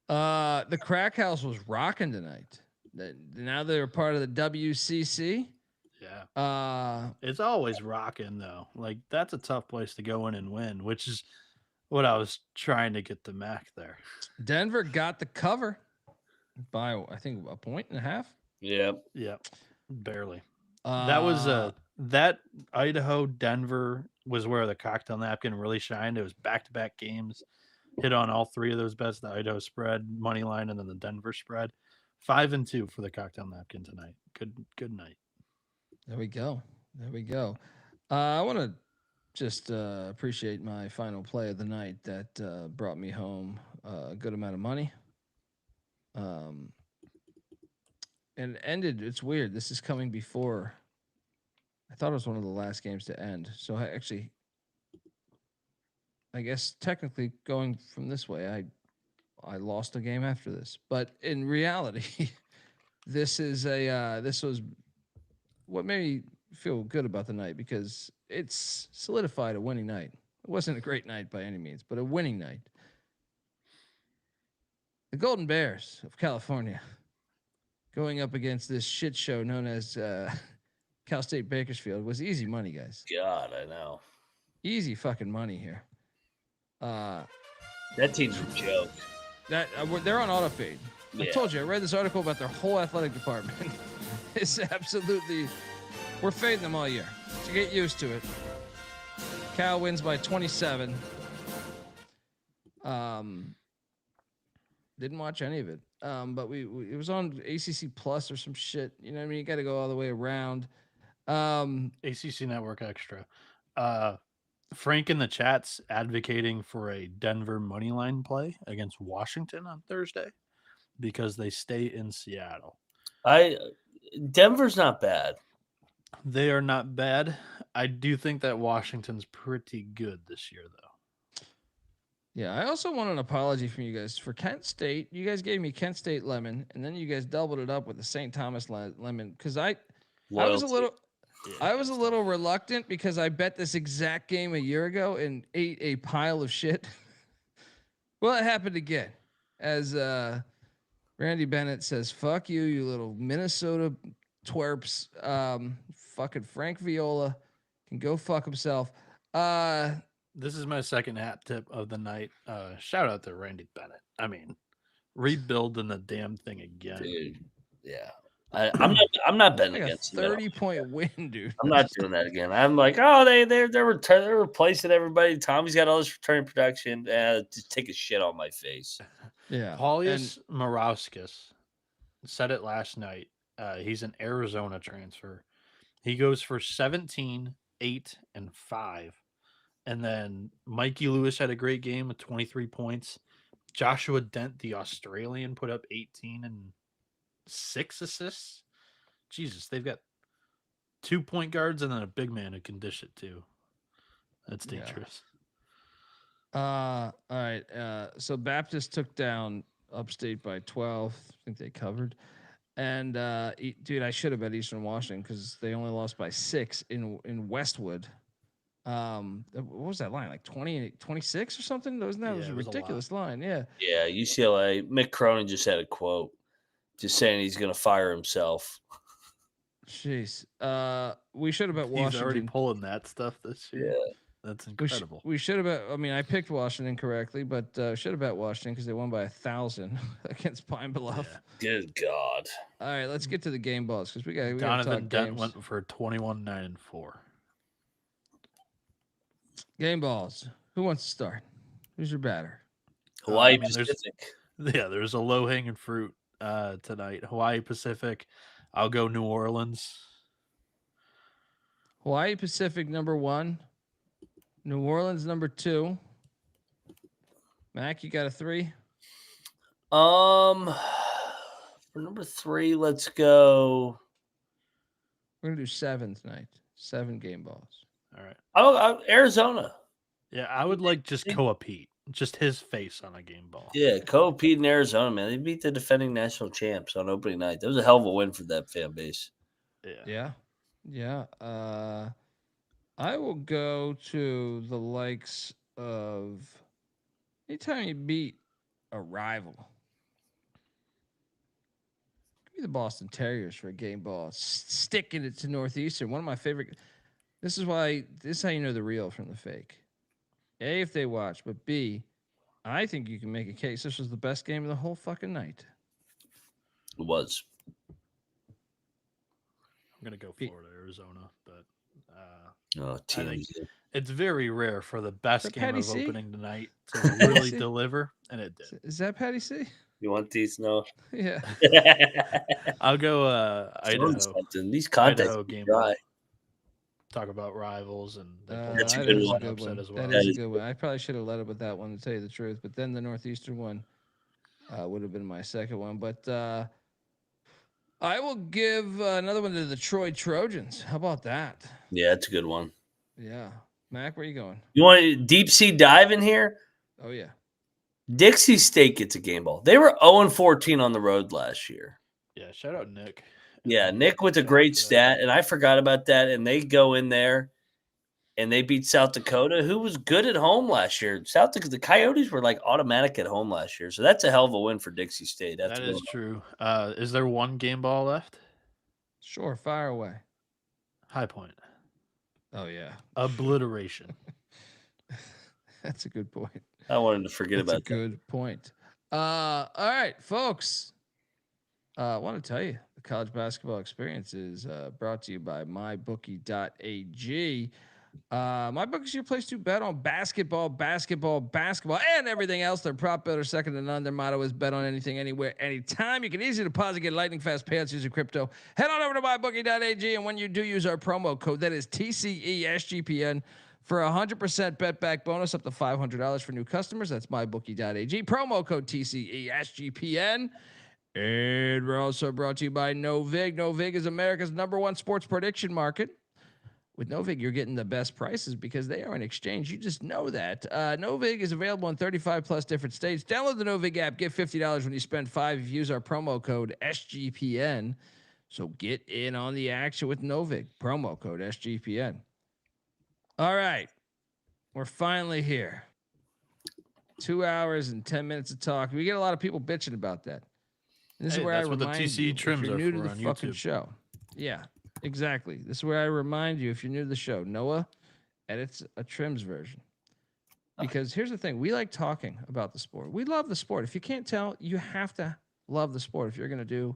The Crack House was rocking tonight. Now they're part of the WCC. Yeah. It's always rocking though. Like that's a tough place to go in and win, which is what I was trying to get the Mac there. Denver got the cover by I think 1.5 points. Yep. Barely. That was that Idaho Denver was where the cocktail napkin really shined. It was back-to-back games. Hit on all 3 of those bets: the Idaho spread, money line, and then the Denver spread. 5-2 for the cocktail napkin tonight. Good night. There we go. I want to just appreciate my final play of the night that brought me home a good amount of money. And it ended. It's weird. This is coming before. I thought it was one of the last games to end. So I guess technically going from this way, I lost a game after this. But in reality, this was what made me feel good about the night, because it's solidified a winning night. It wasn't a great night by any means, but a winning night. The Golden Bears of California going up against this shit show known as Cal State Bakersfield was easy money, guys. God, I know. Easy fucking money here. That team's a joke. They're on auto fade. Yeah. I told you, I read this article about their whole athletic department. It's absolutely, we're fading them all year. So get used to it. Cal wins by 27. Didn't watch any of it. But it was on ACC Plus or some shit. You know what I mean? You got to go all the way around. ACC Network Extra. Frank in the chat's advocating for a Denver money line play against Washington on Thursday because they stay in Seattle. Denver's not bad. They are not bad. I do think that Washington's pretty good this year, though. Yeah, I also want an apology from you guys for Kent State. You guys gave me Kent State lemon, and then you guys doubled it up with the St. Thomas lemon because I was a little reluctant because I bet this exact game a year ago and ate a pile of shit. Well, it happened again, as Randy Bennett says, "Fuck you, you little Minnesota twerps." Fucking Frank Viola can go fuck himself. This is my second hat tip of the night. Shout out to Randy Bennett. I mean, rebuilding the damn thing again. Dude, yeah. I'm not betting like against a 30-point win, dude. I'm not doing that again. I'm like, oh, they're replacing everybody. Tommy's got all this returning production. Just take a shit on my face. Yeah. Paulius Morauskas said it last night. He's an Arizona transfer. He goes for 17, 8, and 5. And then Mikey Lewis had a great game with 23 points. Joshua Dent, the Australian, put up 18 and 6 assists. Jesus, they've got 2 point guards and then a big man who can dish it too. That's dangerous. All right. So Baptist took down Upstate by 12. I think they covered. And dude, I should have bet Eastern Washington because they only lost by 6 in Westwood. What was that line? Like 20, 26 or something? That was a ridiculous line. Yeah. Yeah. UCLA. Mick Cronin just had a quote just saying he's going to fire himself. Jeez. We should have bet Washington. He's already pulling that stuff this year. Yeah. That's incredible. We should have bet. I mean, I picked Washington correctly, but should have bet Washington because they won by 1,000 against Pine Bluff. Yeah. Good God. All right, let's get to the game balls because we got to Donovan talk Dent games. went for 21, 9, and 4. Game balls. Who wants to start? Who's your batter? Hawaii Pacific. There's a low hanging fruit tonight. Hawaii Pacific. I'll go New Orleans. Hawaii Pacific number 1. New Orleans number 2. Mac, you got a 3? For number 3, let's go. We're gonna do 7 tonight. 7 game balls. All right. Oh, Arizona. Yeah, I would like just Koa Pete. Just his face on a game ball. Yeah, Koa Pete in Arizona, man. They beat the defending national champs on opening night. That was a hell of a win for that fan base. Yeah. I will go to the likes of anytime you beat a rival. Give me the Boston Terriers for a game ball. Sticking it to Northeastern. One of my favorite. This is how you know the real from the fake. A, if they watch, but B, I think you can make a case this was the best game of the whole fucking night. It was. I'm gonna go Florida, Arizona, but I think it's very rare for the best game Patty of C? opening tonight to really deliver, and it did. Is that Patty C? You want these? No. Yeah. I'll go Idaho. These contests Idaho game. Talk about rivals and that's a good one. As well. That is a good one. I probably should have led it with that one to tell you the truth, but then the Northeastern one would have been my second one. But I will give another one to the Troy Trojans. How about that? Yeah, that's a good one. Yeah. Mac, where are you going? You want a deep sea dive in here? Oh, yeah. Dixie State gets a game ball. They were 0-14 on the road last year. Yeah, shout out Nick. Yeah, Nick with a great stat, and I forgot about that. And they go in there, and they beat South Dakota, who was good at home last year. The Coyotes were like automatic at home last year, so that's a hell of a win for Dixie State. That is true. Is there one game ball left? Sure, fire away. High Point. Oh, yeah. Obliteration. That's a good point. I wanted to forget about that. Good point. All right, folks. I want to tell you, the college basketball experience is brought to you by mybookie.ag. MyBookie is your place to bet on basketball, and everything else. Their prop bet are second to none. Their motto is bet on anything, anywhere, anytime. You can easily deposit, get lightning fast payouts using crypto. Head on over to mybookie.ag, and when you do use our promo code, that is TCESGPN, for 100% bet back bonus up to $500 for new customers. That's mybookie.ag. Promo code TCESGPN. And we're also brought to you by No Vig. No Vig is America's #1 sports prediction market. With Novig, you're getting the best prices because they are an exchange. You just know that. Novig is available in 35 plus different states. Download the Novig app. Get $50 when you spend $5 if you use our promo code SGPN. So get in on the action with Novig. Promo code SGPN. All right. We're finally here. 2 hours and 10 minutes of talk. We get a lot of people bitching about that. And this is where I remind you, if you're new to the fucking show. Yeah. Exactly. This is where I remind you, if you're new to the show, Noah edits a trims version. Because here's the thing. We like talking about the sport. We love the sport. If you can't tell, you have to love the sport. If you're going to do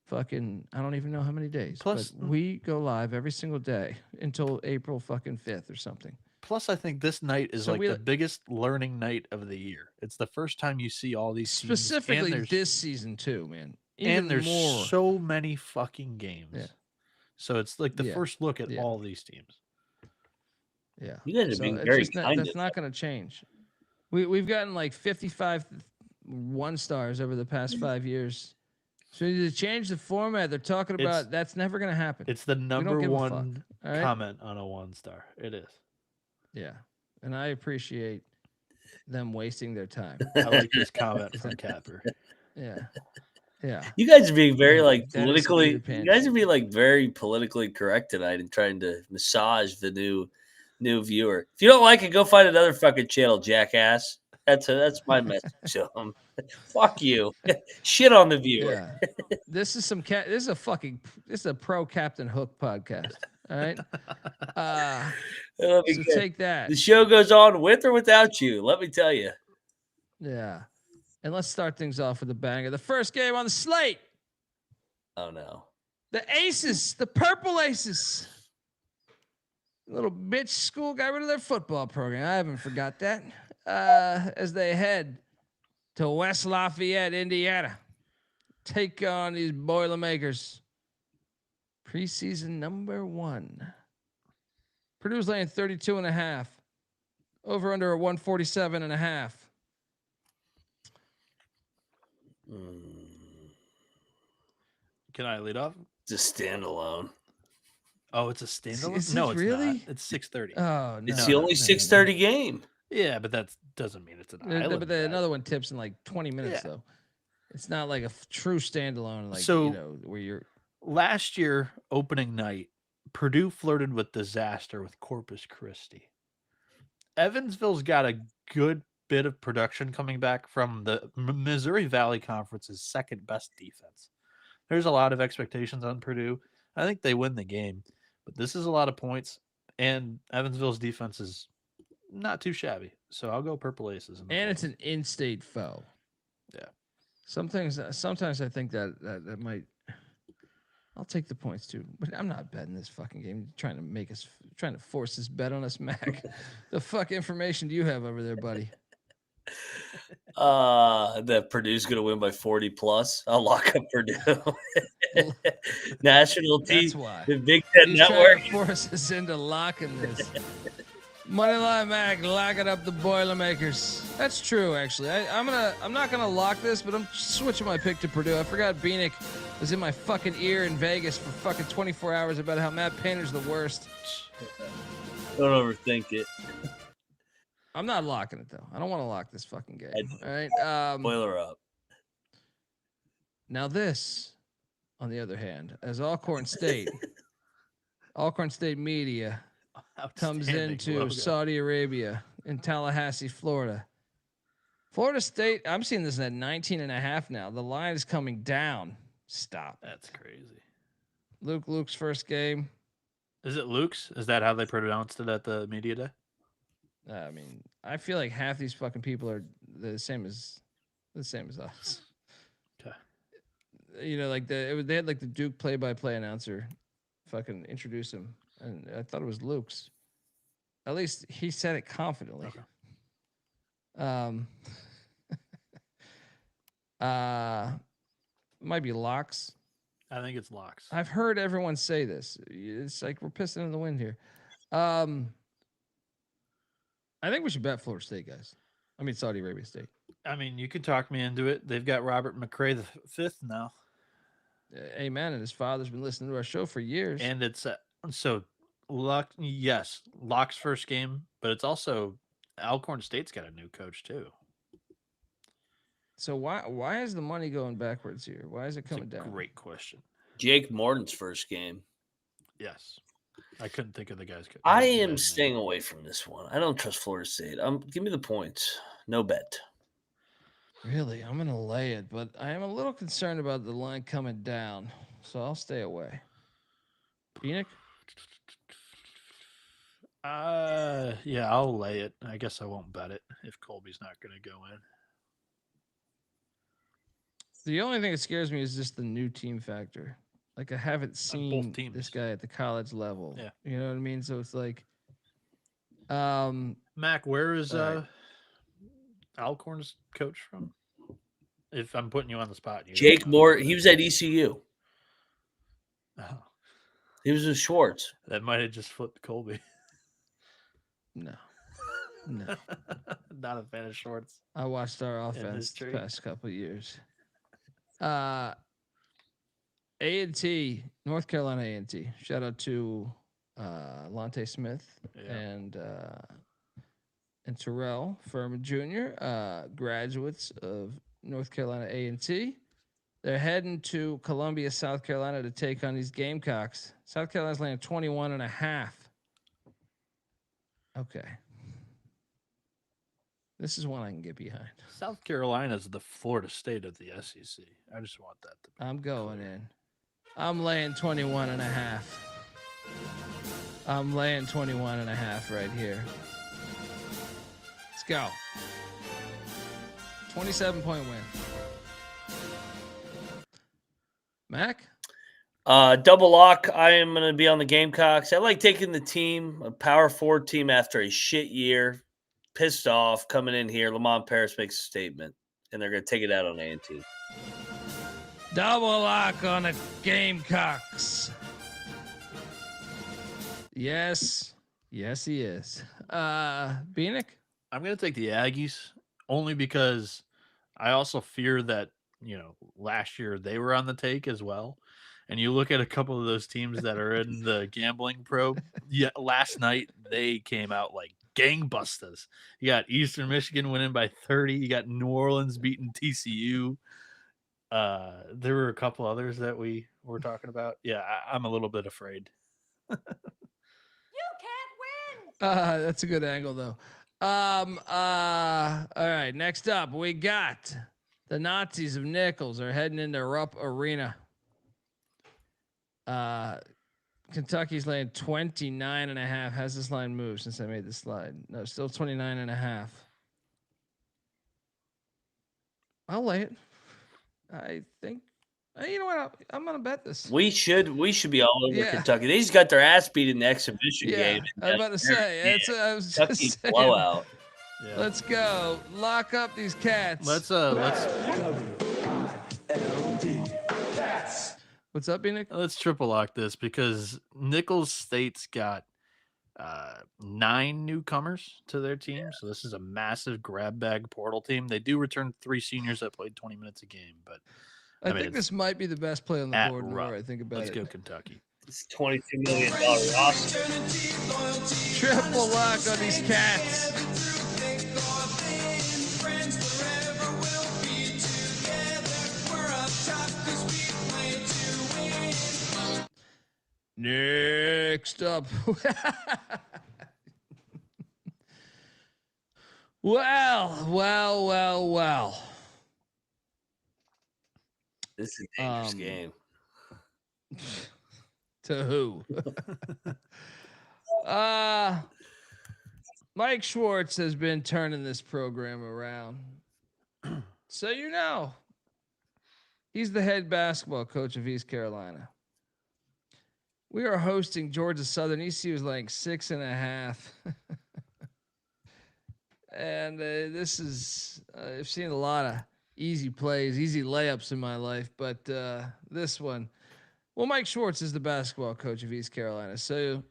fucking, I don't even know how many days. Plus, but we go live every single day until April fucking 5th or something. Plus, I think this night is the biggest learning night of the year. It's the first time you see all these teams. Specifically this season too, man. And there's so many fucking games. Yeah. So it's like the first look at all these teams. Yeah. You guys are being very kind. That's not going to change. We've gotten like 55 1-stars over the past 5 years. So to change the format, they're talking about that's never going to happen. It's the number one comment on a 1-star. It is. Yeah. And I appreciate them wasting their time. I like this comment from Capper. Yeah. Yeah. You guys are being very politically. You guys are being very politically correct tonight and trying to massage the new viewer. If you don't like it, go find another fucking channel, jackass. That's my message to them. Fuck you. Shit on the viewer. Yeah. This is a pro Captain Hook podcast. All right. So take that. The show goes on with or without you. Let me tell you. Yeah. And let's start things off with a banger. The first game on the slate. Oh, no. The Aces, the Purple Aces. Little bitch school got rid of their football program. I haven't forgot that. As they head to West Lafayette, Indiana. Take on these Boilermakers. Preseason number 1. Purdue's laying 32.5. Over under a 147.5. Can I lead off? It's a standalone. Oh, it's a standalone? It's not. It's 6:30. Oh, no. It's the only 6:30 game. Yeah, but that doesn't mean it's an island. But another one tips in like 20 minutes, though. It's not like a true standalone, where you're... Last year, opening night, Purdue flirted with disaster with Corpus Christi. Evansville's got a good bit of production coming back from the Missouri Valley Conference's second best defense. There's a lot of expectations on Purdue. I think they win the game, but this is a lot of points, and Evansville's defense is not too shabby. So I'll go Purple Aces. And it's an in-state foe. Yeah. Sometimes I think that might. I'll take the points too, but I'm not betting this fucking game. Trying to force this bet on us, Mac. The fuck information do you have over there, buddy? That Purdue's gonna win by 40 plus. I'll lock up Purdue. National team. That's why. The Big Ten Network force us into locking this. Moneyline Mac, locking up the Boilermakers. That's true, actually. I'm not gonna lock this, but I'm switching my pick to Purdue. I forgot Bienick was in my fucking ear in Vegas for fucking 24 hours about how Matt Painter's the worst. Don't overthink it. I'm not locking it though. I don't want to lock this fucking game. All right. Boiler up. Now this, on the other hand, as Alcorn State media comes into Saudi Arabia in Tallahassee, Florida. Florida State, I'm seeing this at 19.5 now. The line is coming down. Stop. That's crazy. Luke's first game. Is it Luke's? Is that how they pronounced it at the media day? I mean, I feel like half these fucking people are the same as us. Okay. You know, like they had like the Duke play-by-play announcer fucking introduce him, and I thought it was Luke's. At least he said it confidently. Okay. Might be locks. I think it's locks. I've heard everyone say this. It's like we're pissing in the wind here. I think we should bet Florida State, guys. I mean, Saudi Arabia State. I mean, you could talk me into it. They've got Robert McRae the fifth now. Amen. And his father's been listening to our show for years. And it's so Yes, Locke's first game, but it's also Alcorn State's got a new coach too. So why is the money going backwards here? Why is it coming down? Great question. Jake Morton's first game. Yes. I couldn't think of the guy's. I am staying away from this one. I don't trust Florida State. Give me the points. No bet. Really, I'm going to lay it, but I am a little concerned about the line coming down, so I'll stay away. Bienick? Yeah, I'll lay it. I guess I won't bet it if Colby's not going to go in. The only thing that scares me is just the new team factor. Like, I haven't seen this guy at the college level. Yeah. You know what I mean? So it's like, Mac, where is Alcorn's coach from? If I'm putting you on the spot. Jake Moore, he was at ECU. Oh. He was with Schwartz. That might have just flipped Colby. No. Not a fan of Schwartz. I watched our offense the past couple of years. A&T, North Carolina A&T. Shout out to Lonte Smith and Terrell Furman Jr., graduates of North Carolina A&T. They're heading to Columbia, South Carolina to take on these Gamecocks. South Carolina's laying 21.5. Okay. This is one I can get behind. South Carolina's the Florida State of the SEC. I just want that to be I'm going in. I'm laying 21.5. I'm laying 21.5 right here. Let's go. 27-point win. Mac? Double lock. I am going to be on the Gamecocks. I like taking the team, a power forward team after a shit year. Pissed off coming in here. Lamont Paris makes a statement, and they're going to take it out on A&T. Double lock on the Gamecocks. Yes. Yes, he is. Bienick? I'm going to take the Aggies only because I also fear that, last year they were on the take as well. And you look at a couple of those teams that are in the gambling probe. Yeah, last night they came out like gangbusters. You got Eastern Michigan winning by 30. You got New Orleans beating TCU. There were a couple others that we were talking about. Yeah, I'm a little bit afraid. You can't win. That's a good angle, though. All right. Next up, we got the Nazis of Nichols are heading into Rupp Arena. Kentucky's laying 29.5. Has this line moved since I made the slide? No, still 29.5. I'll lay it. I think. You know what? I'm gonna bet this. We should be all over Kentucky. They just got their ass beat in the exhibition game. I was about to say. I was just saying. Blowout. Yeah. Let's go. Lock up these cats. Let's What's up, Bienick? Let's triple lock this because Nichols State's got 9 newcomers to their team. So this is a massive grab bag portal team. They do return 3 seniors that played 20 minutes a game, but I think this might be the best play on the board. The more I think about Let's it. go Kentucky. It's $22 million roster. Triple lock on these cats. Next up. Well. This is a dangerous game. To who? Mike Schwartz has been turning this program around. So he's the head basketball coach of East Carolina. We are hosting Georgia Southern. ECU was like 6.5. And this is, I've seen a lot of easy plays, easy layups in my life, but this one, well, Mike Schwartz is the basketball coach of East Carolina. So,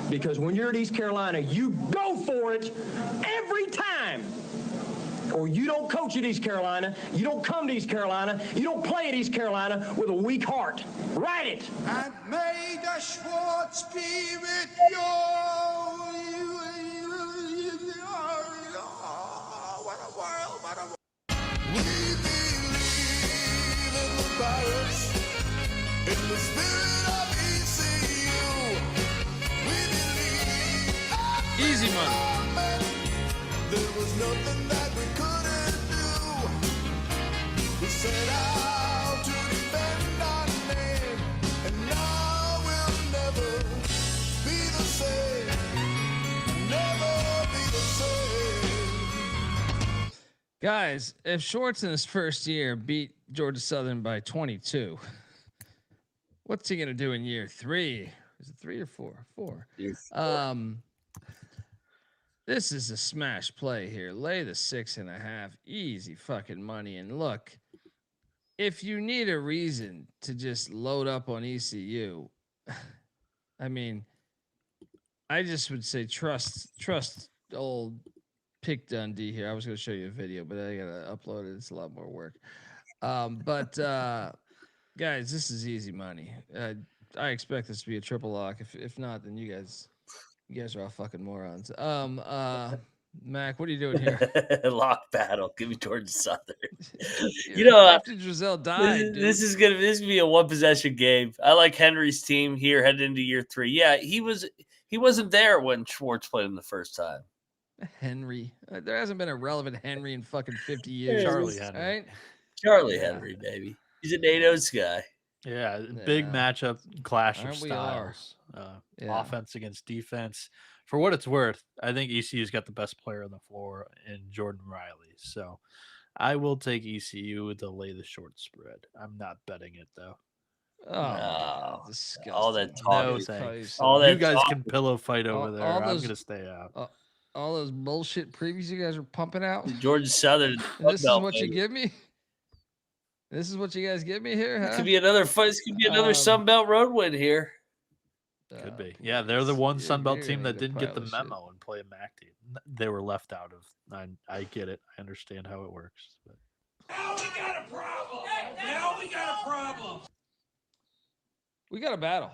because when you're at East Carolina, you go for it every time. or you don't coach at East Carolina, you don't come to East Carolina, you don't play at East Carolina with a weak heart. Write it. And may the Schwartz be with you. What a world, what a world. We believe in the virus, in the spirit of ECU. We believe. Easy money. There was nothing that we couldn't do. We set out to defend our name, and now we'll never be the same. Never be the same. Guys, if Schwartz in his first year beat Georgia Southern by 22, what's he gonna do in year 3? Is it 3 or 4? 4. This is a smash play here. Lay the 6.5. Easy fucking money. And look, if you need a reason to just load up on ECU, I mean, I just would say trust old Pick Dundee here. I was going to show you a video, but I got to upload it. It's a lot more work. But guys, this is easy money. I expect this to be a triple lock. If not, then you guys are all fucking morons. Mac, what are you doing here? Lock battle. Give me Georgia Southern. After Giselle died, this is gonna be a one possession game. I like Henry's team here headed into year 3. Yeah, he wasn't there when Schwartz played him the first time. Henry, there hasn't been a relevant Henry in fucking 50 years. Charlie Henry, right? Charlie Henry, baby. He's a NATO's guy. Yeah, big matchup, clash of We styles. Offense against defense. For what it's worth, I think ECU's got the best player on the floor in Jordan Riley. So I will take ECU to lay the short spread. I'm not betting it though. Oh, disgusting. All that No talk. thanks. All that you guys talk. can pillow fight over there. all I'm those- gonna stay out. All those bullshit previews you guys are pumping out. Georgia Southern. And this is what you give me. This is what you guys give me here, huh? Could be another fight. This could be another Sun Belt road win here. Could be. Yeah, they're the one Sun Belt team that a didn't get the pile of memo and play a MAC team. They were left out of. I get it. I understand how it works. But. Now we got a problem. Now we got a problem. We got a battle.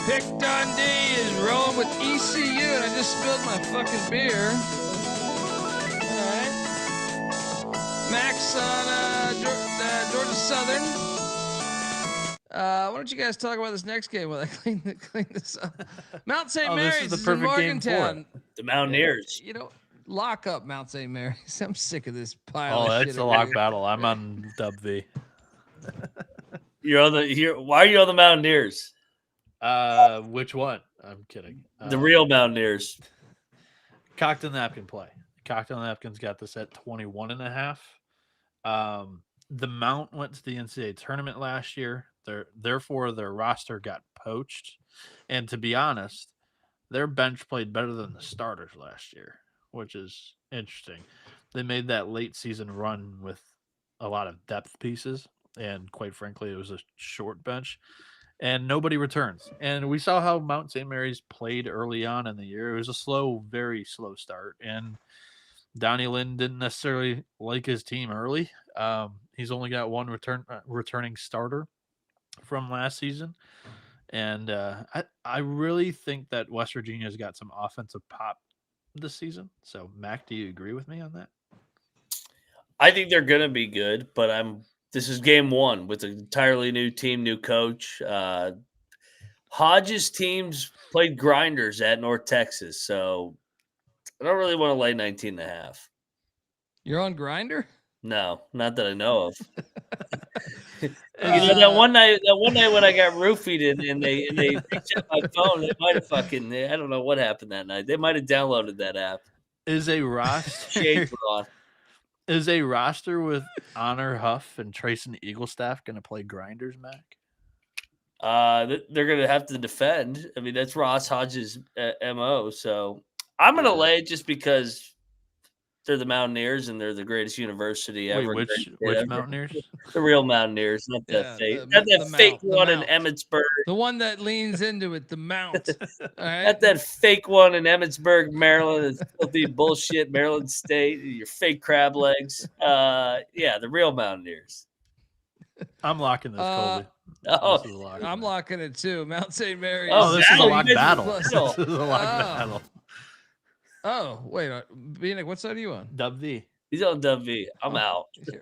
Pick Dundee is rolling with ECU, and I just spilled my fucking beer. All right. Max on Georgia Southern. Why don't you guys talk about this next game while I clean this up? Mount St. Mary's this is the in perfect game for it. Morgantown. The Mountaineers. Lock up Mount St. Mary's. I'm sick of this pile Oh, of shit. that's a lock battle. I'm on Dub V. Why are you on the Mountaineers? Which one? I'm kidding. The real Mountaineers. Cocktail napkin play. Cocktail napkins got this at 21.5. The Mount went to the NCAA tournament last year. Therefore, their roster got poached. And to be honest, their bench played better than the starters last year, which is interesting. They made that late season run with a lot of depth pieces. And quite frankly, it was a short bench. And nobody returns. And we saw how Mount St. Mary's played early on in the year. It was a slow, very slow start. And Donnie Lynn didn't necessarily like his team early. He's only got one returning starter from last season. And I really think that West Virginia's got some offensive pop this season. So, Mac, do you agree with me on that? I think they're going to be good, but this is game 1 with an entirely new team, new coach. Hodges' teams played grinders at North Texas, so I don't really want to lay 19.5. You're on Grinder? No, not that I know of. That one night when I got roofied and they picked up my phone, they might have I don't know what happened that night. They might have downloaded that app. Is a roster Shades were on. Is a roster with Honor Huff and Trayson Eaglestaff going to play grinders, Mac? They're going to have to defend. I mean, that's Ross Hodges' MO. So I'm going to lay it just because They're the Mountaineers, and they're the greatest university ever. Wait, which Mountaineers? The real Mountaineers, not Yeah, that fake one in Emmitsburg. The one that leans into it, the Mount. All right? Not that fake one in Emmitsburg, Maryland. It's filthy bullshit, Maryland State. Your fake crab legs. Yeah, the real Mountaineers. I'm locking this, Colby. Oh, This is a lock. I'm locking it too. Mount St. Mary. Oh, this is a lock you battle. guys- This is a lock battle. Oh, wait. Bienick, what side are you on? Dub V. He's on Dub V. I'm out. You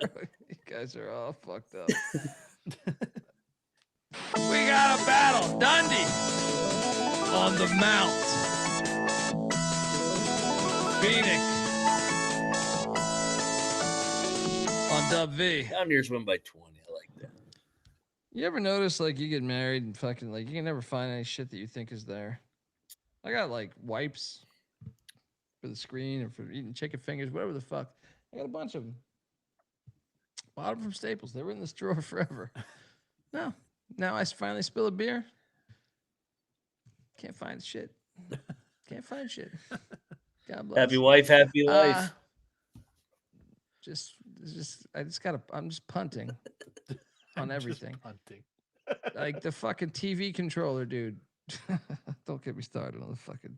guys are all fucked up. We got a battle. Dundee on the Mount. Bienick on Dub V. Mountaineers win by 20. I like that. You ever notice like you get married and fucking like you can never find any shit that you think is there? I got like wipes for the screen or for eating chicken fingers, whatever the fuck. I got a bunch of them. Bought them from Staples. They were in this drawer forever. No. Now I finally spill a beer. Can't find shit. Can't find shit. God bless. Happy wife, happy life. I'm just punting on everything. Punting. Like the fucking TV controller, dude. Don't get me started on the fucking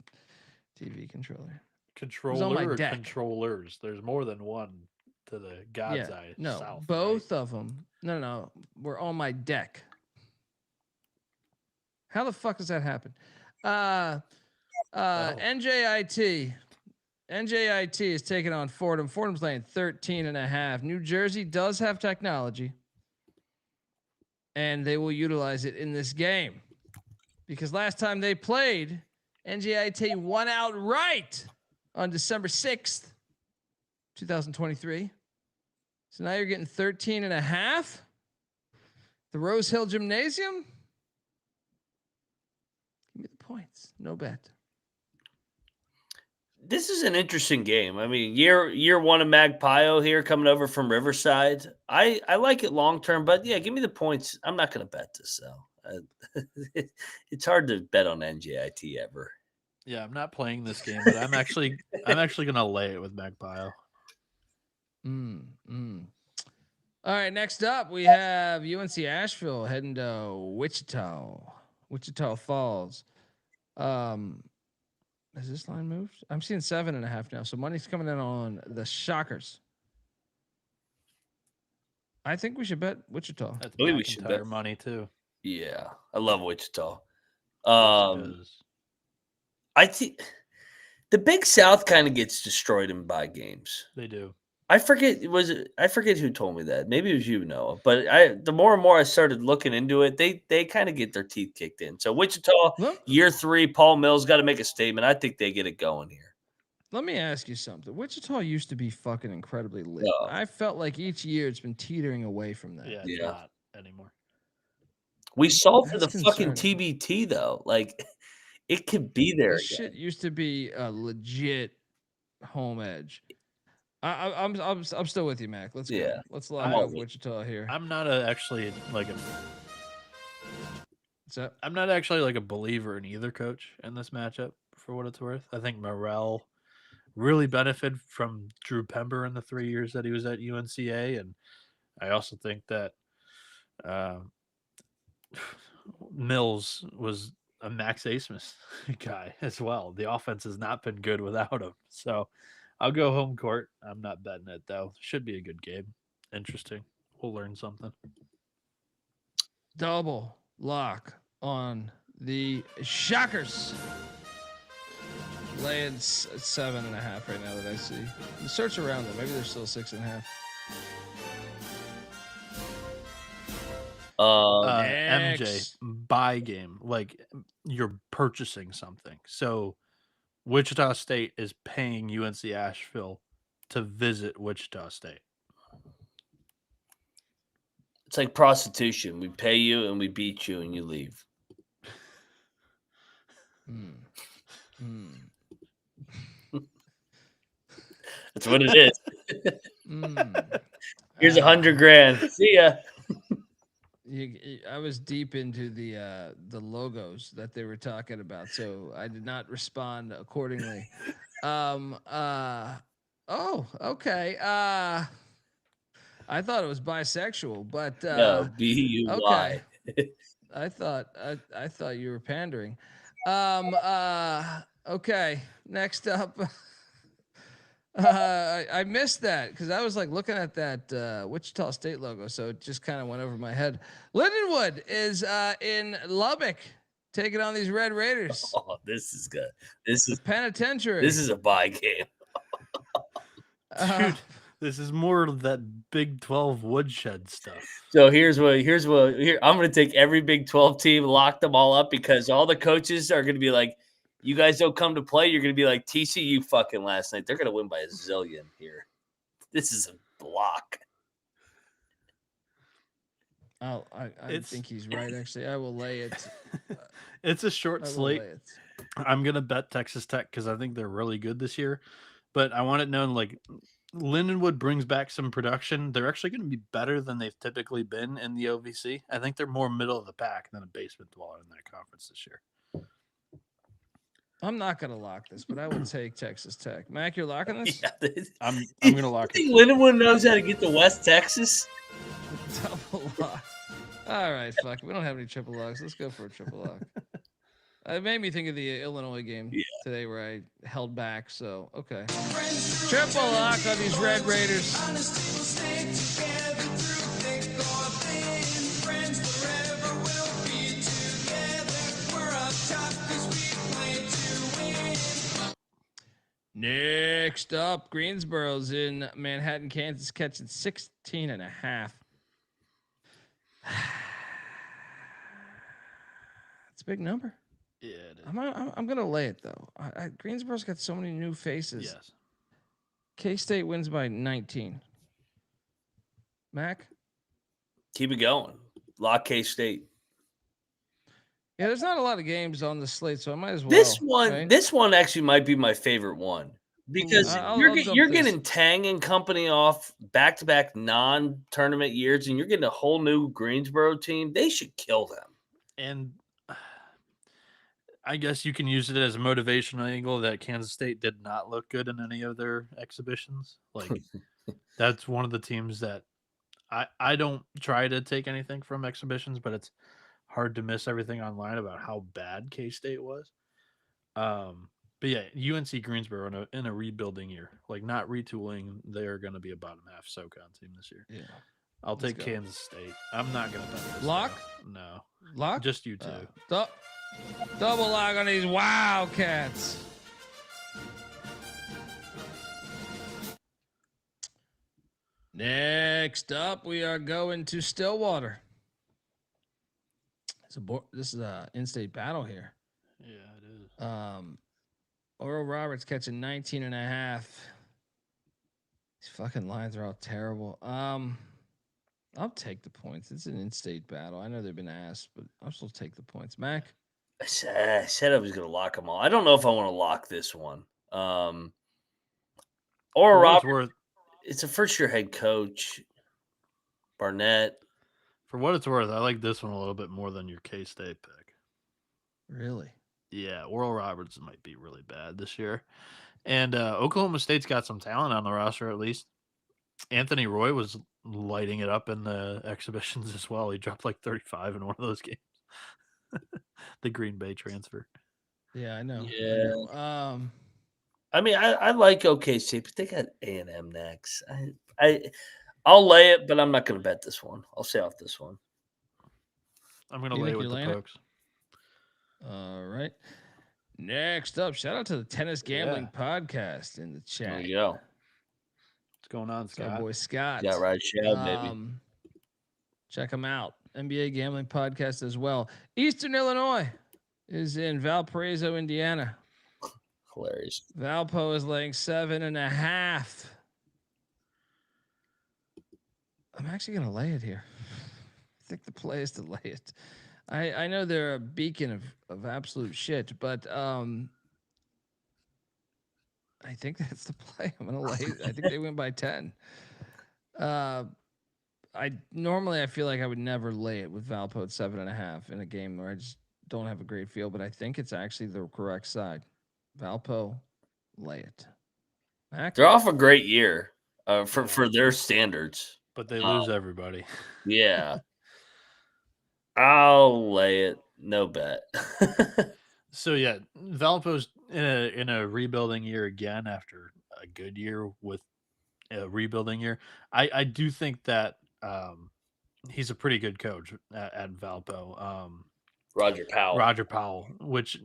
TV controller. Controller or deck. controllers? There's more than one to the God's eye. No, south, both of them. No, we're on my deck. How the fuck does that happen? NJIT is taking on Fordham. Fordham's laying 13.5. New Jersey does have technology, and they will utilize it in this game because last time they played, NJIT won outright on December 6th, 2023. So now you're getting 13.5. The Rose Hill Gymnasium. Give me the points. No bet. This is an interesting game. I mean, year one of Magpio here coming over from Riverside. I like it long term, but yeah, give me the points. I'm not going to bet this though. It's hard to bet on NJIT ever. Yeah, I'm not playing this game, but I'm actually gonna lay it with Magpie. All right, next up we have UNC Asheville heading to Wichita Falls. Has this line moved? I'm seeing 7.5 now, so money's coming in on the Shockers. I think we should bet Wichita. That's believe we should bet money too. Yeah, I love Wichita. I I think the Big South kind of gets destroyed in bye games. They do. I forget who told me that. Maybe it was you, Noah. But the more and more I started looking into it, they kind of get their teeth kicked in. So Wichita, year 3, Paul Mills got to make a statement. I think they get it going here. Let me ask you something. Wichita used to be fucking incredibly lit. I felt like each year it's been teetering away from that. Yeah, it's not anymore. We saw for the That's fucking concerning. TBT though. Like it could be there. This shit used to be a legit home edge. I'm still with you, Mac. Let's go. Let's live off Wichita here. I'm not actually like a. What's that? I'm not actually like a believer in either coach in this matchup. For what it's worth, I think Morrell really benefited from Drew Pember in the 3 years that he was at UNCA, and I also think that Mills was a Max Asmus guy as well. The offense has not been good without him, so I'll go home court. I'm not betting it though. Should be a good game. Interesting. We'll learn something. Double lock on the Shockers. Laying 7.5 right now that I see. Search around them. Maybe they're still 6.5. MJ buy game, like you're purchasing something. So Wichita State is paying UNC Asheville to visit Wichita State. It's like prostitution. We pay you and we beat you and you leave. That's what it is. Here's $100,000. See ya. I was deep into the logos that they were talking about, so I did not respond accordingly. Oh, okay. I thought it was bisexual, but No, BUY. okay. I thought you were pandering. Okay. Next up, I missed that because I was like looking at that Wichita State logo, so it just kind of went over my head. Lindenwood is in Lubbock, taking on these Red Raiders. Oh, this is good. This is penitentiary. This is a bye game. Dude, this is more of that Big 12 woodshed stuff. So here I'm going to take every Big 12 team, lock them all up because all the coaches are going to be like, you guys don't come to play. You're going to be like TCU fucking last night. They're going to win by a zillion here. This is a block. I think he's right. Actually, I will lay it. It's a short slate. I'm going to bet Texas Tech because I think they're really good this year. But I want it known, like, Lindenwood brings back some production. They're actually going to be better than they've typically been in the OVC. I think they're more middle of the pack than a basement dweller in that conference this year. I'm not going to lock this, but I will take Texas Tech. Mac, you're locking this? Yeah, I'm going to lock it. Lindenwood knows how to get to West Texas? Double lock. All right, fuck. We don't have any triple locks. Let's go for a triple lock. It made me think of the Illinois game today where I held back. So, okay. Triple lock on these Red Raiders. Next up, Greensboro's in Manhattan, Kansas, catching 16.5. It's a big number. Yeah, it is. I'm gonna lay it though. Greensboro's got so many new faces. Yes. K-State wins by 19. Mac, Keep it going. Lock K-State. yeah, there's not a lot of games on the slate, so I might as well. This one actually might be my favorite one because you're getting Tang and company off back-to-back non-tournament years, and you're getting a whole new Greensboro team. They should kill them. And I guess you can use it as a motivational angle that Kansas State did not look good in any of their exhibitions. Like, that's one of the teams that I don't try to take anything from exhibitions, but it's hard to miss everything online about how bad K-State was. But yeah, UNC Greensboro in a rebuilding year, like not retooling, they're going to be a bottom half SoCon team this year. Yeah. I'll take Kansas State. I'm not going to bet this. Lock? No. Lock? Just you two. Double lock on these Wildcats. Next up, we are going to Stillwater. This is a in-state battle here. Yeah, it is. Oral Roberts catching 19.5. These fucking lines are all terrible. I'll take the points. It's an in-state battle. I know they've been asked, but I'll still take the points. Mac? I said I was going to lock them all. I don't know if I want to lock this one. Oral Roberts, it's a first-year head coach. Barnett. For what it's worth, I like this one a little bit more than your K-State pick. Really? Yeah, Oral Roberts might be really bad this year. And Oklahoma State's got some talent on the roster, at least. Anthony Roy was lighting it up in the exhibitions as well. He dropped like 35 in one of those games. The Green Bay transfer. Yeah, I know. Yeah. I mean, I like OKC, but they got A&M next. I'll lay it, but I'm not going to bet this one. I'll stay off this one. I'm going to lay with the Pokes. All right. Next up, shout out to the Tennis Gambling Podcast in the chat. There you go. What's going on, Scott? Our boy Scott. Yeah, right. Shout, baby. Check him out. NBA Gambling Podcast as well. Eastern Illinois is in Valparaiso, Indiana. Hilarious. Valpo is laying 7.5. I'm actually going to lay it here. I think the play is to lay it. I know they're a beacon of absolute shit, but I think that's the play. I'm going to lay it. I think they win by 10. I feel like I would never lay it with Valpo at 7.5 in a game where I just don't have a great feel, but I think it's actually the correct side. Valpo, lay it. They're off a great year for their standards. But they lose everybody. Yeah. I'll lay it. No bet. So yeah, Valpo's in a rebuilding year again after a good year with a rebuilding year. I do think that he's a pretty good coach at Valpo. Roger Powell, which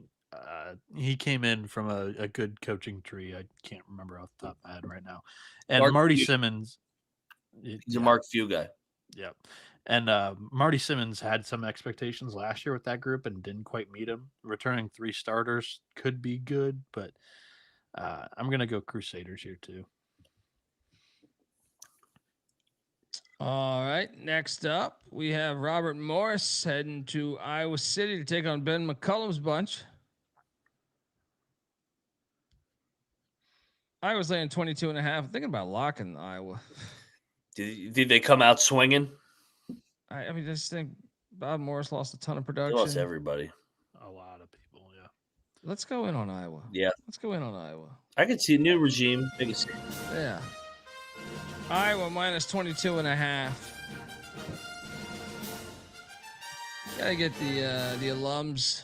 he came in from a good coaching tree. I can't remember off the top of my head right now. And Marty Simmons. He's a Mark Few guy. Yeah. And Marty Simmons had some expectations last year with that group and didn't quite meet them. Returning 3 starters could be good, but I'm going to go Crusaders here too. All right. Next up, we have Robert Morris heading to Iowa City to take on Ben McCullum's bunch. Iowa's laying 22.5. I'm thinking about locking Iowa. Did they come out swinging? I mean, I just think Bob Morris lost a ton of production. They lost everybody. A lot of people, yeah. Let's go in on Iowa. Yeah. Let's go in on Iowa. I could see a new regime. Yeah. Iowa minus 22.5. Gotta get the alums,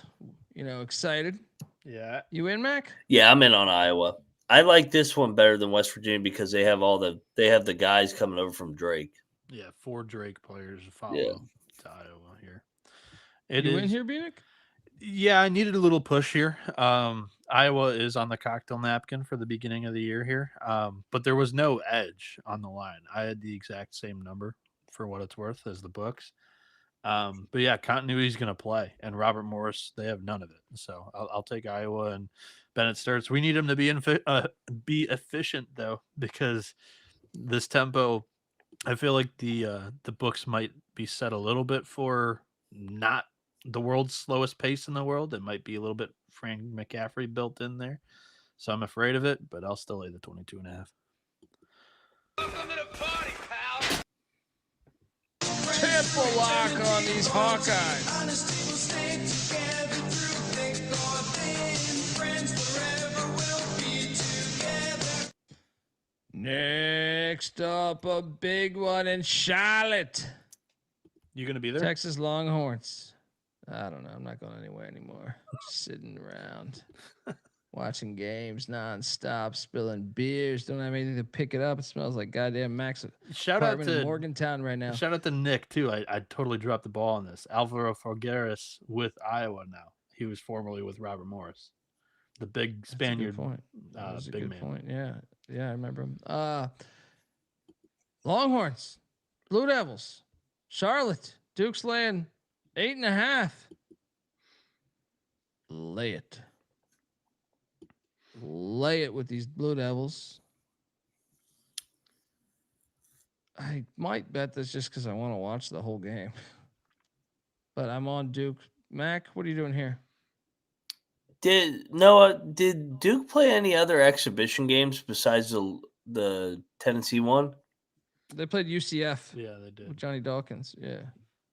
excited. Yeah. You in, Mac? Yeah, I'm in on Iowa. I like this one better than West Virginia because they have the guys coming over from Drake. Yeah, 4 Drake players follow to Iowa here. You in here, Bienick? Yeah, I needed a little push here. Iowa is on the cocktail napkin for the beginning of the year here, but there was no edge on the line. I had the exact same number for what it's worth as the books. But yeah, continuity is going to play, and Robert Morris, they have none of it. So I'll take Iowa and Bennett Sturts. We need him to be efficient though, because this tempo, I feel like the books might be set a little bit for not the world's slowest pace in the world. It might be a little bit Frank McCaffrey built in there. So I'm afraid of it, but I'll still lay the 22.5. Welcome to the party, pal. Triple lock on these Hawkeyes. Honesty will stay together through thick or thin. Friends forever will be together. Next up, a big one in Charlotte. You gonna be there? Texas Longhorns. I don't know. I'm not going anywhere anymore. Just sitting around, watching games nonstop, spilling beers. Don't have anything to pick it up. It smells like goddamn Max. Shout out to Morgantown right now. Shout out to Nick too. I totally dropped the ball on this. Alvaro Figueres with Iowa now. He was formerly with Robert Morris, the big Spaniard. That's a big good man. point. Yeah, I remember him. Longhorns, Blue Devils, Charlotte, Duke's laying 8.5. Lay it. Lay it with these Blue Devils. I might bet this just because I want to watch the whole game. But I'm on Duke. Mac, what are you doing here? Did Duke play any other exhibition games besides the Tennessee one? They played UCF. Yeah, they did. With Johnny Dawkins. Yeah.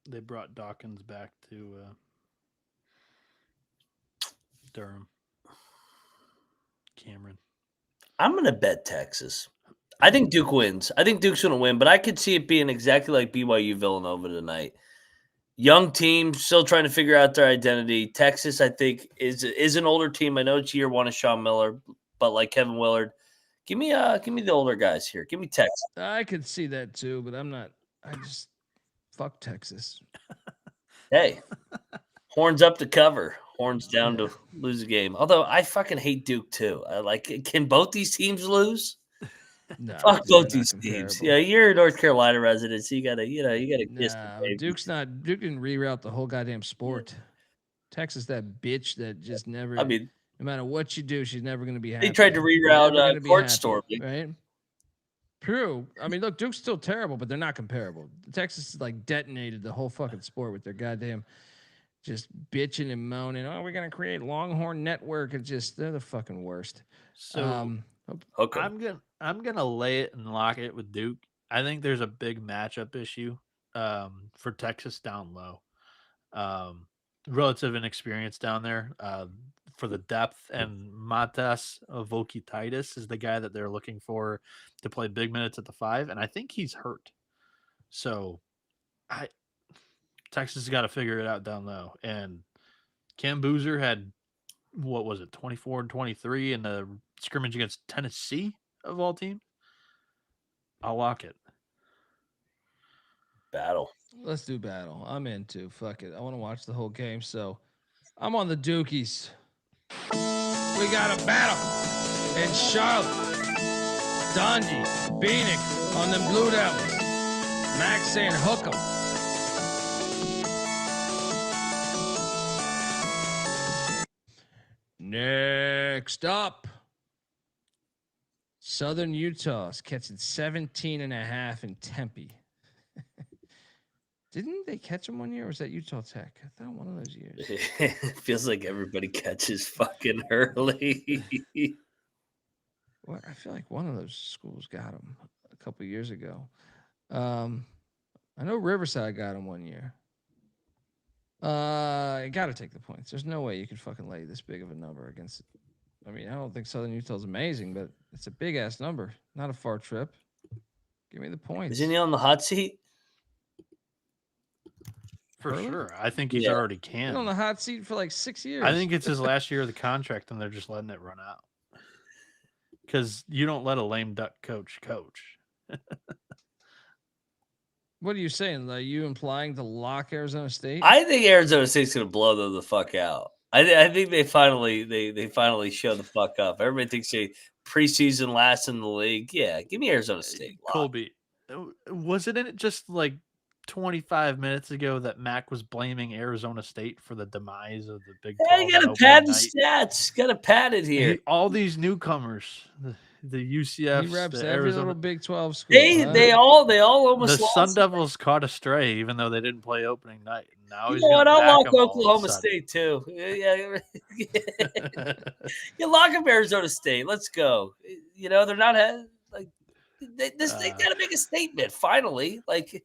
They brought Dawkins back to Durham. Cameron. I'm going to bet Texas. I think Duke wins. I think Duke's going to win, but I could see it being exactly like BYU Villanova tonight. Young team, still trying to figure out their identity. Texas, I think, is an older team. I know it's year one of Sean Miller, but like Kevin Willard, give me the older guys here. Give me Texas. I could see that too, but I'm not. I just fuck Texas. Hey, horns up to cover, horns down to lose a game. Although I fucking hate Duke too. Can both these teams lose? No, fuck both these teams. Yeah, you're a North Carolina resident, so you gotta kiss the baby. Duke didn't reroute the whole goddamn sport. Texas, that bitch that just never. I mean, no matter what you do, she's never gonna be happy. They tried to reroute Court Stormy, right? True. I mean, look, Duke's still terrible, but they're not comparable. Texas detonated the whole fucking sport with their goddamn just bitching and moaning. Oh, we're gonna create Longhorn Network. It's they're the fucking worst. So I'm gonna lay it and lock it with Duke. I think there's a big matchup issue for Texas down low. Relative inexperience down there. for the depth, and Matas Vokititis is the guy that they're looking for to play big minutes at the 5, and I think he's hurt. So Texas has got to figure it out down low. And Cam Boozer had, 24 and 23 in the scrimmage against Tennessee of all teams. I'll lock it. Battle. Let's do battle. I'm in too. Fuck it. I want to watch the whole game, so I'm on the Dukies. We got a battle in Charlotte. Donji, Bienick on them Blue Devils. Max saying hook 'em. Next up, Southern Utah is catching 17.5 in Tempe. Didn't they catch him one year, or was that Utah Tech? I thought one of those years. It feels like everybody catches fucking early. What? I feel like one of those schools got him a couple years ago. I know Riverside got him one year. You got to take the points. There's no way you can fucking lay this big of a number against. I mean, I don't think Southern Utah's amazing, but it's a big ass number. Not a far trip. Give me the points. Isn't he on the hot seat? For sure. I think he's already Been on the hot seat for like 6 years. I think it's his last year of the contract, and they're just letting it run out. Because you don't let a lame duck coach. What are you saying? Are you implying to lock Arizona State? I think Arizona State's going to blow them the fuck out. I think they finally show the fuck up. Everybody thinks they preseason last in the league. Yeah, give me Arizona State. Colby, wasn't it just like 25 minutes ago that Mac was blaming Arizona State for the demise of the Big 12? Yeah, you got to pad the stats. Got to pad it here. All these newcomers, the UCF, He reps the every Arizona, little Big 12 school. They all almost the lost. Sun Devils caught a stray, even though they didn't play opening night. Now You know what? I'll lock Oklahoma State too. Yeah. You lock up Arizona State. Let's go. You know they're not like they got to make a statement finally. Like,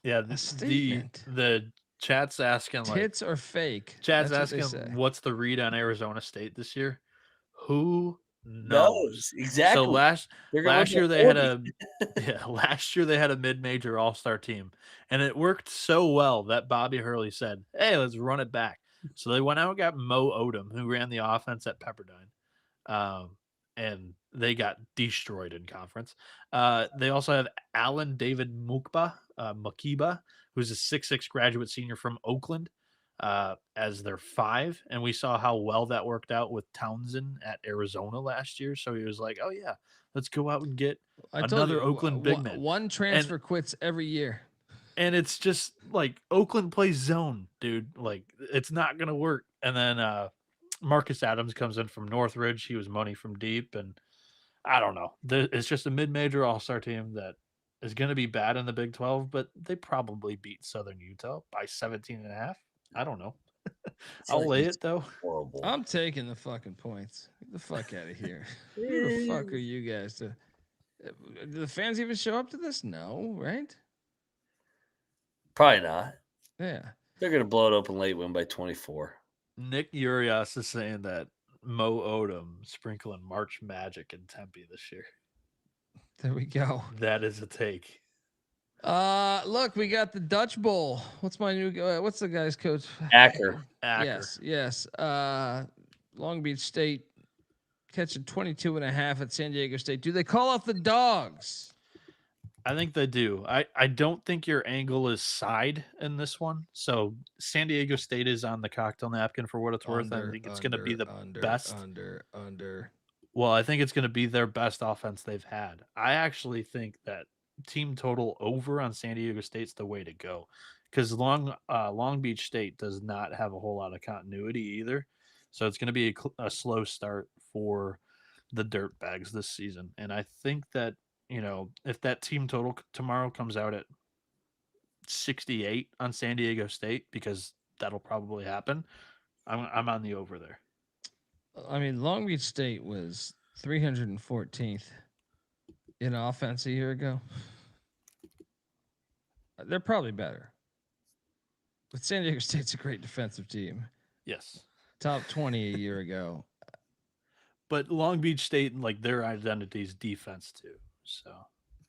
yeah, statement. the chat's asking like Tits are fake. Chat's That's what they asking say. what's the read on Arizona State this year? Who knows? Exactly. So last year they had a mid-major all-star team, and it worked so well that Bobby Hurley said, "Hey, let's run it back." So they went out and got Mo Odom, who ran the offense at Pepperdine, and they got destroyed in conference. They also have Alan David Mukiba, who's a 6'6" graduate senior from Oakland, as their 5, and we saw how well that worked out with Townsend at Arizona last year. So he was like, "Oh yeah, let's go out and get another Oakland big man." One transfer quits every year, and it's just like Oakland plays zone, dude. Like it's not gonna work. And then Marcus Adams comes in from Northridge. He was money from deep, and I don't know. It's just a mid-major all-star team that is going to be bad in the Big 12, but they probably beat Southern Utah by 17.5. I don't know. I'll lay it though. Horrible. I'm taking the fucking points. Get the fuck out of here. Who the fuck are you guys to? Do the fans even show up to this? No, right? Probably not. Yeah. They're going to blow it open late, win by 24. Nick Urias is saying that Mo Odom sprinkling March Magic in Tempe this year. There we go. That is a take. Look, we got the Dutch Bowl. What's my new? What's the guy's coach? Acker. Yes. Long Beach State catching 22.5 at San Diego State. Do they call off the dogs? I think they do. I don't think your angle is side in this one. So San Diego State is on the cocktail napkin for what it's worth. I think it's going to be the best. Under. Well, I think it's going to be their best offense they've had. I actually think that team total over on San Diego State's the way to go, because Long Beach State does not have a whole lot of continuity either. So it's going to be a slow start for the Dirtbags this season. And I think that, you know, if that team total tomorrow comes out at 68 on San Diego State, because that'll probably happen, I'm on the over there. I mean, Long Beach State was 314th in offense a year ago. They're probably better. But San Diego State's a great defensive team. Yes. top 20 a year ago. But Long Beach State, like their identity is defense too. So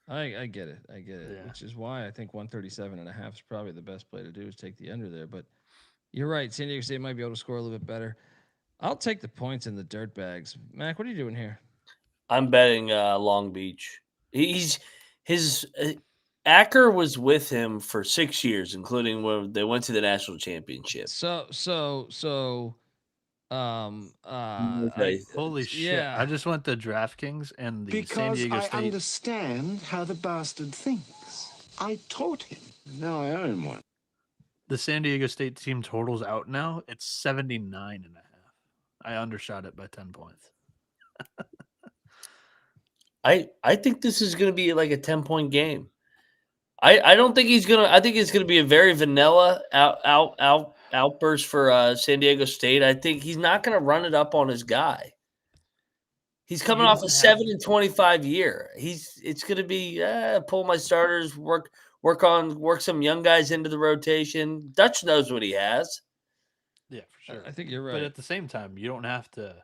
I get it. I get it. Yeah. Which is why I think 137.5 is probably the best play to do is take the under there. But you're right. San Diego State might be able to score a little bit better. I'll take the points in the dirt bags. Mac, what are you doing here? I'm betting Long Beach. Acker was with him for 6 years, including when they went to the national championship. Holy shit. yeah. I just went to DraftKings and the San Because Diego I State. understand how the bastard thinks. I taught him. Now I own one. The San Diego State team totals out now. It's 79.5. I undershot it by 10 points. I think this is going to be like a 10-point game. I don't think he's going to. I think it's going to be a very vanilla outburst for San Diego State. I think he's not going to run it up on his guy. He's coming off a 7-25 year. It's going to be pull my starters, work some young guys into the rotation. Dutch knows what he has. Yeah, for sure. I think you're right. But at the same time, you don't have to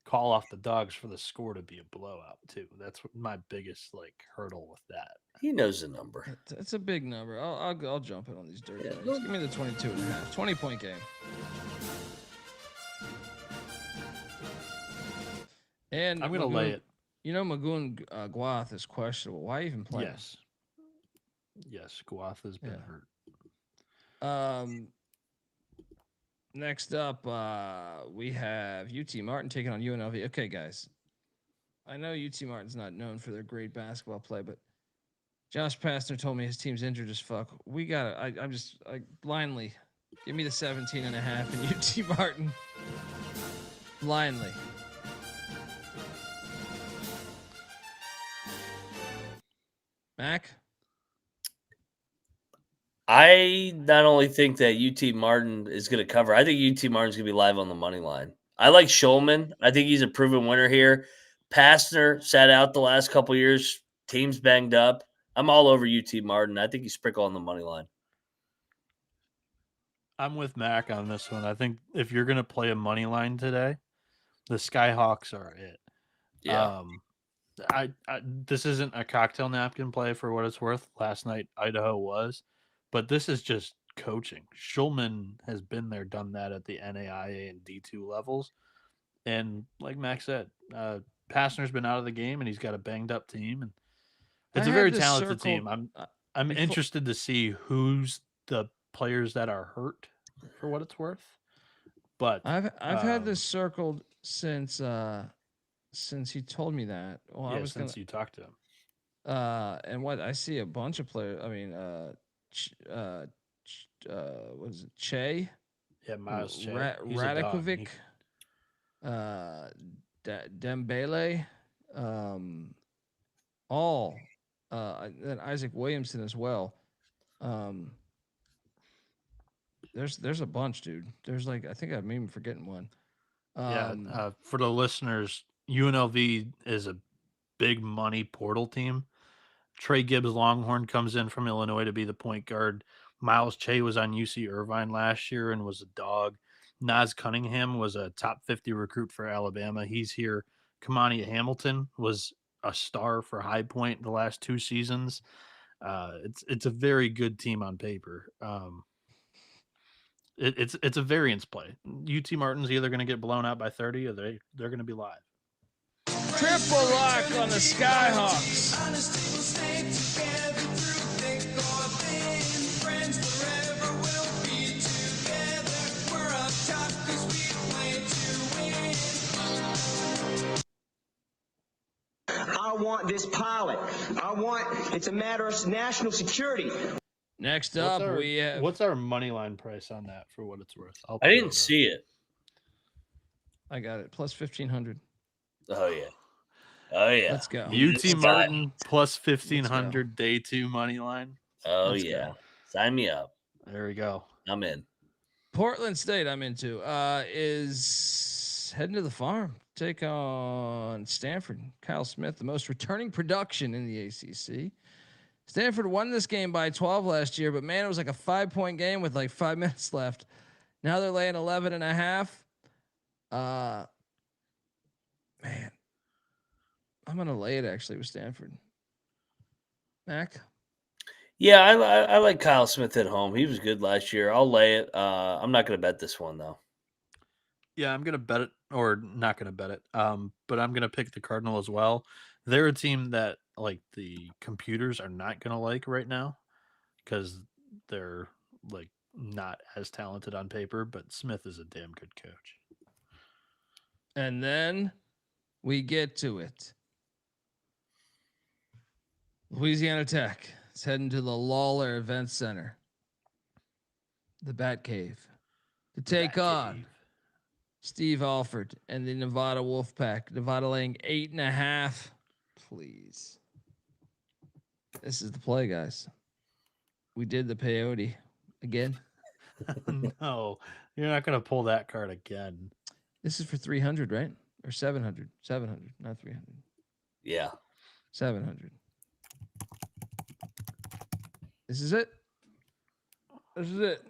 call off the dogs for the score to be a blowout too. That's my biggest hurdle with that. He knows the number. It's a big number. I'll jump in on these dirt bags. Give me the 22.5. 20-point game. And I'm going to lay it. You know, Magoon Guath is questionable. Why even play? Yes, Guath has been hurt. Next up, we have UT Martin taking on UNLV. Okay, guys. I know UT Martin's not known for their great basketball play, but Josh Pastner told me his team's injured as fuck. We got to, I'm just blindly, give me the 17.5 in UT Martin. Blindly. Mac? I not only think that UT Martin is going to cover, I think UT Martin's going to be live on the money line. I like Schulman. I think he's a proven winner here. Pastner sat out the last couple years. Team's banged up. I'm all over UT Martin. I think he's sprinkle on the money line. I'm with Mac on this one. I think if you're going to play a money line today, the Skyhawks are it. Yeah. This isn't a cocktail napkin play for what it's worth. Last night, Idaho was. But this is just coaching. Schulman has been there, done that at the NAIA and D2 levels. And like Max said, Pastner's been out of the game, and he's got a banged-up team. And it's a very talented team. I'm interested to see who's the players that are hurt, for what it's worth. But I've had this circled since he told me that. Well, yeah, since you talked to him. And what I see a bunch of players. I mean, what is it? Che? Yeah, Miles Che. Radikovic. Dembele. All. And Isaac Williamson as well. There's a bunch, dude. There's I think I'm even forgetting one. For the listeners, UNLV is a big money portal team. Trey Gibbs Longhorn comes in from Illinois to be the point guard. Miles Che was on UC Irvine last year and was a dog. Naz Cunningham was a top 50 recruit for Alabama. He's here. Kamani Hamilton was a star for High Point the last 2 seasons. It's a very good team on paper. It's a variance play. UT Martin's either going to get blown out by 30 or they're going to be live. Triple lock on the Skyhawks. I want this pilot. It's a matter of national security. Next up, what's our money line price on that for what it's worth? I didn't see it. I got it. Plus 1,500. Oh, yeah. Oh, yeah. Let's go. UT Martin plus 1,500 day 2 money line. Oh, yeah. Sign me up. There we go. I'm in. Portland State, I'm into, is heading to the farm. Take on Stanford. Kyle Smith, the most returning production in the ACC. Stanford won this game by 12 last year, but man, it was like a 5-point game with 5 minutes left. Now they're laying 11.5. Man, I'm gonna lay it actually with Stanford. Mac. Yeah, I like Kyle Smith at home. He was good last year. I'll lay it. I'm not going to bet this one though. Yeah, I'm gonna bet it, or not gonna bet it. But I'm gonna pick the Cardinal as well. They're a team that like the computers are not gonna like right now because they're like not as talented on paper. But Smith is a damn good coach. And then we get to it. Louisiana Tech is heading to the Lawler Event Center, the Bat Cave, to take on Steve Alford and the Nevada Wolfpack. Nevada laying 8.5. Please. This is the play, guys. We did the peyote again. No, you're not gonna pull that card again. This is for 300, right? Or 700. 700, not 300. Yeah. 700. This is it. This is it.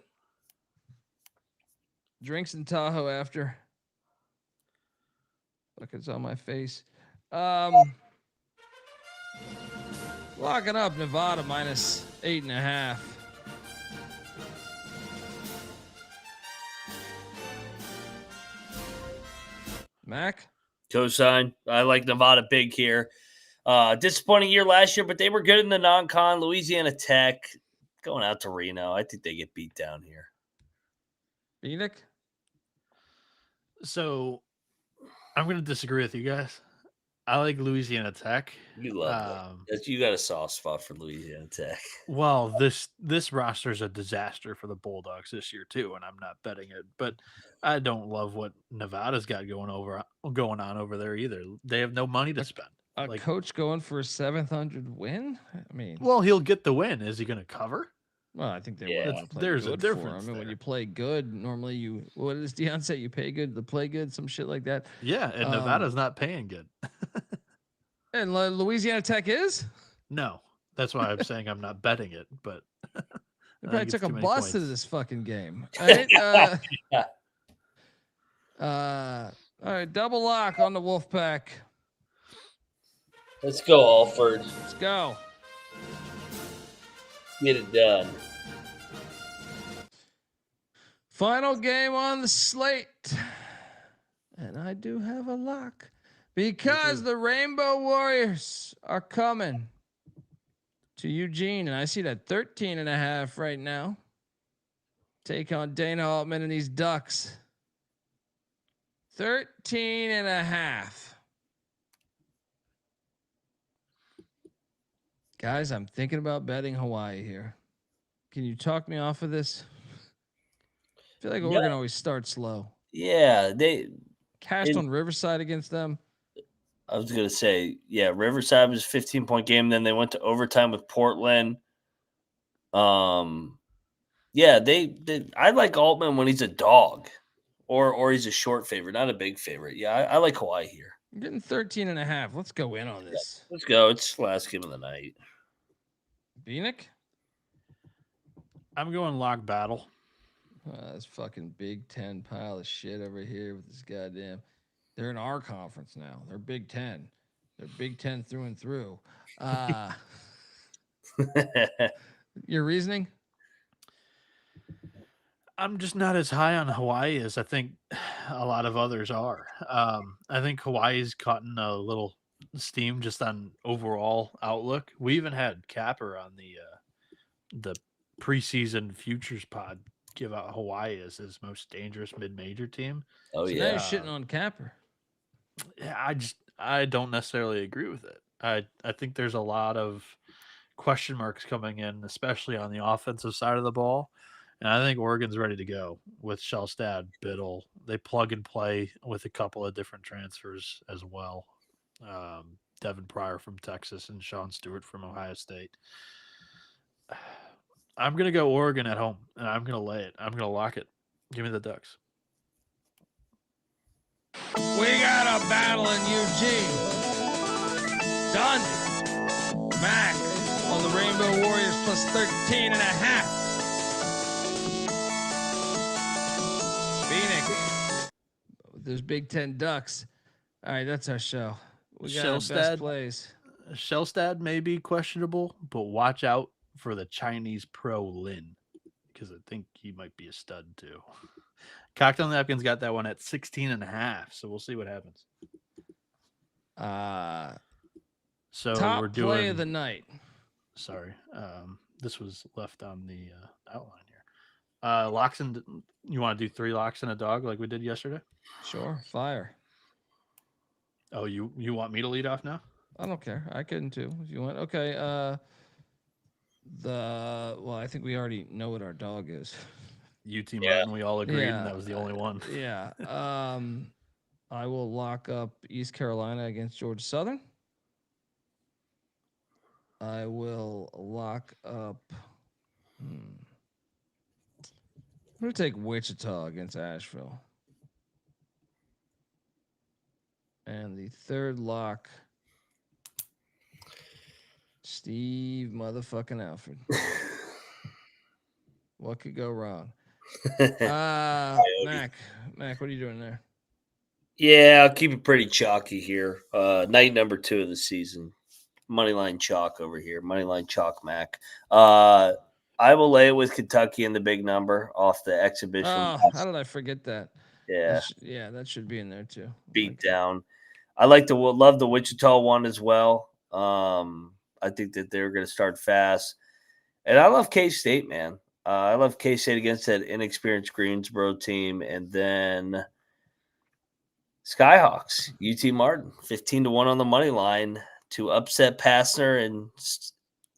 Drinks in Tahoe after. Look, it's on my face. Locking up Nevada minus 8.5. Mac? Cosign. I like Nevada big here. Disappointing year last year, but they were good in the non-con. Louisiana Tech going out to Reno. I think they get beat down here. Bienick? So I'm going to disagree with you guys. I like Louisiana Tech. You love it. You got a soft spot for Louisiana Tech. Well, this roster is a disaster for the Bulldogs this year too, and I'm not betting it. But I don't love what Nevada's got going on over there either. They have no money to spend. A coach going for a 700 win? I mean, well, he'll get the win. Is he going to cover? Well, I think there's a difference. I mean, when you play good, normally what does Deion say? You pay good to play good, some shit like that. Yeah, and Nevada's not paying good. And Louisiana Tech is? No, that's why I'm saying I'm not betting it. But they probably took a bus to this fucking game. All right, all right, double lock on the Wolfpack. Let's go, Alford. Let's go. Get it done. Final game on the slate. And I do have a lock because the Rainbow Warriors are coming to Eugene. And I see that 13.5 right now. Take on Dana Altman and these Ducks. 13.5. Guys, I'm thinking about betting Hawaii here. Can you talk me off of this? I feel like Oregon always starts slow. Yeah, they cashed on Riverside against them. I was gonna say, yeah, Riverside was a 15-point game. Then they went to overtime with Portland. Yeah, I like Altman when he's a dog, or he's a short favorite, not a big favorite. Yeah, I like Hawaii here. I'm getting 13.5. Let's go in on this. Let's go. It's the last game of the night. Bienick? I'm going lock battle. This fucking Big Ten pile of shit over here with this goddamn. They're in our conference now. They're Big Ten. They're Big Ten through and through. Your reasoning? I'm just not as high on Hawaii as I think a lot of others are. I think Hawaii's caught in a little steam just on overall outlook. We even had Capper on the preseason futures pod give out Hawaii as his most dangerous mid-major team. Oh, so yeah. Now you're shitting on Capper. Yeah, I don't necessarily agree with it. I think there's a lot of question marks coming in, especially on the offensive side of the ball. And I think Oregon's ready to go with Shellstad, Biddle. They plug and play with a couple of different transfers as well. Devin Pryor from Texas and Sean Stewart from Ohio State. I'm going to go Oregon at home, and I'm going to lay it. I'm going to lock it. Give me the Ducks. We got a battle in Eugene. Done. Mac on the Rainbow Warriors plus 13.5. There's Big Ten Ducks. All right, that's our show. We got our best plays. Shellstad may be questionable, but watch out for the Chinese pro Lin, because I think he might be a stud too. Cocktail Napkins got that one at 16.5, so we'll see what happens. So Top we're doing play of the night. Sorry, this was left on the outline here. Locks and you want to do 3 locks and a dog like we did yesterday? Sure, fire. Oh, you want me to lead off now? I don't care. I can too if you want. Okay. I think we already know what our dog is. UT Martin. We all agreed, and that was the only one. Yeah. I will lock up East Carolina against Georgia Southern. I will lock up. I'm going to take Wichita against Asheville. And the third lock, Steve motherfucking Alfred. What could go wrong? Mac, what are you doing there? Yeah, I'll keep it pretty chalky here. Night number 2 of the season. Moneyline chalk over here. Moneyline chalk, Mac. I will lay it with Kentucky in the big number off the exhibition. Oh, how did I forget that? Yeah. That should be in there too. Beat down. I love the Wichita one as well. I think that they're going to start fast. And I love K-State, man. I love K-State against that inexperienced Greensboro team. And then Skyhawks, UT Martin, 15-1 on the money line to upset Passner and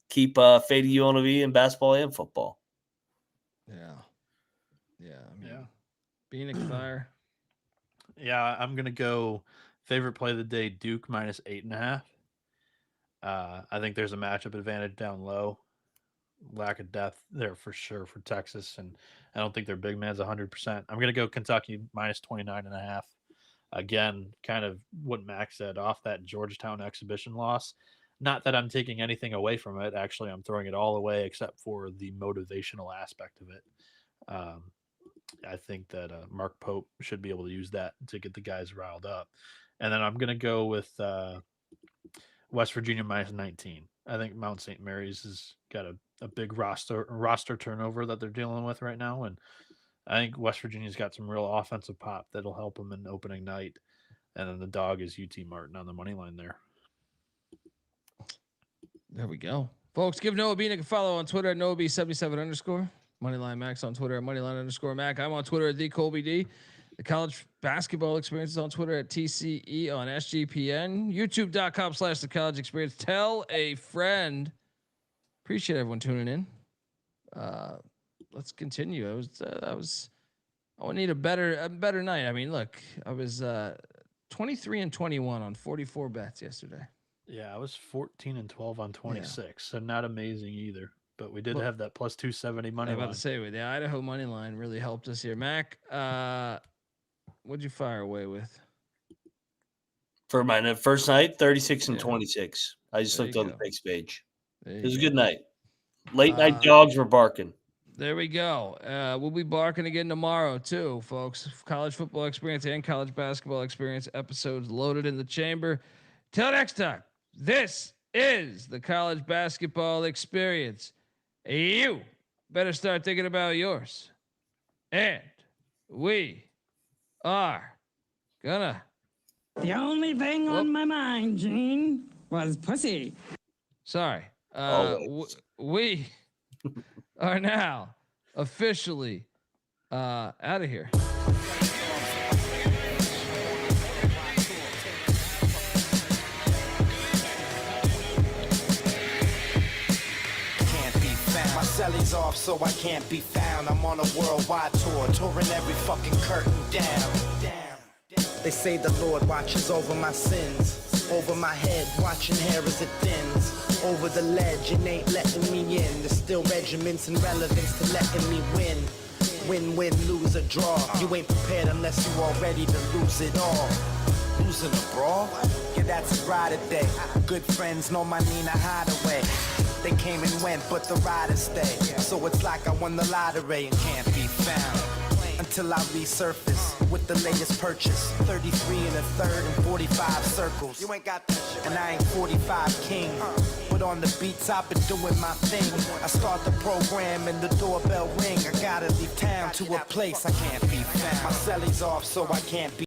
keep fading UNLV in basketball and football. Yeah. Bienick fire. Yeah, I'm going to go favorite play of the day, Duke minus 8.5. I think there's a matchup advantage down low. Lack of depth there for sure for Texas, and I don't think their big man's 100%. I'm going to go Kentucky minus 29.5. Again, kind of what Max said, off that Georgetown exhibition loss. Not that I'm taking anything away from it. Actually, I'm throwing it all away except for the motivational aspect of it. I think that Mark Pope should be able to use that to get the guys riled up. And then I'm going to go with West Virginia minus 19. I think Mount St. Mary's has got a big roster turnover that they're dealing with right now. And I think West Virginia's got some real offensive pop that'll help them in opening night. And then the dog is UT Martin on the money line there. There we go. Folks, give Noah Bienick a follow on Twitter at NoahB77_. Moneyline Max on Twitter at Moneyline_Mac. I'm on Twitter at TheColbyD. The college basketball experience is on Twitter at TCE on SGPN. YouTube.com/The College Experience. Tell a friend. Appreciate everyone tuning in. Let's continue. I would need a better night. I mean, look, I was 23-21 on 44 bets yesterday. Yeah, I was 14-12 on 26, so not amazing either. But we did have that plus 270 money line. I'm about to say, with the Idaho money line really helped us here. Mac, what'd you fire away with? For my first night, 36-26. I just looked on the picks page. It was a good night. Late night dogs were barking. There we go. We'll be barking again tomorrow too, folks. College football experience and college basketball experience episodes loaded in the chamber. Till next time, this is the college basketball experience. You better start thinking about yours. And we are gonna. The only thing on my mind, Gene, was pussy. Sorry. We are now officially out of here. My celly's off, so I can't be found. I'm on a worldwide tour, touring every fucking curtain down. They say the Lord watches over my sins, over my head, watching hair as it thins. Over the ledge, it ain't letting me in. There's still regiments and relevance to letting me win. Win, lose or draw. You ain't prepared unless you all ready to lose it all. Losing a brawl? Yeah, that's a ride a day. Good friends know my Nina Hideaway. They came and went, but the riders stay. So it's like I won the lottery and can't be found until I resurface. with the latest purchase. 33 and a third and 45 circles. You ain't got that shit. And I ain't 45 king. But on the beats, I've been doing my thing. I start the program and the doorbell ring. I gotta leave town to a place I can't be found. My celly's off, so I can't be